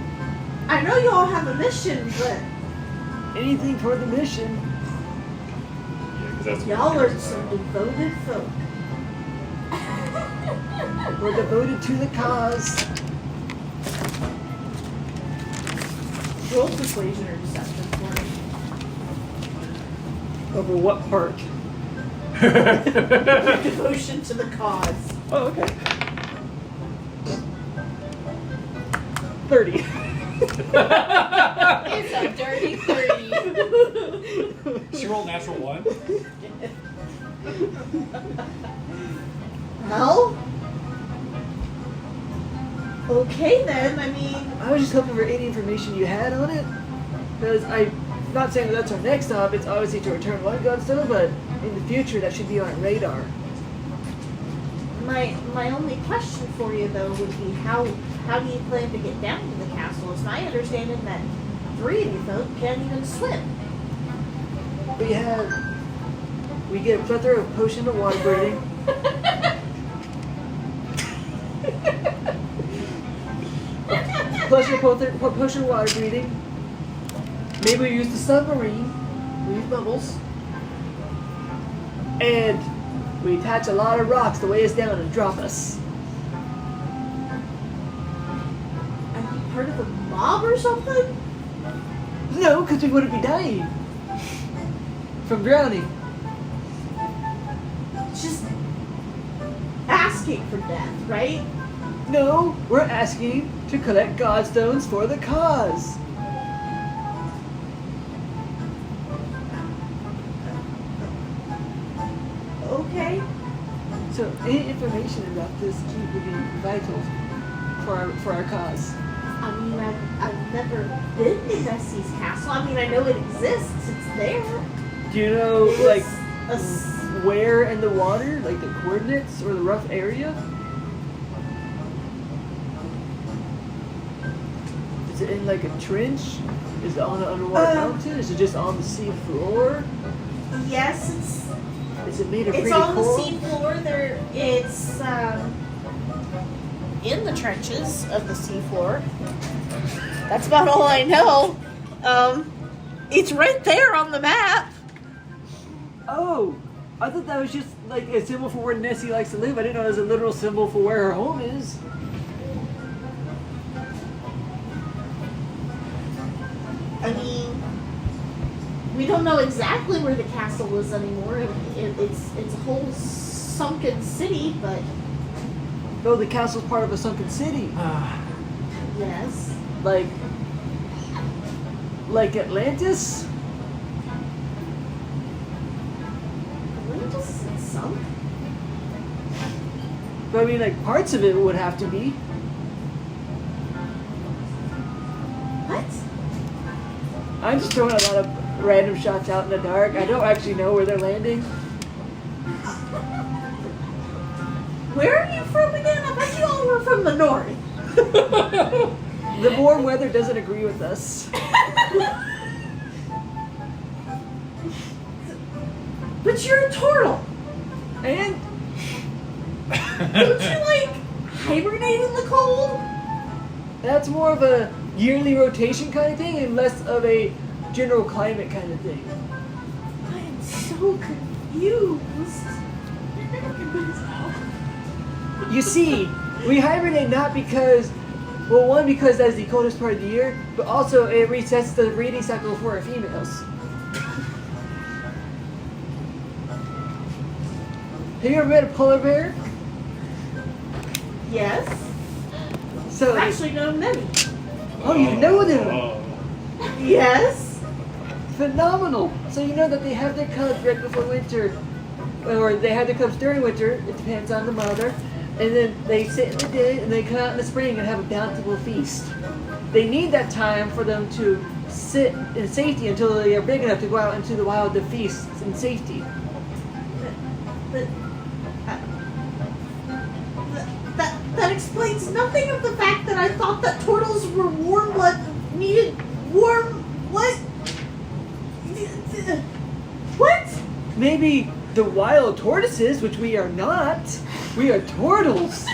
I know you all have a mission, but Anything for the mission. Yeah, because that's what y'all it are is. some devoted folk. We're devoted to the cause. Roll persuasion or deception for me. Over what part? Devotion to the cause. Oh, okay. 30. It's a dirty 30. She rolled natural 1. Well, okay then. I mean, I was just hoping for any information you had on it. Because I'm not saying that that's our next stop. It's obviously to return one godstone, but in the future that should be on radar. my only question for you though would be how do you plan to get down to the castle? It's my understanding that 3 of you folk can't even swim. We get a plethora of potion of water breathing. Plus your potion of water breathing. Maybe we use the submarine. We use bubbles. And we attach a lot of rocks to weigh us down and drop us. Are you part of a mob or something? No, because we wouldn't be dying. From drowning. Just asking for death, right? No, we're asking to collect godstones for the cause. Okay. So any information about this key would be vital for our cause. I mean, I've never been to Nessie's castle. I mean, I know it exists. It's there. Do you know, It like, was where in the water, like the coordinates or the rough area? Is it in like a trench? Is it on an underwater mountain? Is it just on the sea floor? Yes, Is it made of it's pretty on coral? the sea floor. It's in the trenches of the sea floor. That's about all I know. It's right there on the map. Oh, I thought that was just like a symbol for where Nessie likes to live. I didn't know it was a literal symbol for where her home is. I mean, we don't know exactly where the castle is anymore. It's a whole sunken city, but No, the castle's part of a sunken city. yes. Like Atlantis? Atlantis isn't sunk. But I mean, like, parts of it would have to be. What? I'm just throwing a lot of random shots out in the dark. I don't actually know where they're landing. Where are you from again? I bet you all were from the north. The warm weather doesn't agree with us. But you're a turtle. And Don't you like hibernate in the cold? that's more of a yearly rotation kind of thing and less of a general climate kind of thing. I am so confused. You see, we hibernate not because, well, one, because that's the coldest part of the year, but also it resets the breeding cycle for our females. Have you ever met a polar bear? Yes. So, I've actually known many. oh, you know them. Oh. Yes. Phenomenal. So you know that they have their cubs right before winter, or they have their cubs during winter. It depends on the mother. And then they sit in the day, and they come out in the spring and have a bountiful feast. They need that time for them to sit in safety until they are big enough to go out into the wild to feast in safety. But that explains nothing of the fact that I thought that turtles were warm blood needed warm what? What? Maybe the wild tortoises, which we are not, we are turtles.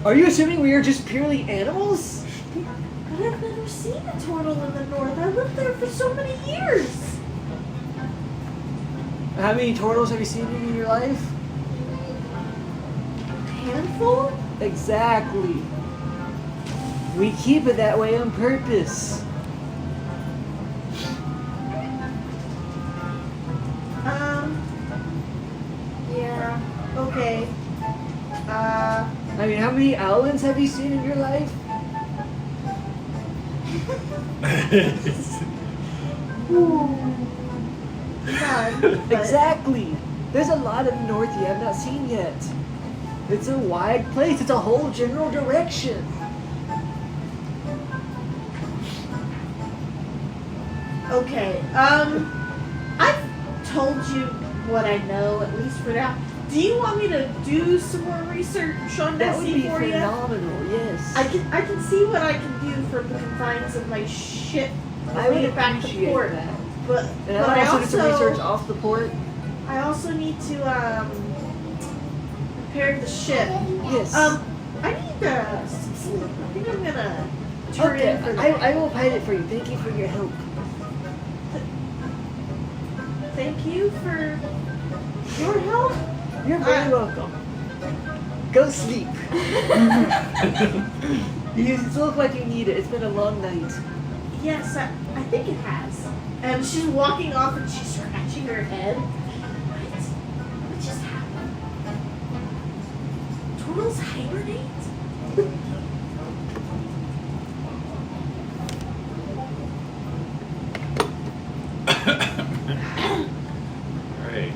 Are you assuming we are just purely animals? But I've never seen a turtle in the north. I lived there for so many years. How many turtles have you seen in your life? A handful? Exactly. We keep it that way on purpose. Yeah. Okay. I mean, how many owlets have you seen in your life? None. But Exactly. There's a lot in the north you have not seen yet. It's a wide place. It's a whole general direction. Okay. I've told you what I know, at least for now. Do you want me to do some more research on That would Nessie be for you? phenomenal. Yes. I can see what I can do from the confines of my ship. I would Get it back to appreciate port. that. But And but I I also did some research also off the port. I also need to repair the ship. Yes. I need some sleep. I think I'm gonna turn Okay, in for the I will find it for you. Thank you for your help. Thank you for your help. You're very welcome. Go sleep. You look like you need it. It's been a long night. Yes, I think it has. And she's walking off and she's scratching her head. What just happened? Turtles hibernate? Right.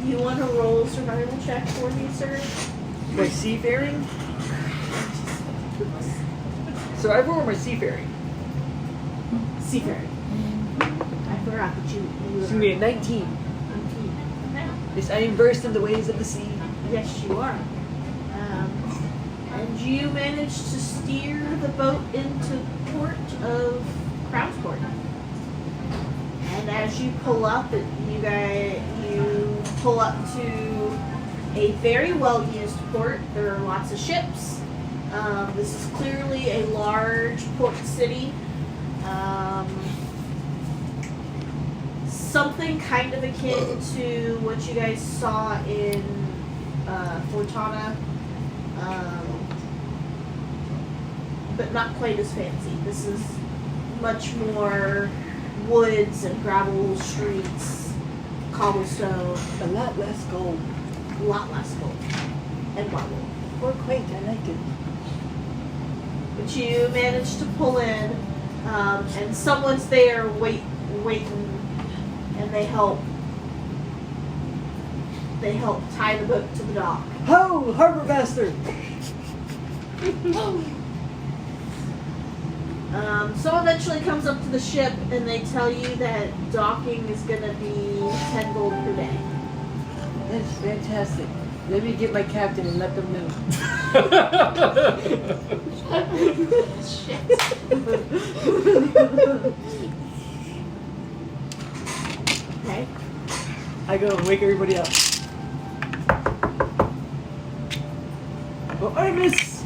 You want to roll a survival check for me, sir? My seafaring? Survival or my seafaring? Seafaring. forgot that you It's gonna be a 19. Yes, I am versed in the ways of the sea. Yes, you are. And you managed to steer the boat into port of Crownsport. And as you pull up, you pull up to a very well-used port. There are lots of ships. This is clearly a large port city. Something kind of akin to what you guys saw in Fortana, but not quite as fancy. This is much more woods and gravel streets, cobblestone, A lot less gold. a lot less gold, and marble. More quaint, I like it. But you managed to pull in, and someone's there waiting, and they help tie the boat to the dock. Ho, harbor master! Someone eventually comes up to the ship, and they tell you that docking is gonna be 10 gold per day. That's fantastic. Let me get my captain and let them know. Shit. Okay. I go and wake everybody up. Oh, Artemis!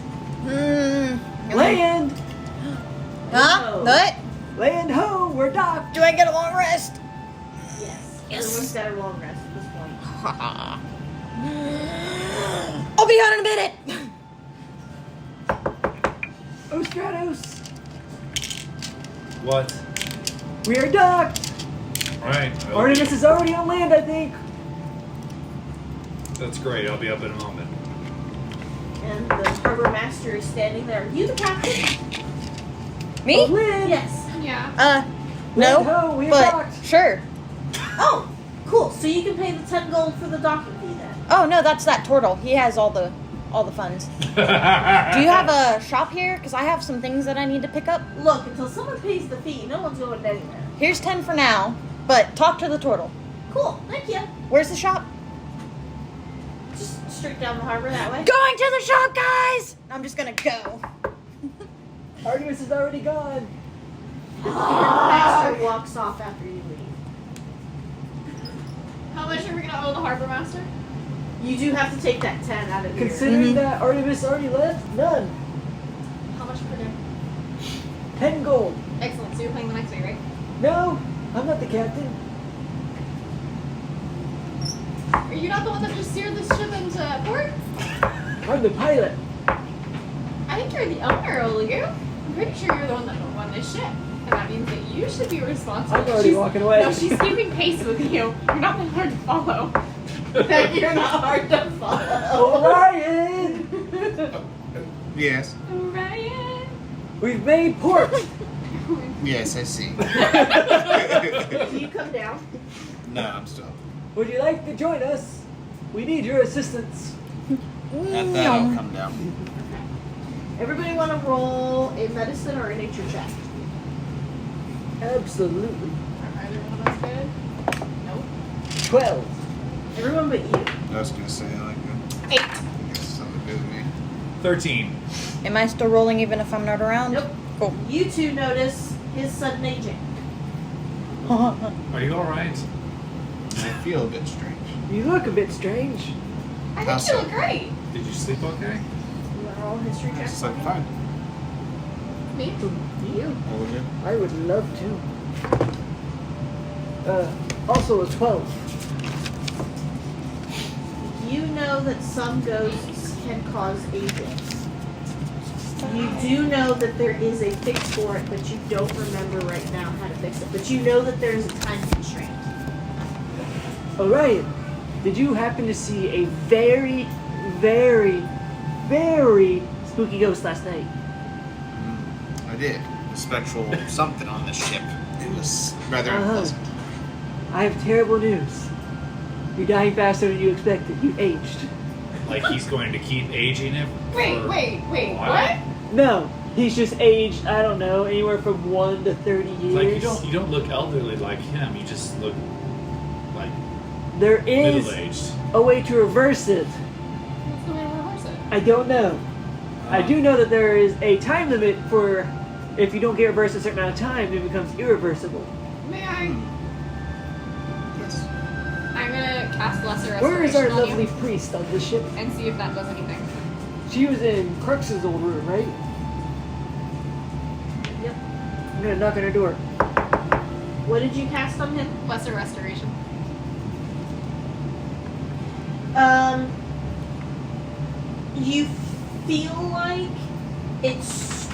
Land! Huh? No. What? Land ho! We're docked! Do I get a long rest? Yes. Yes. Everyone's got a long rest at this point. I'll be on in a minute. Oh, Stratos! What? We are docked! Alright. Artemis is already on land, I think. That's great. I'll be up in a moment. And the harbor master is standing there. Are you the captain? Me? Land! Yes. Yeah. No. Land ho! We are But docked! sure. Oh, cool. So you can pay the 10 gold for the docking fee then. Oh no, that's that turtle. He has all the funds. Do you have a shop here? Because I have some things that I need to pick up. Look, until someone pays the fee, no one's going anywhere. Here's 10 for now, but talk to the turtle. Cool. Thank you. Where's the shop? Just straight down the harbor that way. Going to the shop, guys! I'm just gonna go. Artemis is already gone. The master walks off after you leave. How much are we gonna owe the harbor master? You do have to take that 10 out of here. Considering that Artemis already left, none. How much per day? 10 gold. Excellent. So you're playing the next day, right? No, I'm not the captain. Are you not the one that just steered this ship into port? I'm the pilot. I think you're the owner, Oligo. I'm pretty sure you're the one that won this ship. And that means that you should be responsible. I'm already walking away. No, she's keeping pace with you. You're not that hard to follow. That you're not hard to follow. Orion! Yes. Ryan! We've made port! Yes, I see. Do you come down? No, I'm still. Would you like to join us? We need your assistance. At that, I'll come down. Everybody want to roll a medicine or a nature check? Absolutely. Are either one of us good? Nope. 12. Everyone but you. I was gonna say like that. 8. I guess something good with me. 13. Am I still rolling even if I'm not around? Nope. Cool. You two notice his sudden aging. Are you alright? I feel a bit strange. You look a bit strange. I think How's you that? look great. Did you sleep okay? You want to roll a history check? It's like fine. Me? You. All good. I would love to. Also a 12. You know that some ghosts can cause aging. You do know that there is a fix for it, but you don't remember right now how to fix it. But you know that there's a time constraint. Orion, did you happen to see a very, very, very spooky ghost last night? I did. A spectral something on this ship. It was rather Uh-huh. unpleasant. I have terrible news. You're dying faster than you expected. You aged. Like he's going to keep aging it? Wait, for wait, a while? what? No, He's just aged, I don't know, anywhere from 1 to 30 years. Like you don't look elderly like him. You just look like There is middle aged. a way to reverse it. What's the way to reverse it? I don't know. I do know that there is a time limit for if you don't get reversed a certain amount of time, it becomes irreversible. May I? Yes. I'm gonna cast Lesser Where is our Restoration on lovely you priest on this ship? and see if that does anything. She was in Crux's old room, right? Yep. I'm gonna knock on her door. What did you cast on him? Lesser Restoration. You feel like it's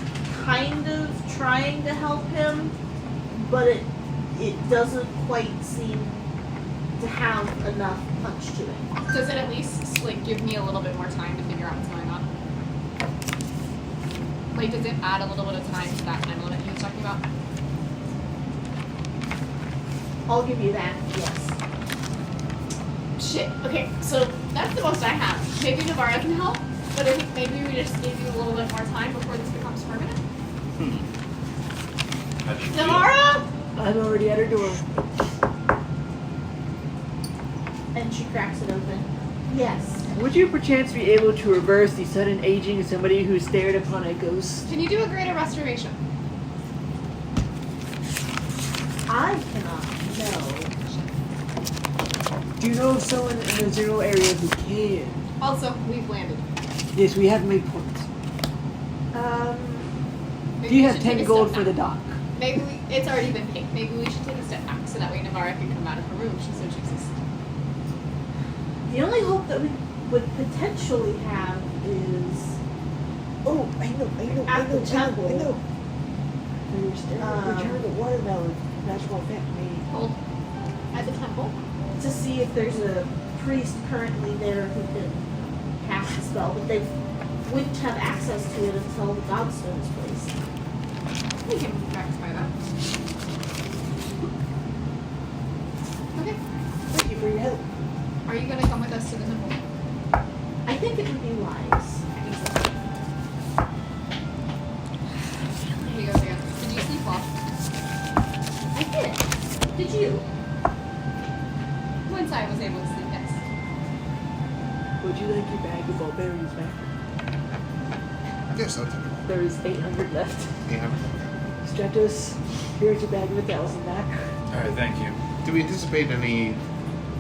kind of trying to help him, but it doesn't quite seem to have enough punch to it. Does it at least like give me a little bit more time to figure out what's going on? Like, does it add a little bit of time to that time limit he was talking about? I'll give you that, yes. Shit. Okay, so that's the most I have. Maybe Navarra can help, but I think maybe we just give you a little bit more time before this becomes permanent. How do you feel? Navarra! I'm already at her door. And she cracks it open. Yes. Would you perchance be able to reverse the sudden aging of somebody who stared upon a ghost? Can you do a greater restoration? I cannot. No. Do you know of someone in the general area who can? Also, we've landed. Yes, we have made points. Maybe Do you we have should 10 take a gold step for the back. dock? Maybe it's already been paid. Maybe we should take a step back so that way Navarra can come out of her room if she so chooses. The only hope that we would potentially have is Oh, I know. At the temple. Return the watermelon. Magical effect made. Hold. At the temple. to see if there's a priest currently there who can cast the spell, but they wouldn't have access to it until the godstone is placed. We can rectify that. Okay. Thank you for your help. Are you gonna come with us to the temple? I think it would be wise. I think so. Here we go again. Did you sleep well? I did. Did you? Once I was able to sleep, yes. Would you like your bag of all berries back? Yes, I'll take it. There is 800 left. Yeah. Stratos, here's your bag of 1,000 back. All right, thank you. Do we anticipate any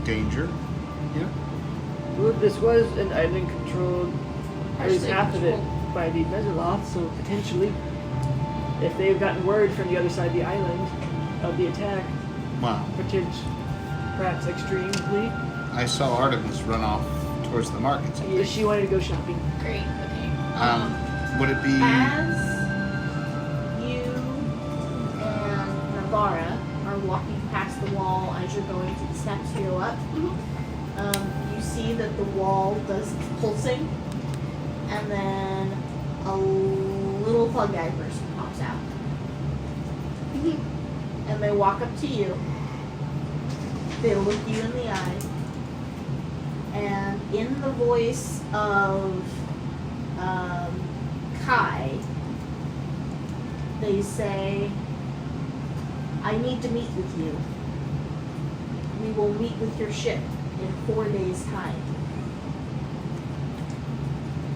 danger? Yeah. Well, this was an island controlled, at least Partially half of it, controlled. by the Mesoloth, so potentially, if they've gotten word from the other side of the island of the attack, Wow. perhaps extremely, I saw Artemis run off towards the markets. I think. she wanted to go shopping. Great. Okay. Would it be? As you and Navarra are walking past the wall as you're going to the steps to go up, you see that the wall does pulsing, and then a little fungi person pops out. And they walk up to you. They look you in the eye, and in the voice of Kai, they say, I need to meet with you. We will meet with your ship in 4 days' time.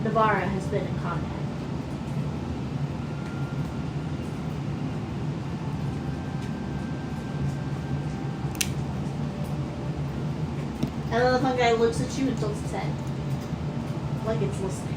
Navarra has been in contact. And then the fungi looks at you and tilts its head. Like it's listening.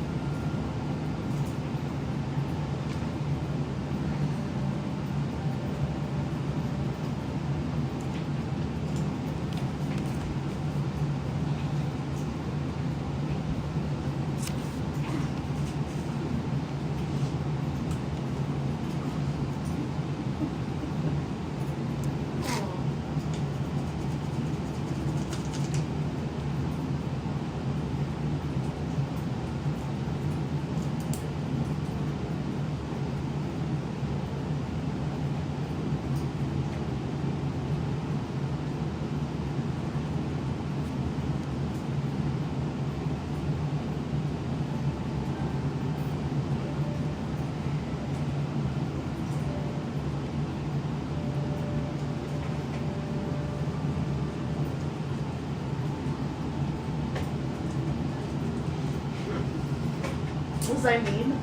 Was I mean?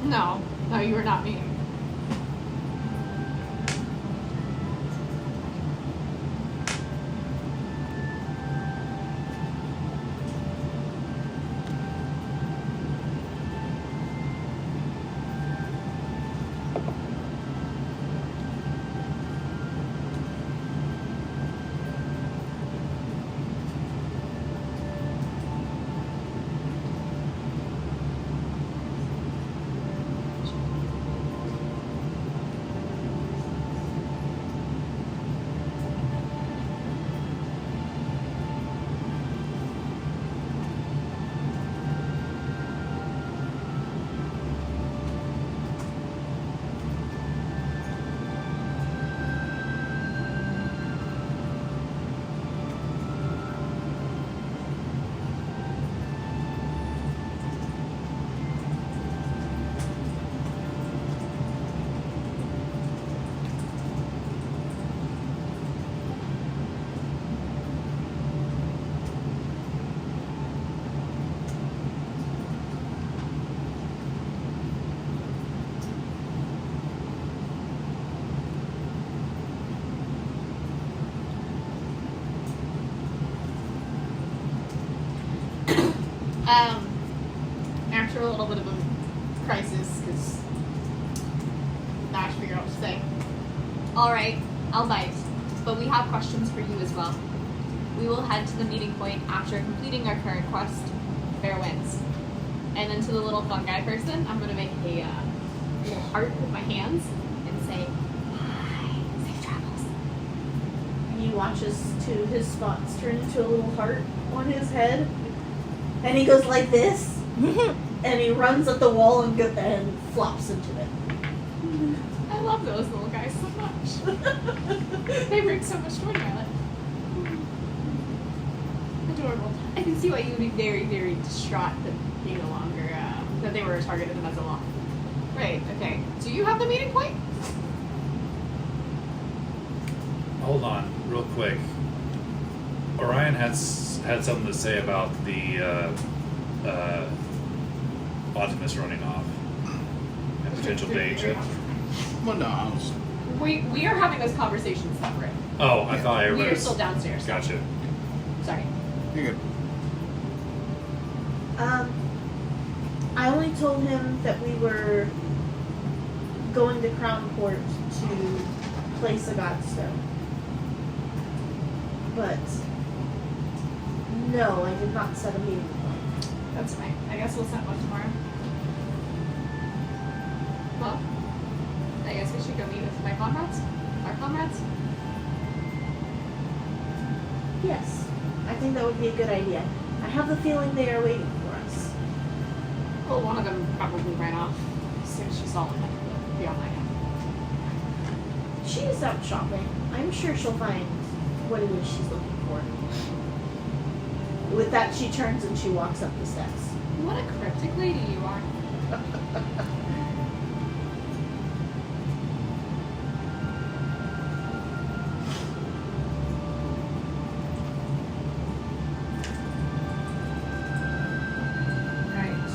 No, you were not mean. After a little bit of a crisis, because Nash figured out what to say. Alright, I'll bite. But we have questions for you as well. We will head to the meeting point after completing our current quest, Fair Winds. And then to the little fungi person, I'm going to make a little heart with my hands and say, "Bye, safe travels." He watches two of his spots turn into a little heart on his head, and he goes like this, and he runs at the wall and flops into it. I love those little guys so much. They bring so much joy to my life. Adorable. I can see why you would be very, very distraught that they no longer, that they were targeted as a law. Right, okay. Do you have the meeting point? Hold on, real quick. Orion had something to say about the Optimus running off and potential danger. Well, no, I was. We are having this conversation separate. Oh, I thought We everybody are was. still downstairs. Gotcha. Sorry. You're good. I only told him that we were going to Crownport to place a godstone. But no, I did not set a meeting point. That's fine. I guess we'll set one tomorrow. Well, I guess we should go meet with my comrades. Our comrades. Yes, I think that would be a good idea. I have the feeling they are waiting for us. Well, one of them probably ran off as soon as she saw them. Beyond my head. She is out shopping. I'm sure she'll find what it is she's looking for. With that, she turns and she walks up the steps. What a cryptic lady you are. Right.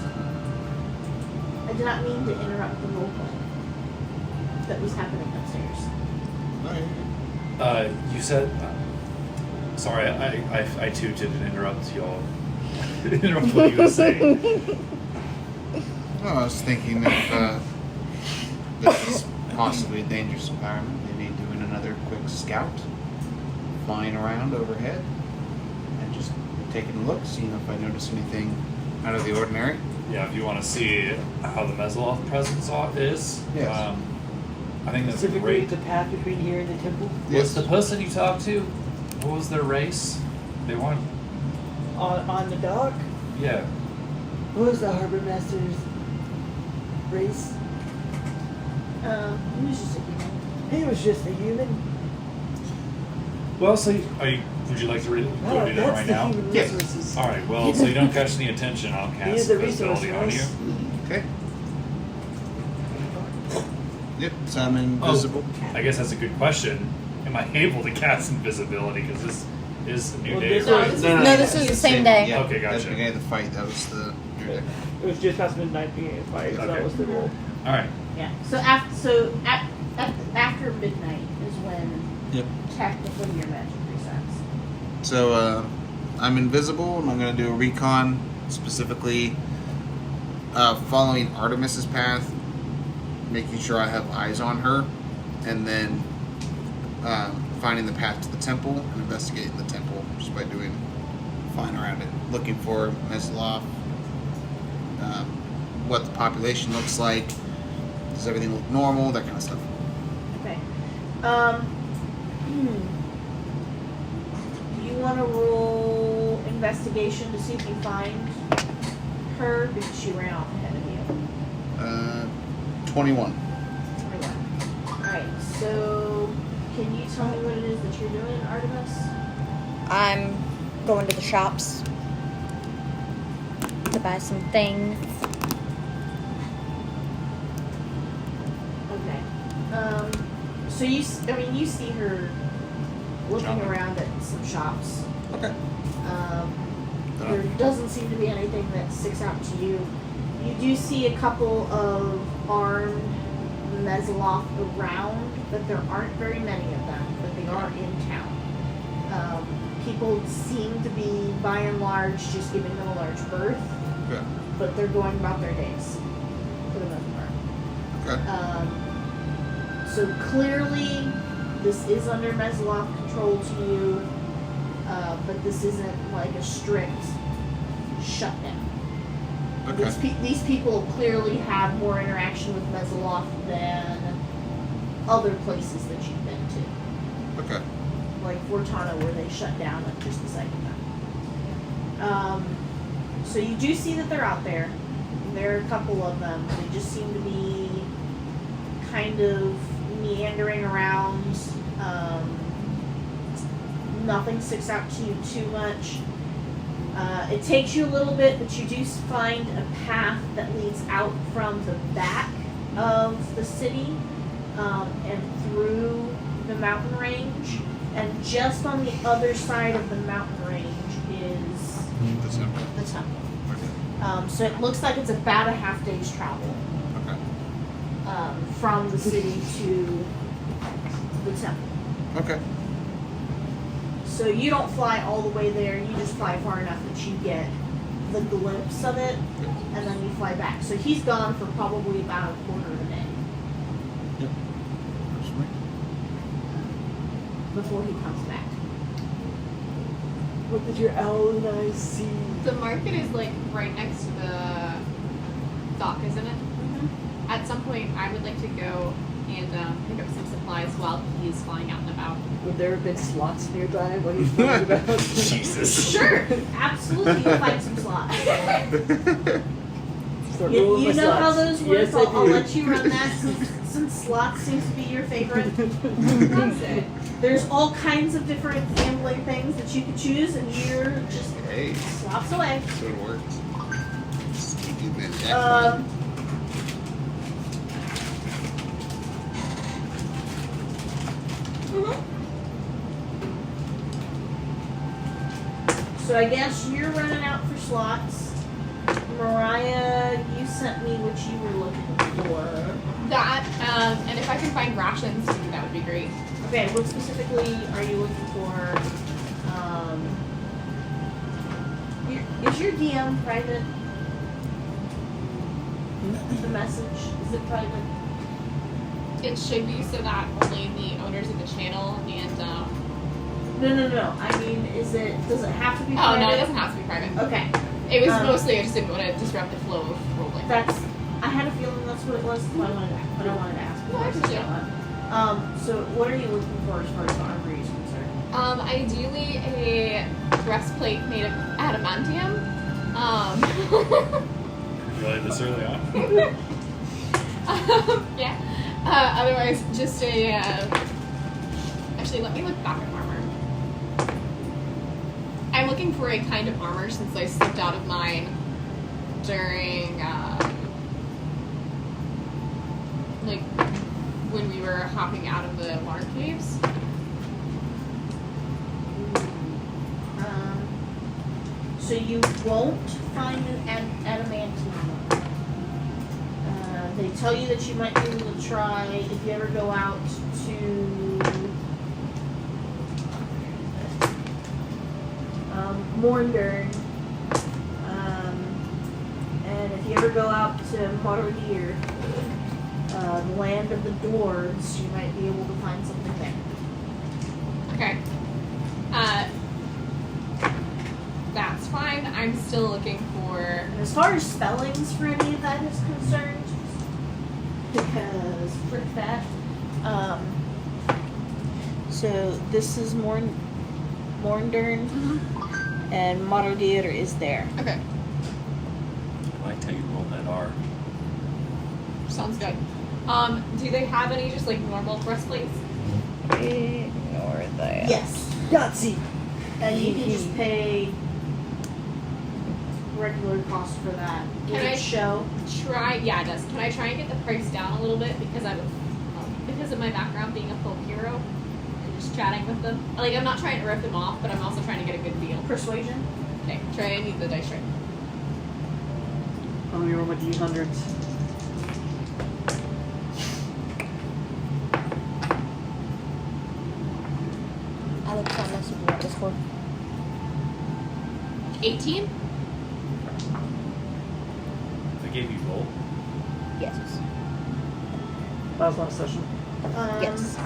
I did not mean to interrupt the roleplay that was happening upstairs. You said. Sorry, I too didn't interrupt y'all. Interrupt what you were saying. No, I was thinking if this is possibly a dangerous environment, maybe doing another quick scout, flying around overhead, and just taking a look, seeing if I notice anything out of the ordinary. Yeah, if you want to see how the Mesoloth presence is, Yes. I think that's Specifically, great. the path between here and the temple. Was the person you talked to? What was their race? They want. On the dock. Yeah. What was the harbor master's race? He was just a human. He was just a human. Well, so would you like to go do that that's right the now? human Yes. resources. All right. Well, so you don't catch any attention, I'll He cast is the resource invisibility on you. race. Okay. Yep, so I'm invisible. I guess that's a good question. Am I able to cast invisibility? Because this Is a new Well, day? this or- was- No, this is the same day. Yeah, Okay, At gotcha. the beginning of the fight, that was the. It was just past midnight beginning of the fight, so that Okay. was the goal. All right. Yeah. After midnight is when Yep. technically your magic resets. So I'm invisible, and I'm going to do a recon, specifically following Artemis's path, making sure I have eyes on her, and then finding the path to the temple and investigating the temple just by doing flying around it, looking for Mesloff, what the population looks like, does everything look normal, that kind of stuff. Okay. You want to roll investigation to see if you find her because she ran off ahead of you. 21. 21. Alright, so can you tell me what it is that you're doing, Artemis? I'm going to the shops to buy some things. Okay. So you see her looking Shopping. around at some shops. Okay. There doesn't seem to be anything that sticks out to you. You do see a couple of armed Mesloth around, but there aren't very many of them, but they are in town. People seem to be, by and large, just giving them a large berth, Okay. but they're going about their days, for the most part. Okay. So clearly, this is under Mesloth control to you, but this isn't like a strict shutdown. Okay. These people clearly have more interaction with Mesloth than other places that you've been to, Okay. like Fortana, where they shut down at just the second time. So you do see that they're out there. There are a couple of them. They just seem to be kind of meandering around. Nothing sticks out to you too much. It takes you a little bit, but you do find a path that leads out from the back of the city and through the mountain range. And just on the other side of the mountain range is The temple. the temple. Okay. So it looks like it's about a half day's travel Okay. from the city to the temple. Okay. So you don't fly all the way there, you just fly far enough that you get the glimpse of it, and then you fly back. So he's gone for probably about a quarter of a day Yep. before he comes back. What did your owl and I see? The market is like right next to the dock, isn't it? At some point, I would like to go and pick up some supplies while he's flying out and about. Would there have been slots nearby? What are you talking about? Jesus. Sure, absolutely, you'll find some slots. Start You rolling my know how slots. those work, Yes, I I'll do. let you run that since slots seems to be your favorite. That's it. There's all kinds of different gambling things that you could choose, and you're just Hey, slots away. so it works. Sneaky man, Jack. So I guess you're running out for slots. Mariah, you sent me what you were looking for. That, and if I can find rations too, that would be great. Okay, what specifically are you looking for? Is your DM private? The message, is it private? It should be so that only the owners of the channel and, No. I mean, does it have to be oh private? no, it doesn't have to be private. Okay, It was Um, mostly I just didn't want to disrupt the flow of rolling. I had a feeling that's what it was, but I wanted to ask. No, I appreciate it. So what are you looking for as far as the armory is concerned? Ideally a breastplate made of adamantium. Really, this early on? Yeah. Otherwise, just a. Actually, let me look back at armor. I'm looking for a kind of armor since I slipped out of mine during, like, when we were hopping out of the water caves. So you won't find an adamantium. They tell you that you might be able to try if you ever go out to Morndern, and if you ever go out to Motordir, the land of the dwarves, you might be able to find something there. Okay. That's fine. I'm still looking for. And as far as spellings for any of that is concerned, because frick that, so this is Morndern, and Motordir is there. Okay. I like how you rolled that R. Sounds good. Do they have any just like normal breastplates? Ignore that. Yes. Yahtzee. And you can just pay regular cost for that. Can Does I it show? Yeah, it does. Can I try and get the price down a little bit because because of my background being a folk hero and just chatting with them? Like, I'm not trying to rip them off, but I'm also trying to get a good deal. Persuasion? Okay, try. I need the dice right. I'm gonna roll my D100s. Alex, I'll message you on Discord. 18. I gave you gold. Yes. That was last session. Yes.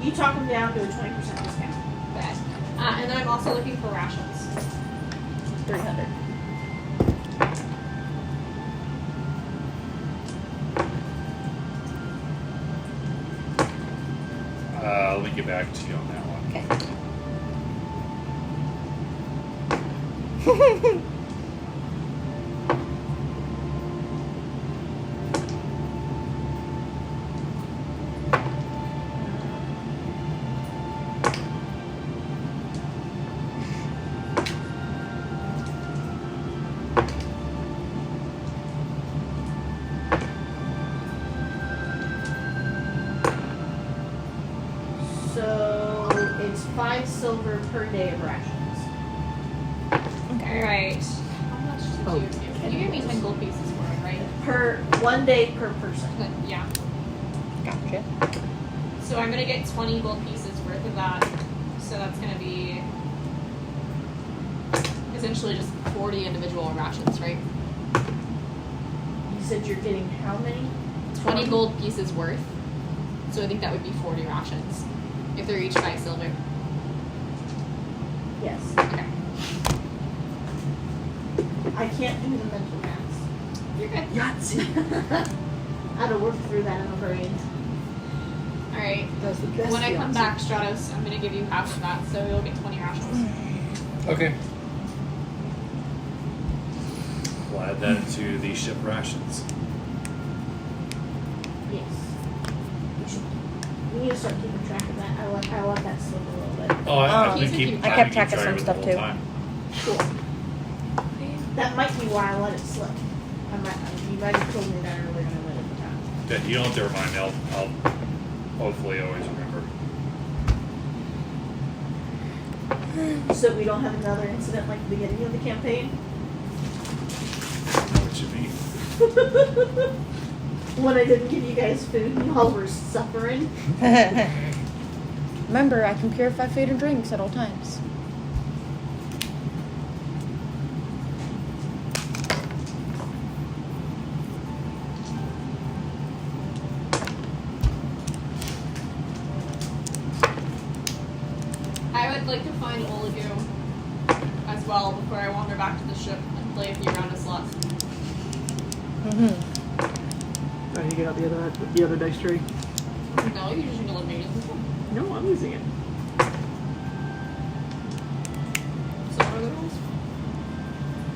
You talk them down to a 20% discount. Bad. And then I'm also looking for rations. 300. Let me get back to you on that one. Okay. So it's 5 silver per day of rations. Alright. How much did you give? You gave me 10 gold pieces for it, right? Per 1 day per person. Yeah. Gotcha. So I'm gonna get 20 gold pieces worth of that. So that's gonna be essentially just 40 individual rations, right? You said you're getting how many? 20 gold pieces worth. So I think that would be 40 rations. If they're each 5 silver. Yes. Okay. I can't do the mental math. You're good. Yahtzee. I had to work through that in a brain. Alright. That's the best. When I come Yahtzee. back, Stratos, I'm gonna give you half of that, so you'll get 20 rations. Okay. We'll add that to the ship rations. Yes. We need to start keeping track of that. I want that slip a little bit. Oh, I've Oh. been keeping I kept track of some it the stuff whole too. time. Cool. That might be why I let it slip. You might have told me that earlier and I let it down. Good. You don't have to remind me. I'll hopefully always remember. So we don't have another incident like the beginning of the campaign. I know what you mean. When I didn't give you guys food and y'all were suffering. Remember, I can purify food and drinks at all times. I would like to find Oligo as well before I wander back to the ship and play a few round of slots. I need to get out the other dice tray. No, you're using eliminated this one. No, I'm using it. So what are the rules?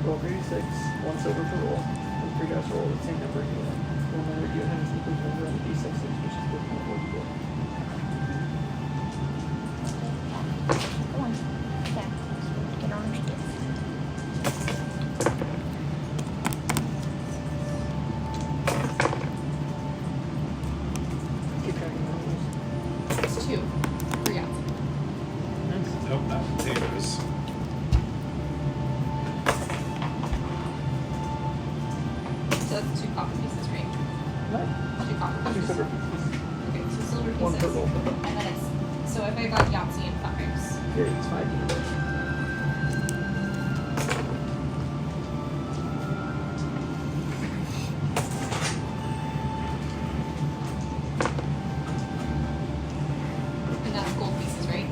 Roll 36, 1 silver per roll. And 3 dice roll the same number you roll. Roll another D100 equals number on the D6, which is 4.4. Come on. Yeah. Get on your stuff. Keep track of those. It's 2 for Yahtzee. Nice. Nope, not potatoes. So that's 2 copper pieces, right? What? 2 copper 2 pieces. silver pieces. Okay, 2 silver pieces. 1 purple. And then it's so if I got Yahtzee and 5s. Here, it's 5 each. And that's gold pieces, right?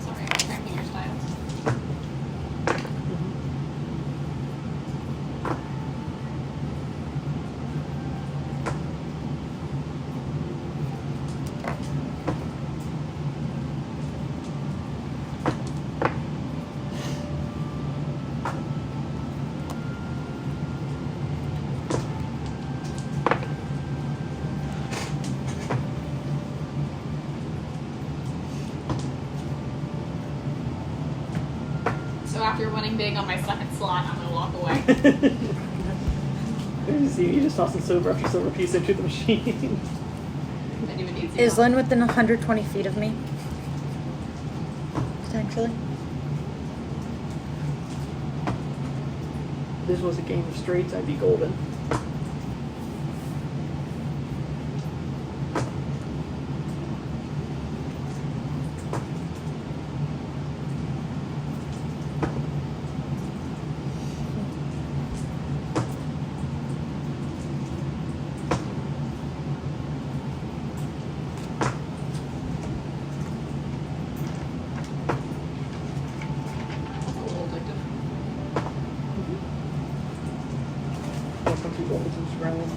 Sorry, I'm cramping your styles. So after winning big on my second slot, I'm gonna walk away. You see, you just toss a silver after silver piece into the machine. I didn't even need to Is see Lynn within 120 feet of me? Potentially. If this was a game of straights, I'd be golden. That's a little addictive. Welcome to Golden's realm.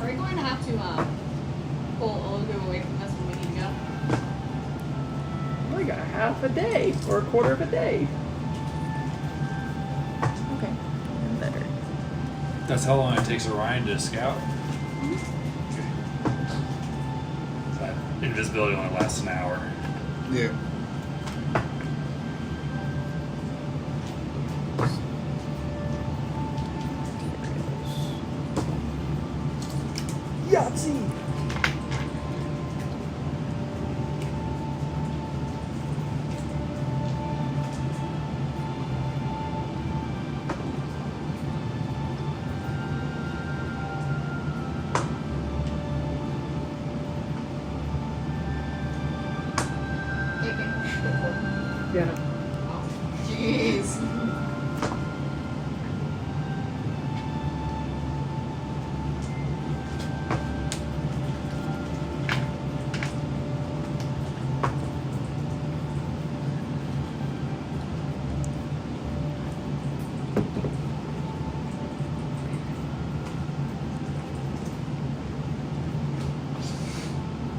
Are we going to have to pull Ologu away from us when we need to go? We got a half a day or a quarter of a day. Okay. I'm better. That's how long it takes Orion to scout. That invisibility only lasts an hour. Yeah. Yahtzee! Yeah. Jeez.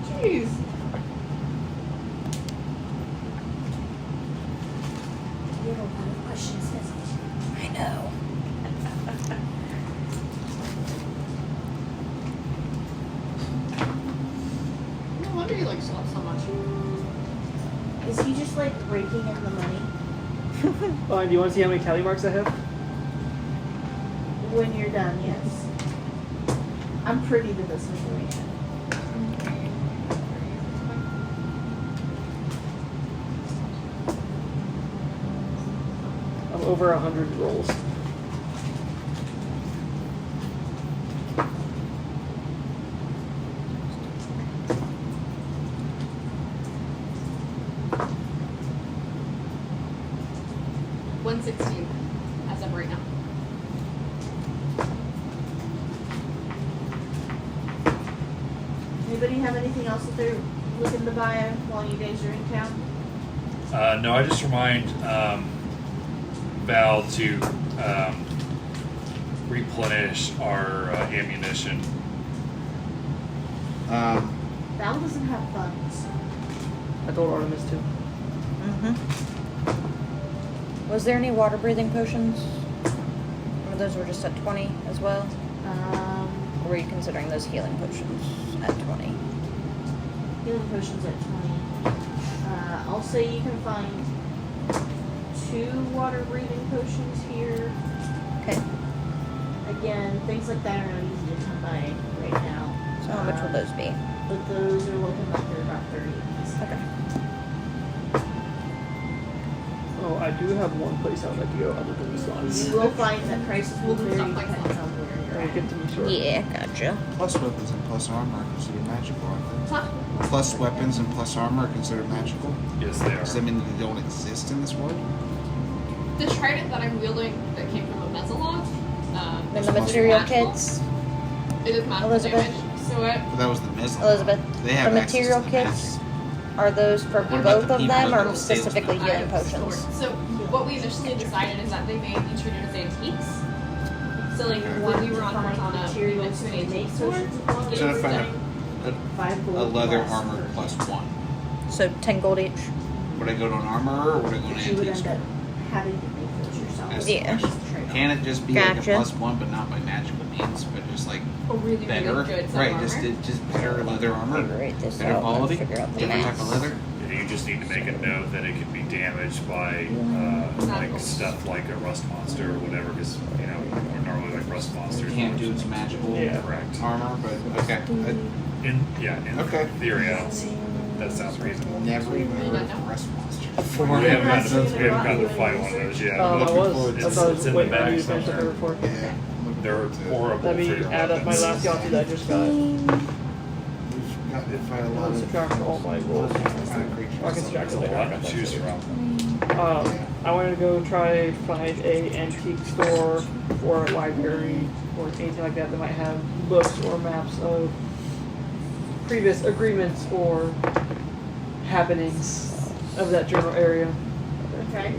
Jeez. You don't have questions, does it? I know. No wonder you like Swap so much. Is he just like raking in the money? Oh, do you want to see how many tally marks I have? When you're done, yes. I'm privy to this information. I'm over 100 rolls. $116 as of right now. Anybody have anything else that they're looking to buy while you guys are in town? No, I just remind Val to replenish our ammunition. Val doesn't have funds. I told Artemis to. Mm-hmm. Was there any water breathing potions? Or those were just at 20 as well? Or were you considering those healing potions at 20? healing potions at 20. I'll say you can find 2 water breathing potions here. Okay. Again, things like that are not easy to come by right now. So how much will those be? But those are looking like they're about 30 apiece. Okay. Oh, I do have one place I would like to go other than the slots. You will find that prices will We'll do vary stuff like depending that. on where you're Alright, at. get to me short. Yeah, gotcha. Plus weapons and plus armor are considered magical, aren't they? Huh? Plus weapons and plus armor are considered magical. Yes, they Does are. that mean they don't exist in this world? The trident that I'm wielding that came from a Mezzalot. And is the material magical. kits, It is magical Elizabeth? damage. So it. But that was the Mizla. Elizabeth, They have the access material to the kits, are those for What about both the of people them that or go specifically sales? healing I potions? stored. So what we initially decided is that they may be treated as antiques. So like Okay. when we were on Find Cortana, we materials went to an to antique make store. potions of water. So if I have Breathing, 5 a gold leather plus armor per- plus 1, So 10 gold each. would I go to an armorer or would I go to an But you would antique end up store? having to make those yourself. That's Yeah. the question. Trade-off. Can it just be like a Gotcha. plus 1 but not by magical means, but just like A really, better? really good set Right, of just armor. just better leather armor, Figure this better out and quality, figure out the different type math. of leather. Yeah, you just need to make a note that it can be damaged by like stuff like a rust monster or whatever, because you know we're normally like rust monsters. Can't do its magical Yeah. Correct. armor, but okay. In Okay. theory, I don't see that sounds reasonable. Never even heard of know. a rust monster We before. haven't That's gotten gonna we haven't rock gotten you to fight in one of those Oh, yet. I looking was. forward I to It's- thought I it's was in the waiting on bag you to finish the somewhere. report. Yeah. looking They're forward to it. horrible Let for me your add up my weapons. last Yahtzee that I just got. We've got to fight a lot of Subtract all my rolls. kind of creatures. I can subtract There's it a later. I lot got to that choose shit. from. I want to go try find a antique store or a library or anything like that that might have books or maps of previous agreements or happenings of that general area. Okay.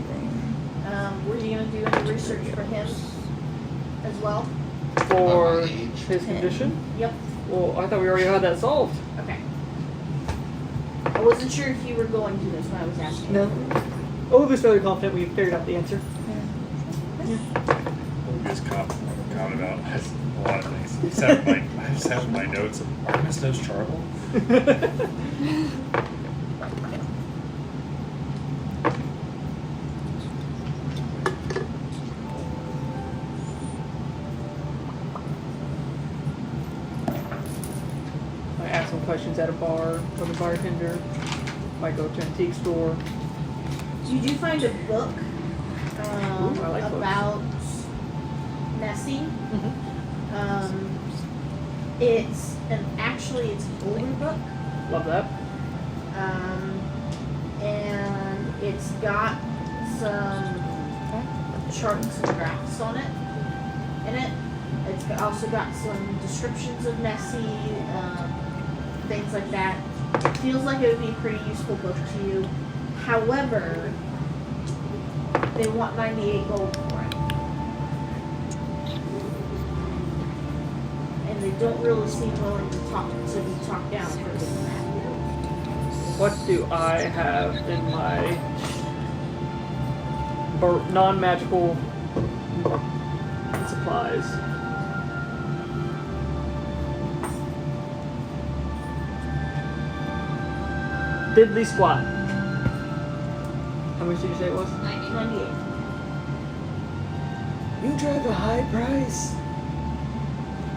Were you gonna do any research for him as well? For About my age. his condition? Yep. Well, I thought we already had that solved. Okay. I wasn't sure if you were going to this when I was asking. No. Oh, this fairly confident we figured out the answer. We just comment about a lot of things. I just have my notes of Artemis knows Charvel. I ask some questions at a bar with a bartender. Might go to an antique store. You do find a book Ooh, I like books. about Nessie. Mm-hmm. It's it's an older book, Love that. and it's got some charts and graphs on it. In it, it's also got some descriptions of Nessie, things like that. It feels like it would be a pretty useful book to you. However, they want 98 gold for it. And they don't really seem willing to be talked down for doing that. What do I have in my non-magical supplies? Diddly squat. How much did you say it was? 98. You drive a high price.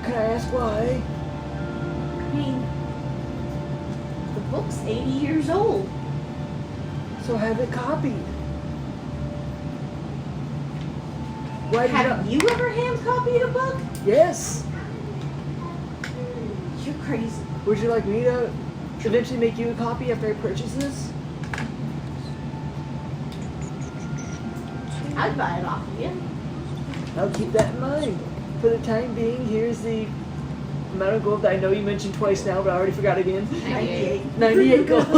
Can I ask why? I mean, the book's 80 years old. So have it copied. Why did Have you ever hand copied a book? Yes. You're crazy. Would you like me to eventually make you a copy after I purchase this? I'd buy it off of you. I'll keep that in mind. For the time being, here's the amount of gold that I know you mentioned twice now, but I already forgot again. 98. 98 gold. The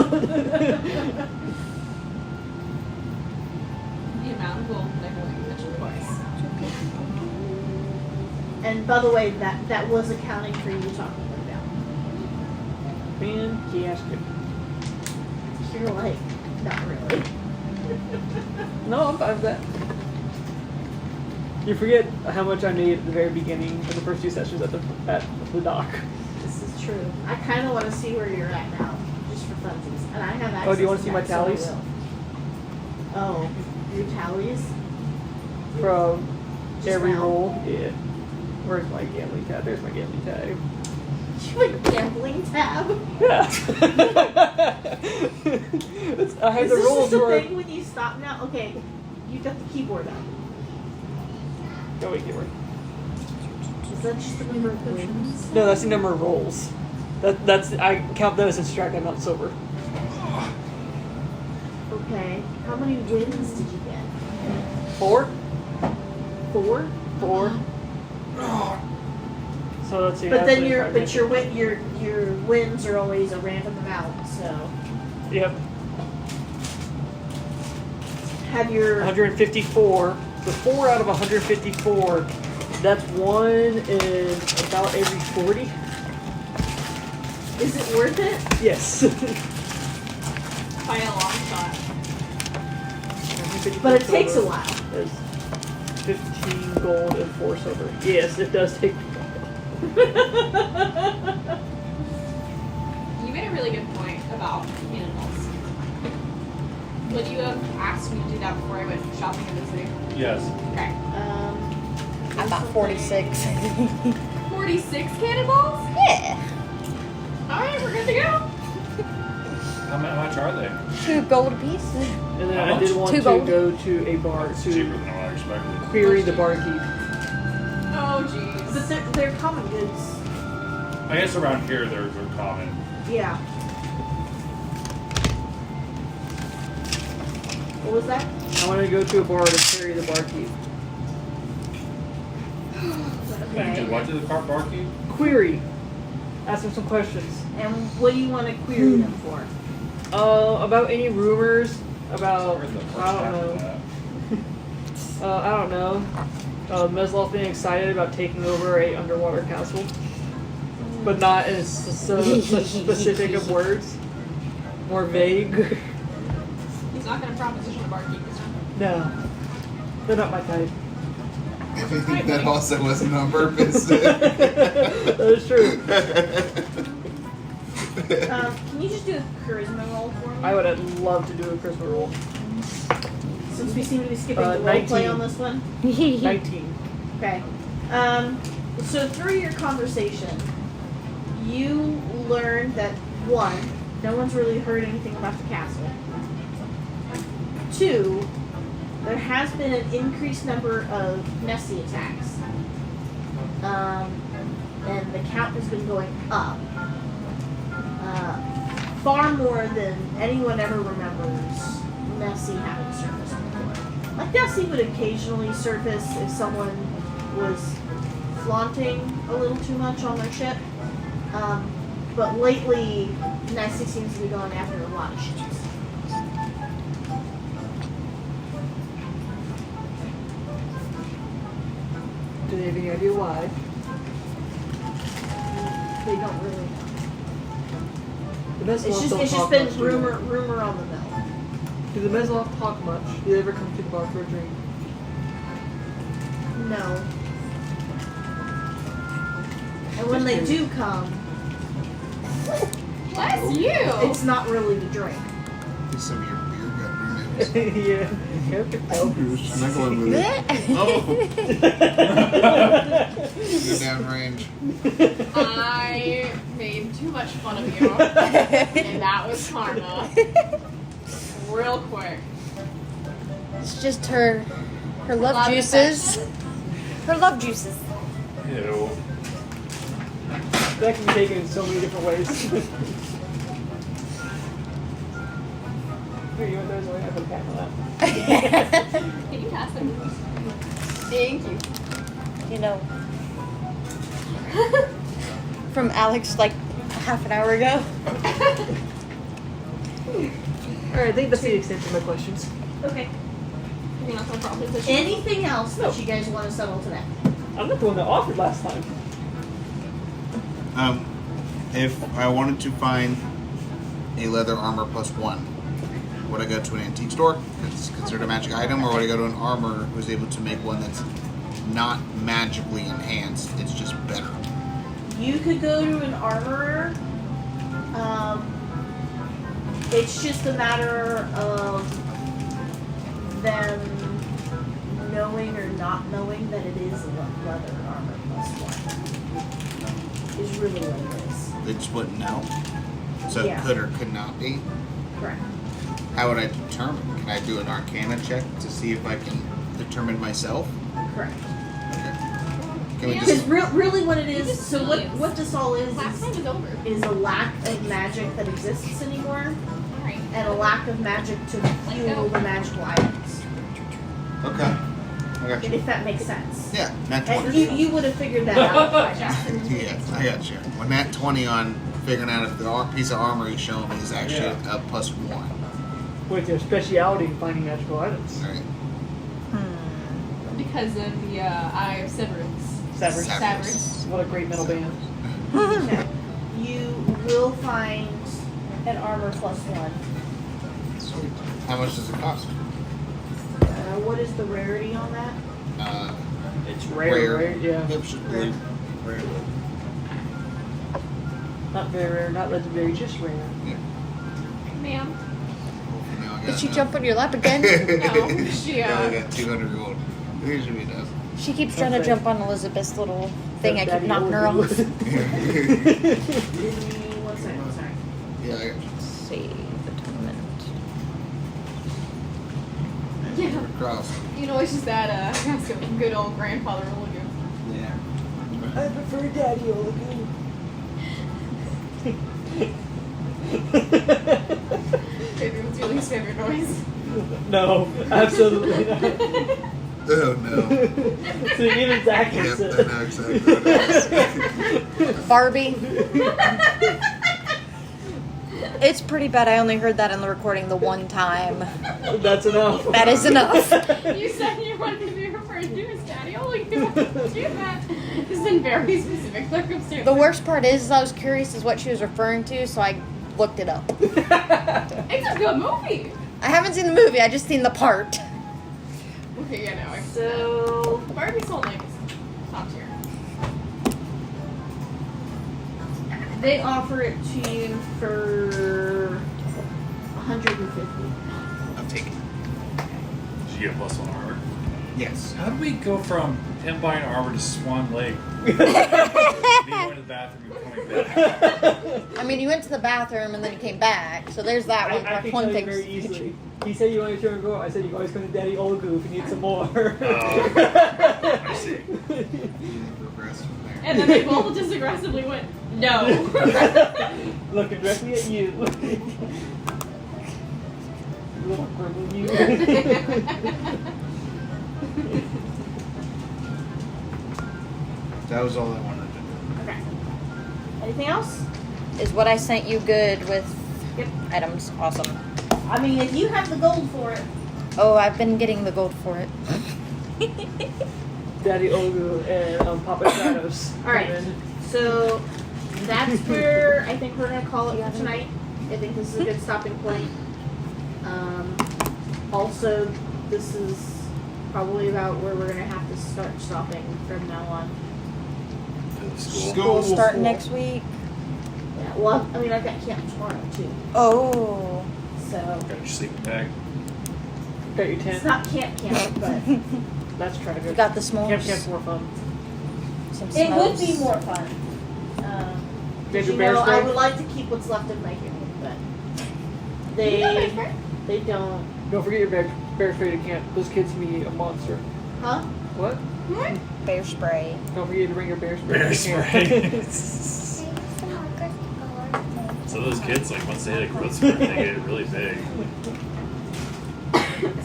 amount of gold that I know you mentioned twice. And by the way, that was accounting for you talking about. Fantastic. You're like, not really. No, I'm fine with that. You forget how much I made at the very beginning of the first two sessions at the dock. This is true. I kind of want to see where you're at now, just for access. Oh, do you want to see my that, so I tallies? will. Oh, your tallies? From Just every now. roll. Yeah. Where's my gambling tab? There's my gambling tab. You have a gambling tab? Yeah. I have Is the this rolls just a where. thing when you stop now? Okay, you've got the keyboard up. Oh wait, keyboard. Is that just the number of wins? No, that's the number of rolls. That's I count those as strike. I'm not sober. Okay, how many wins did you get? 4. 4? 4. So let's see. But that's then what your I but think. your wins are always a random amount. So Yep. have your 154. So 4 out of 154. That's 1 in about every 40. is it worth it? Yes. By a long shot. But it takes a while. There's 15 gold and 4 silver. Yes, it does take. You made a really good point about animals. Would you have asked me to do that before I went shopping in the city? Yes. Okay. I'm about 46. 46 cannonballs? Yeah. Alright, we're good to go. How much are they? 2 gold apiece. And then How I did much? want 2 to gold. go to a bar It's cheaper to than what I expected. query the barkeep. Oh, jeez. But they're common goods. I guess around here they're common. Yeah. What was that? I want to go to a bar to query the barkeep. And do Okay. what to the car barkeep? Query. Ask him some questions. And what do you want to query them for? About any rumors about Where's the first I don't half of know. that? I don't know. Meslov being excited about taking over a underwater castle, but not in such specific of words. More vague. He's not going to proposition a barkeep this time. No, they're not my type. That also wasn't on purpose. That is true. Can you just do a charisma roll for me? I would love to do a Christmas roll. Since we seem to be skipping the role 19. play on this one. 19. Okay. So through your conversation, you learned that 1, no one's really heard anything about the castle. 2, there has been an increased number of Nessie attacks. And the count has been going up. Far more than anyone ever remembers Nessie having surfaced before. Like Nessie would occasionally surface if someone was flaunting a little too much on their ship. But lately, Nessie seems to be going after a lot of ships. Do they have any idea why? They don't really know. The It's Meslov just don't it's just talk been much, do they? rumor on the mill. Do the Meslov talk much? Do they ever come to the bar for a drink? No. And when they do come, Bless you! it's not really to drink. Some of your beer got in your nose. Yeah. Oh, you're snuggling with it. Oh, go down range. I made too much fun of you, and that was karma. Real quick. It's just her love Love juices. Her love juices. Ew. That can be taken in so many different ways. Here, you want those? I have a cat for that. Can you pass them? Thank you. You know, from Alex like half an hour ago. Alright, I think that's the extent of my questions. Okay. You're not gonna proposition. Anything else that you guys want to settle today? I'm not the one that offered last time. If I wanted to find a leather armor +1, would I go to an antique store? It's considered a magic item, or would I go to an armor who's able to make one that's not magically enhanced? It's just better. You could go to an armorer. It's just a matter of them knowing or not knowing that it is leather armor plus 1. Is really what it is. They just wouldn't know. So Yeah. it could or could not be. Correct. How would I determine? Can I do an Arcana check to see if I can determine myself? Correct. Okay. Can we Yeah. Because just? really what it You is, just so leave. what this all Last time is over. is a lack of magic that exists anymore, Alright. and a lack of magic to fuel the magical items. Okay. I got you. If that makes sense. Yeah, nat And 20. you would have figured that out by now. Yeah, I got you. When nat 20 on figuring out if the piece of armor he's showing me is actually a +1. With your speciality in finding magical items. All right. Because of the Eye of Severance. Severus. Severus. What a great metal band. Okay. You will find an armor plus 1. Sweet. How much does it cost? What is the rarity on that? It's rare, right? Yeah. Yep, should believe. Rare. Not very rare, not legendary, just rare. Yeah. Ma'am. Hopefully now I got Did she enough. jump on your lap again? No, she, Now I got 200 gold. Usually does. She keeps trying to Okay. jump on Elizabeth's little thing. I keep Daddy knocking her old off. Give me 1 second, sorry. Yeah, I got you. Save atonement. Yeah. Cross. You know, it's just that, that's a good old grandfather Olagoon. Yeah. I prefer Daddy Olagoon. Maybe what's your least favorite noise? No, absolutely not. Oh no. So even Zach Yep, gets I it. know exactly what it is. Barbie. It's pretty bad. I only heard that in the recording the one time. That's enough. That is enough. You said you wanted to be referred to as Daddy Olagoon. Do that. It's in very specific circumstances. The worst part is I was curious as what she was referring to, so I looked it up. It's a good movie. I haven't seen the movie. I just seen the part. Okay, yeah, no. So, Barbie Soul Lake is top tier. they offer it to you for 150. I'm taking it. Did you get +1 armor? Yes. How did we go from him buying armor to Swan Lake? Me going to the bathroom and coming back. I mean, you went to the bathroom and then you came back, so there's that one. I can one tell you thing. very easily. He said you wanted to go. I said you always come to Daddy Olagoon if you need some more. I see. You progress from there. And then they both just aggressively went, no. Looking directly at you. Little gremlin you. That was all I wanted to do. Okay. Anything else? Is what I sent you good with Yep. items? Awesome. I mean, if you have the gold for it. Oh, I've been getting the gold for it. Daddy Olagoon and Papa Shadows. All right. And So that's where I think we're gonna call it for tonight. I think this is a good stopping point. Also, this is probably about where we're gonna have to start stopping from now on. School. We'll start next week. Yeah. Well, I mean, I've got camp tomorrow too, Oh. so Got your sleeping bag. got your it's tent. not camp, but That's You tragic. got the s'mores. Camp's more fun. Some it would smokes. be more fun. Did You your bear know, I spray? would like to keep what's left of my human, but they don't. Don't forget your bear spray to camp. Those kids can be a monster. Huh? What? Bear spray. Don't forget to bring your bear spray. Bear to camp. spray. So those kids, like once they hit a growth spurt, they get really big.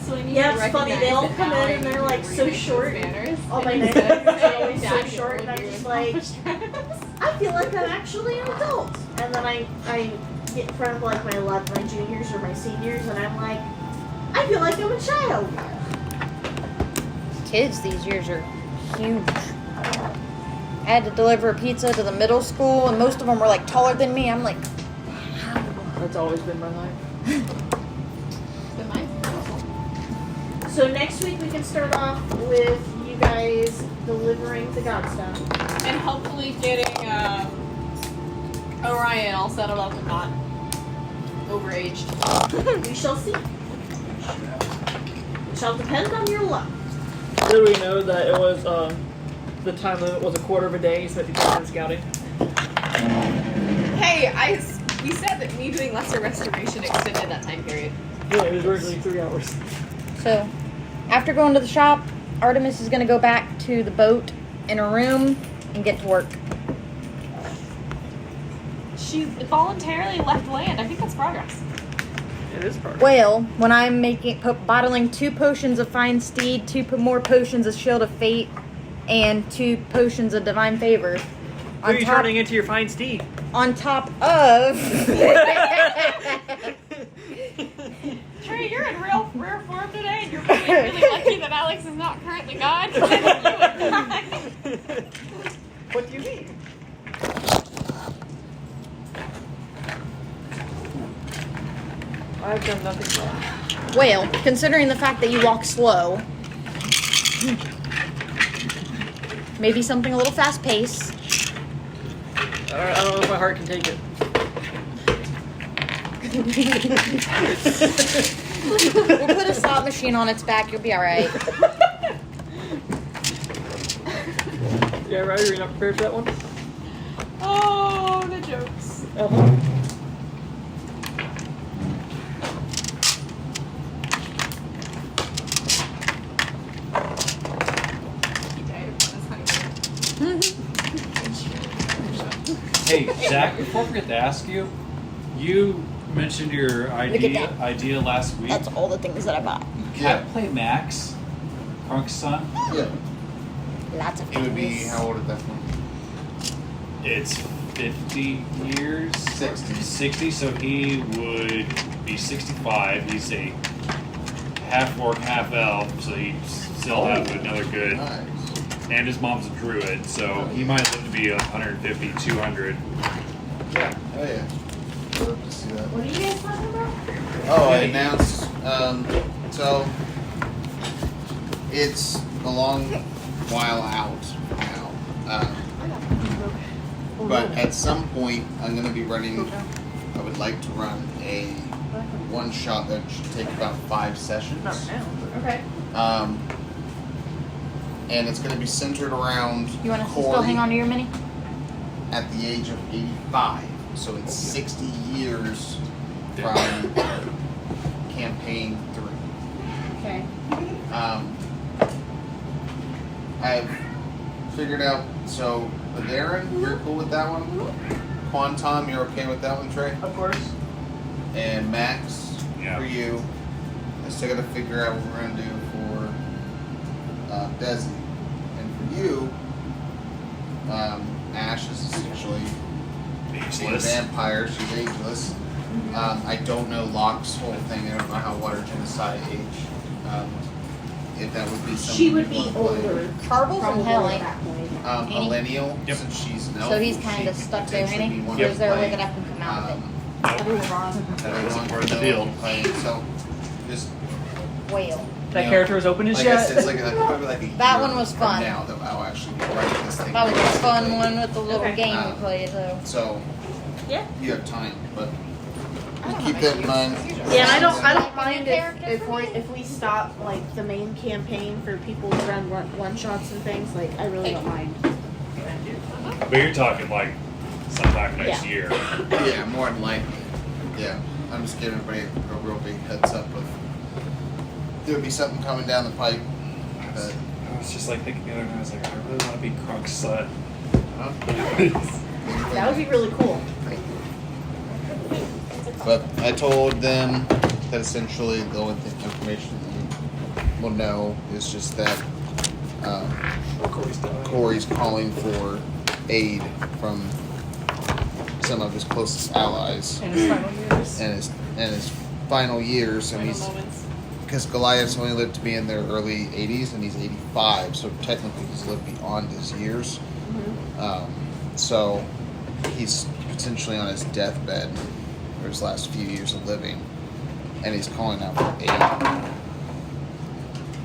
So I need Yeah, to it's funny, recognize they'll that come now in and I they're, need like, to so remake short. those banners. All my And neighbors instead are always so Daddy short, and I'm Olagoon just like, Papa Shadows. I feel like I'm actually an adult. And then I get in front of like my juniors or my seniors, and I'm like, I feel like I'm a child. Kids these years are huge. I had to deliver a pizza to the middle school, and most of them were like taller than me. I'm like, That's always been my life. But mine's beautiful. So next week we can start off with you guys delivering the Godstone. And hopefully getting Orion all settled up and not overaged. We shall see. It shall depend on your luck. Did we know that it was the time limit was a quarter of a day, so if you did scouting? Hey, we said that me doing lesser restoration extended that time period. Yeah, it was originally 3 hours. So, after going to the shop, Artemis is going to go back to the boat in her room and get to work. She voluntarily left land. I think that's progress. It is progress. Well, when I'm bottling 2 potions of Fine Steed, 2 more potions of Shield of Fate, and 2 potions of Divine Favor. Who are you turning into your fine steed? On top of... Trey, you're in real rare form today, and you're really lucky that Alex is not currently God. What do you mean? I've done nothing wrong. Well, considering the fact that you walk slow, maybe something a little fast-paced. I don't know if my heart can take it. We'll put a slot machine on its back. You'll be all right. Yeah, right? Are you not prepared for that one? Oh, the jokes. Uh-huh. Hey, Zach, before I forget to ask you, you mentioned your idea last week. That's all the things that I bought. Can I play Max, Crunk's son? Yeah. Lots of He would be things. how old at that point? It's 50 years? 60. 60, so he would be 65. He's a half orc, half elf, so he'd still have another good. Nice. And his mom's a druid, so he might live to be 150, 200. Yeah. Oh yeah. I'd love to see that. What are you guys talking about? Oh, I announced. So it's a long while out now. But at some point, I'm going to be running. I would like to run a one shot that should take about 5 sessions. Okay. And it's going to be centered around You want us to Corey still hang on to your mini? at the age of 85. So it's 60 years from campaign 3. Okay. I've figured out, so Darren, you're cool with that one? Quantum, you're okay with that one, Trey? Of course. And Max, Yeah. for you. I still gotta figure out what we're gonna do for Desi. And for you, Ash is essentially a Ageless. vampire, she's ageless. I don't know Locke's whole thing, I don't know how water genocide age. If that would be something She would you'd be wanna play. older. Charbles Probably and Helen. at that point. Annie? Millennial, Yep. since she's an elf. So he's she kind of could stuck there, potentially ain't he? be one Or to is there a way play. that I can come out of it? That part of the deal. So, just Whale. That Yeah. character is open as like I yet? said, it's like probably like a That year one was from fun. Now that I'll actually be writing this thing. That was a fun basically. one with the little Okay. game we played, though. So, Yeah. you have time, but keep that in mind. Yeah, I don't Like mind a new character if for me? if we stop like the main campaign for people to run one shots and things. Like I really don't mind. But you're talking like sometime next Yeah. year. Yeah, more than likely. Yeah, I'm just giving everybody a real big heads up of there would be something coming down the pipe. But, I was just like thinking the other night, I was like, I really want to be Crunk's son. That would be really cool. But I told them that essentially the only information you will know is just that Corey's calling for aid from some of his closest allies In his final years. and his final years, and Final he's moments. because Goliath's only lived to be in their early 80s, and he's 85, so technically he's lived beyond his years. So he's potentially on his deathbed for his last few years of living, and he's calling out for aid.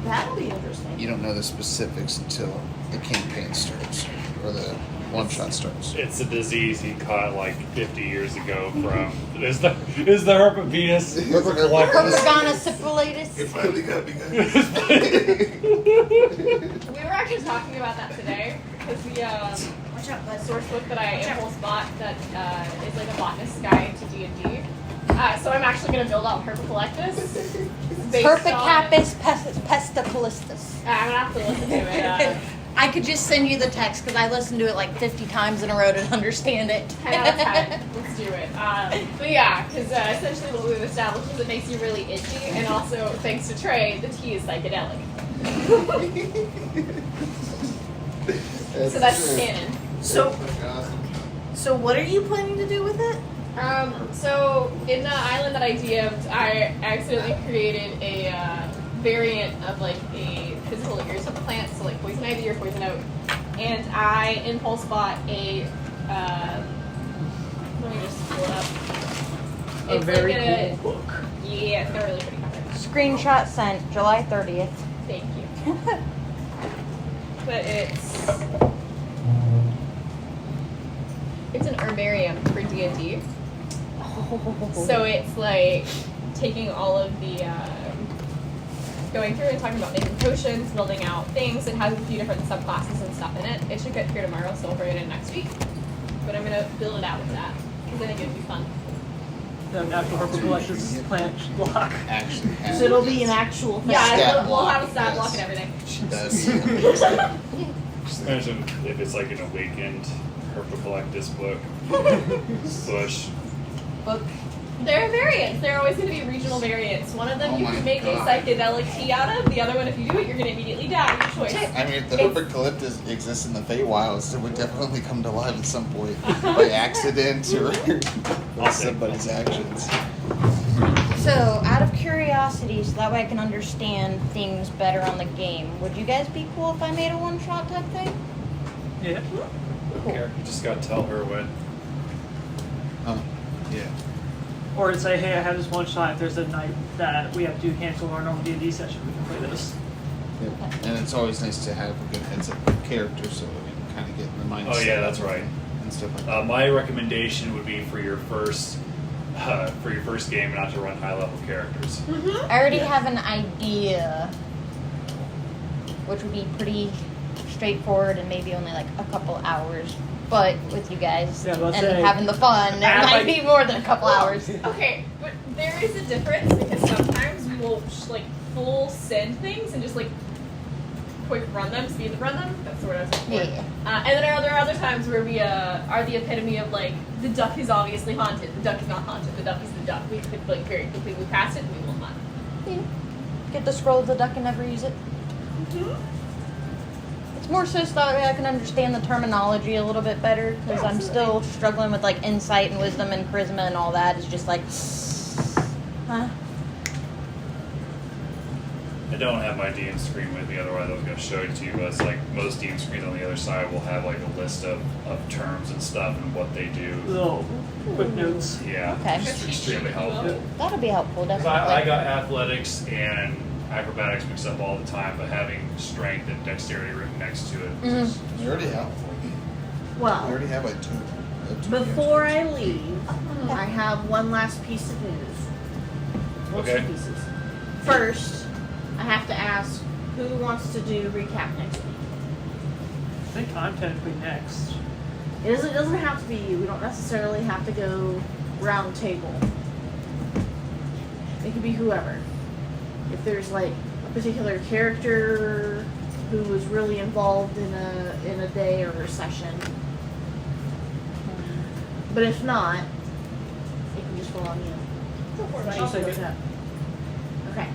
That'll be interesting. You don't know the specifics until the campaign starts, or one shot starts. It's a disease he caught like 50 years ago from is the herpes Herpagana syphilitis. It finally got me, We were actually talking about that today because the source book that I impulse bought that is like a botanist's guide to D&D. So I'm actually going to build out Herpacolectus. Herpacapis pesticolistus. I'm going to have to listen to it. I could just send you the text because I listened to it like 50 times in a row to understand it. 10 out of 10. Let's do it. But yeah, because essentially what we've established is it makes you really itchy, and also, thanks to Trey, the tea is psychedelic. So that's canon. So what are you planning to do with it? So in the island that I DM'd, I accidentally created a variant of like a physical irritant plant, so like poison ivy or poison oak, and I impulse bought a. Let me just pull it up. A It's very like cool book. Yeah, it's got a really pretty cover. Screenshot sent July 30th. Thank you. But it's an herbarium for D&D. So it's like taking all of the going through and talking about making potions, building out things. It has a few different subclasses and stuff in it. It should get here tomorrow, so I'll bring it in next week. But I'm gonna build it out with that because I think it'd be fun. The natural Herpacolectus plant block. Actually has. So it'll be an actual thing. Yeah, Stat we'll block, have a stat yes. block and everything. She does. Imagine if it's like an awakened Herpacolectus book. Bush. Book. There are variants. There are always going to be regional variants. One of them Oh you my can make God. a psychedelic tea out of. The other one, if you do it, you're going to immediately die. Your choice. I mean, if the Herpacolectus exists in the Feywilds, it would definitely come to life at some point by accident or by somebody's actions. So, out of curiosity, so that way I can understand things better on the game, would you guys be cool if I made a one-shot type thing? Yeah. Don't care. You just gotta tell her when. Yeah. Or to say, hey, I have this one shot. If there's a night that we have to cancel our normal D&D session, we can play this. Yep. And it's always nice to have a good heads up character so we can kind of get in the mindset. Oh yeah, that's right. And stuff like that. My recommendation would be for your first game not to run high level characters. I already have an idea, which would be pretty straightforward and maybe only like a couple hours. But with you guys Yeah, and let's say- having the fun, it Add, might like- be more than a couple hours. Okay, but there is a difference because sometimes we will like full send things and just like quick run them, speed run them. That's the word I was looking for. Yeah. And then there are other times where we are the epitome of like the duck is obviously haunted. The duck is not haunted. The duck is the duck. We could like very quickly move past it and we will not. Yeah. Get the scroll of the duck and never use it. It's more so that way I can understand the terminology a little bit better because I'm still struggling with like insight and wisdom and charisma and all that. It's just like, huh? I don't have my DM screen with me, otherwise I was going to show it to you, but it's like most DM screens on the other side will have like a list of terms and stuff and what they do. Little quick notes. Yeah, Okay. it's extremely helpful. That'll be helpful, 'Cause definitely. I got athletics and acrobatics mixed up all the time, but having strength and dexterity written next to it. Mhm. You already have. You Well, already have like two. before I leave, I have one last piece of news. Well, Okay. 2 pieces. First, I have to ask who wants to do recap next week. I think I'm technically next. It doesn't have to be you. We don't necessarily have to go round table. It could be whoever. If there's like a particular character who was really involved in a day or a session. But if not, it can just fall on you. I'll take it. Okay.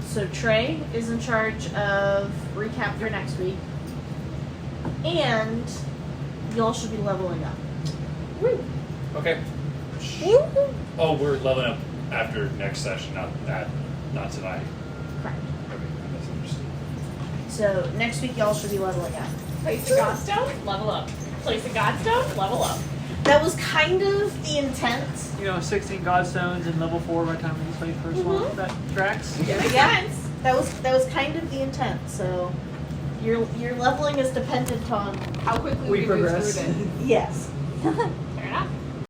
So Trey is in charge of recap for next week. And y'all should be leveling up. Okay. Oh, we're leveling up after next session, not tonight. Correct. Okay, that's understood. So next week y'all should be leveling up. Place a godstone, level up. Place a godstone, level up. That was kind of the intent. 16 godstones and level 4 by the time we play the first one. That tracks. Makes Yeah. sense. That was kind of the intent. So Your leveling is dependent on How quickly We we move progress. through it. yes. Fair enough.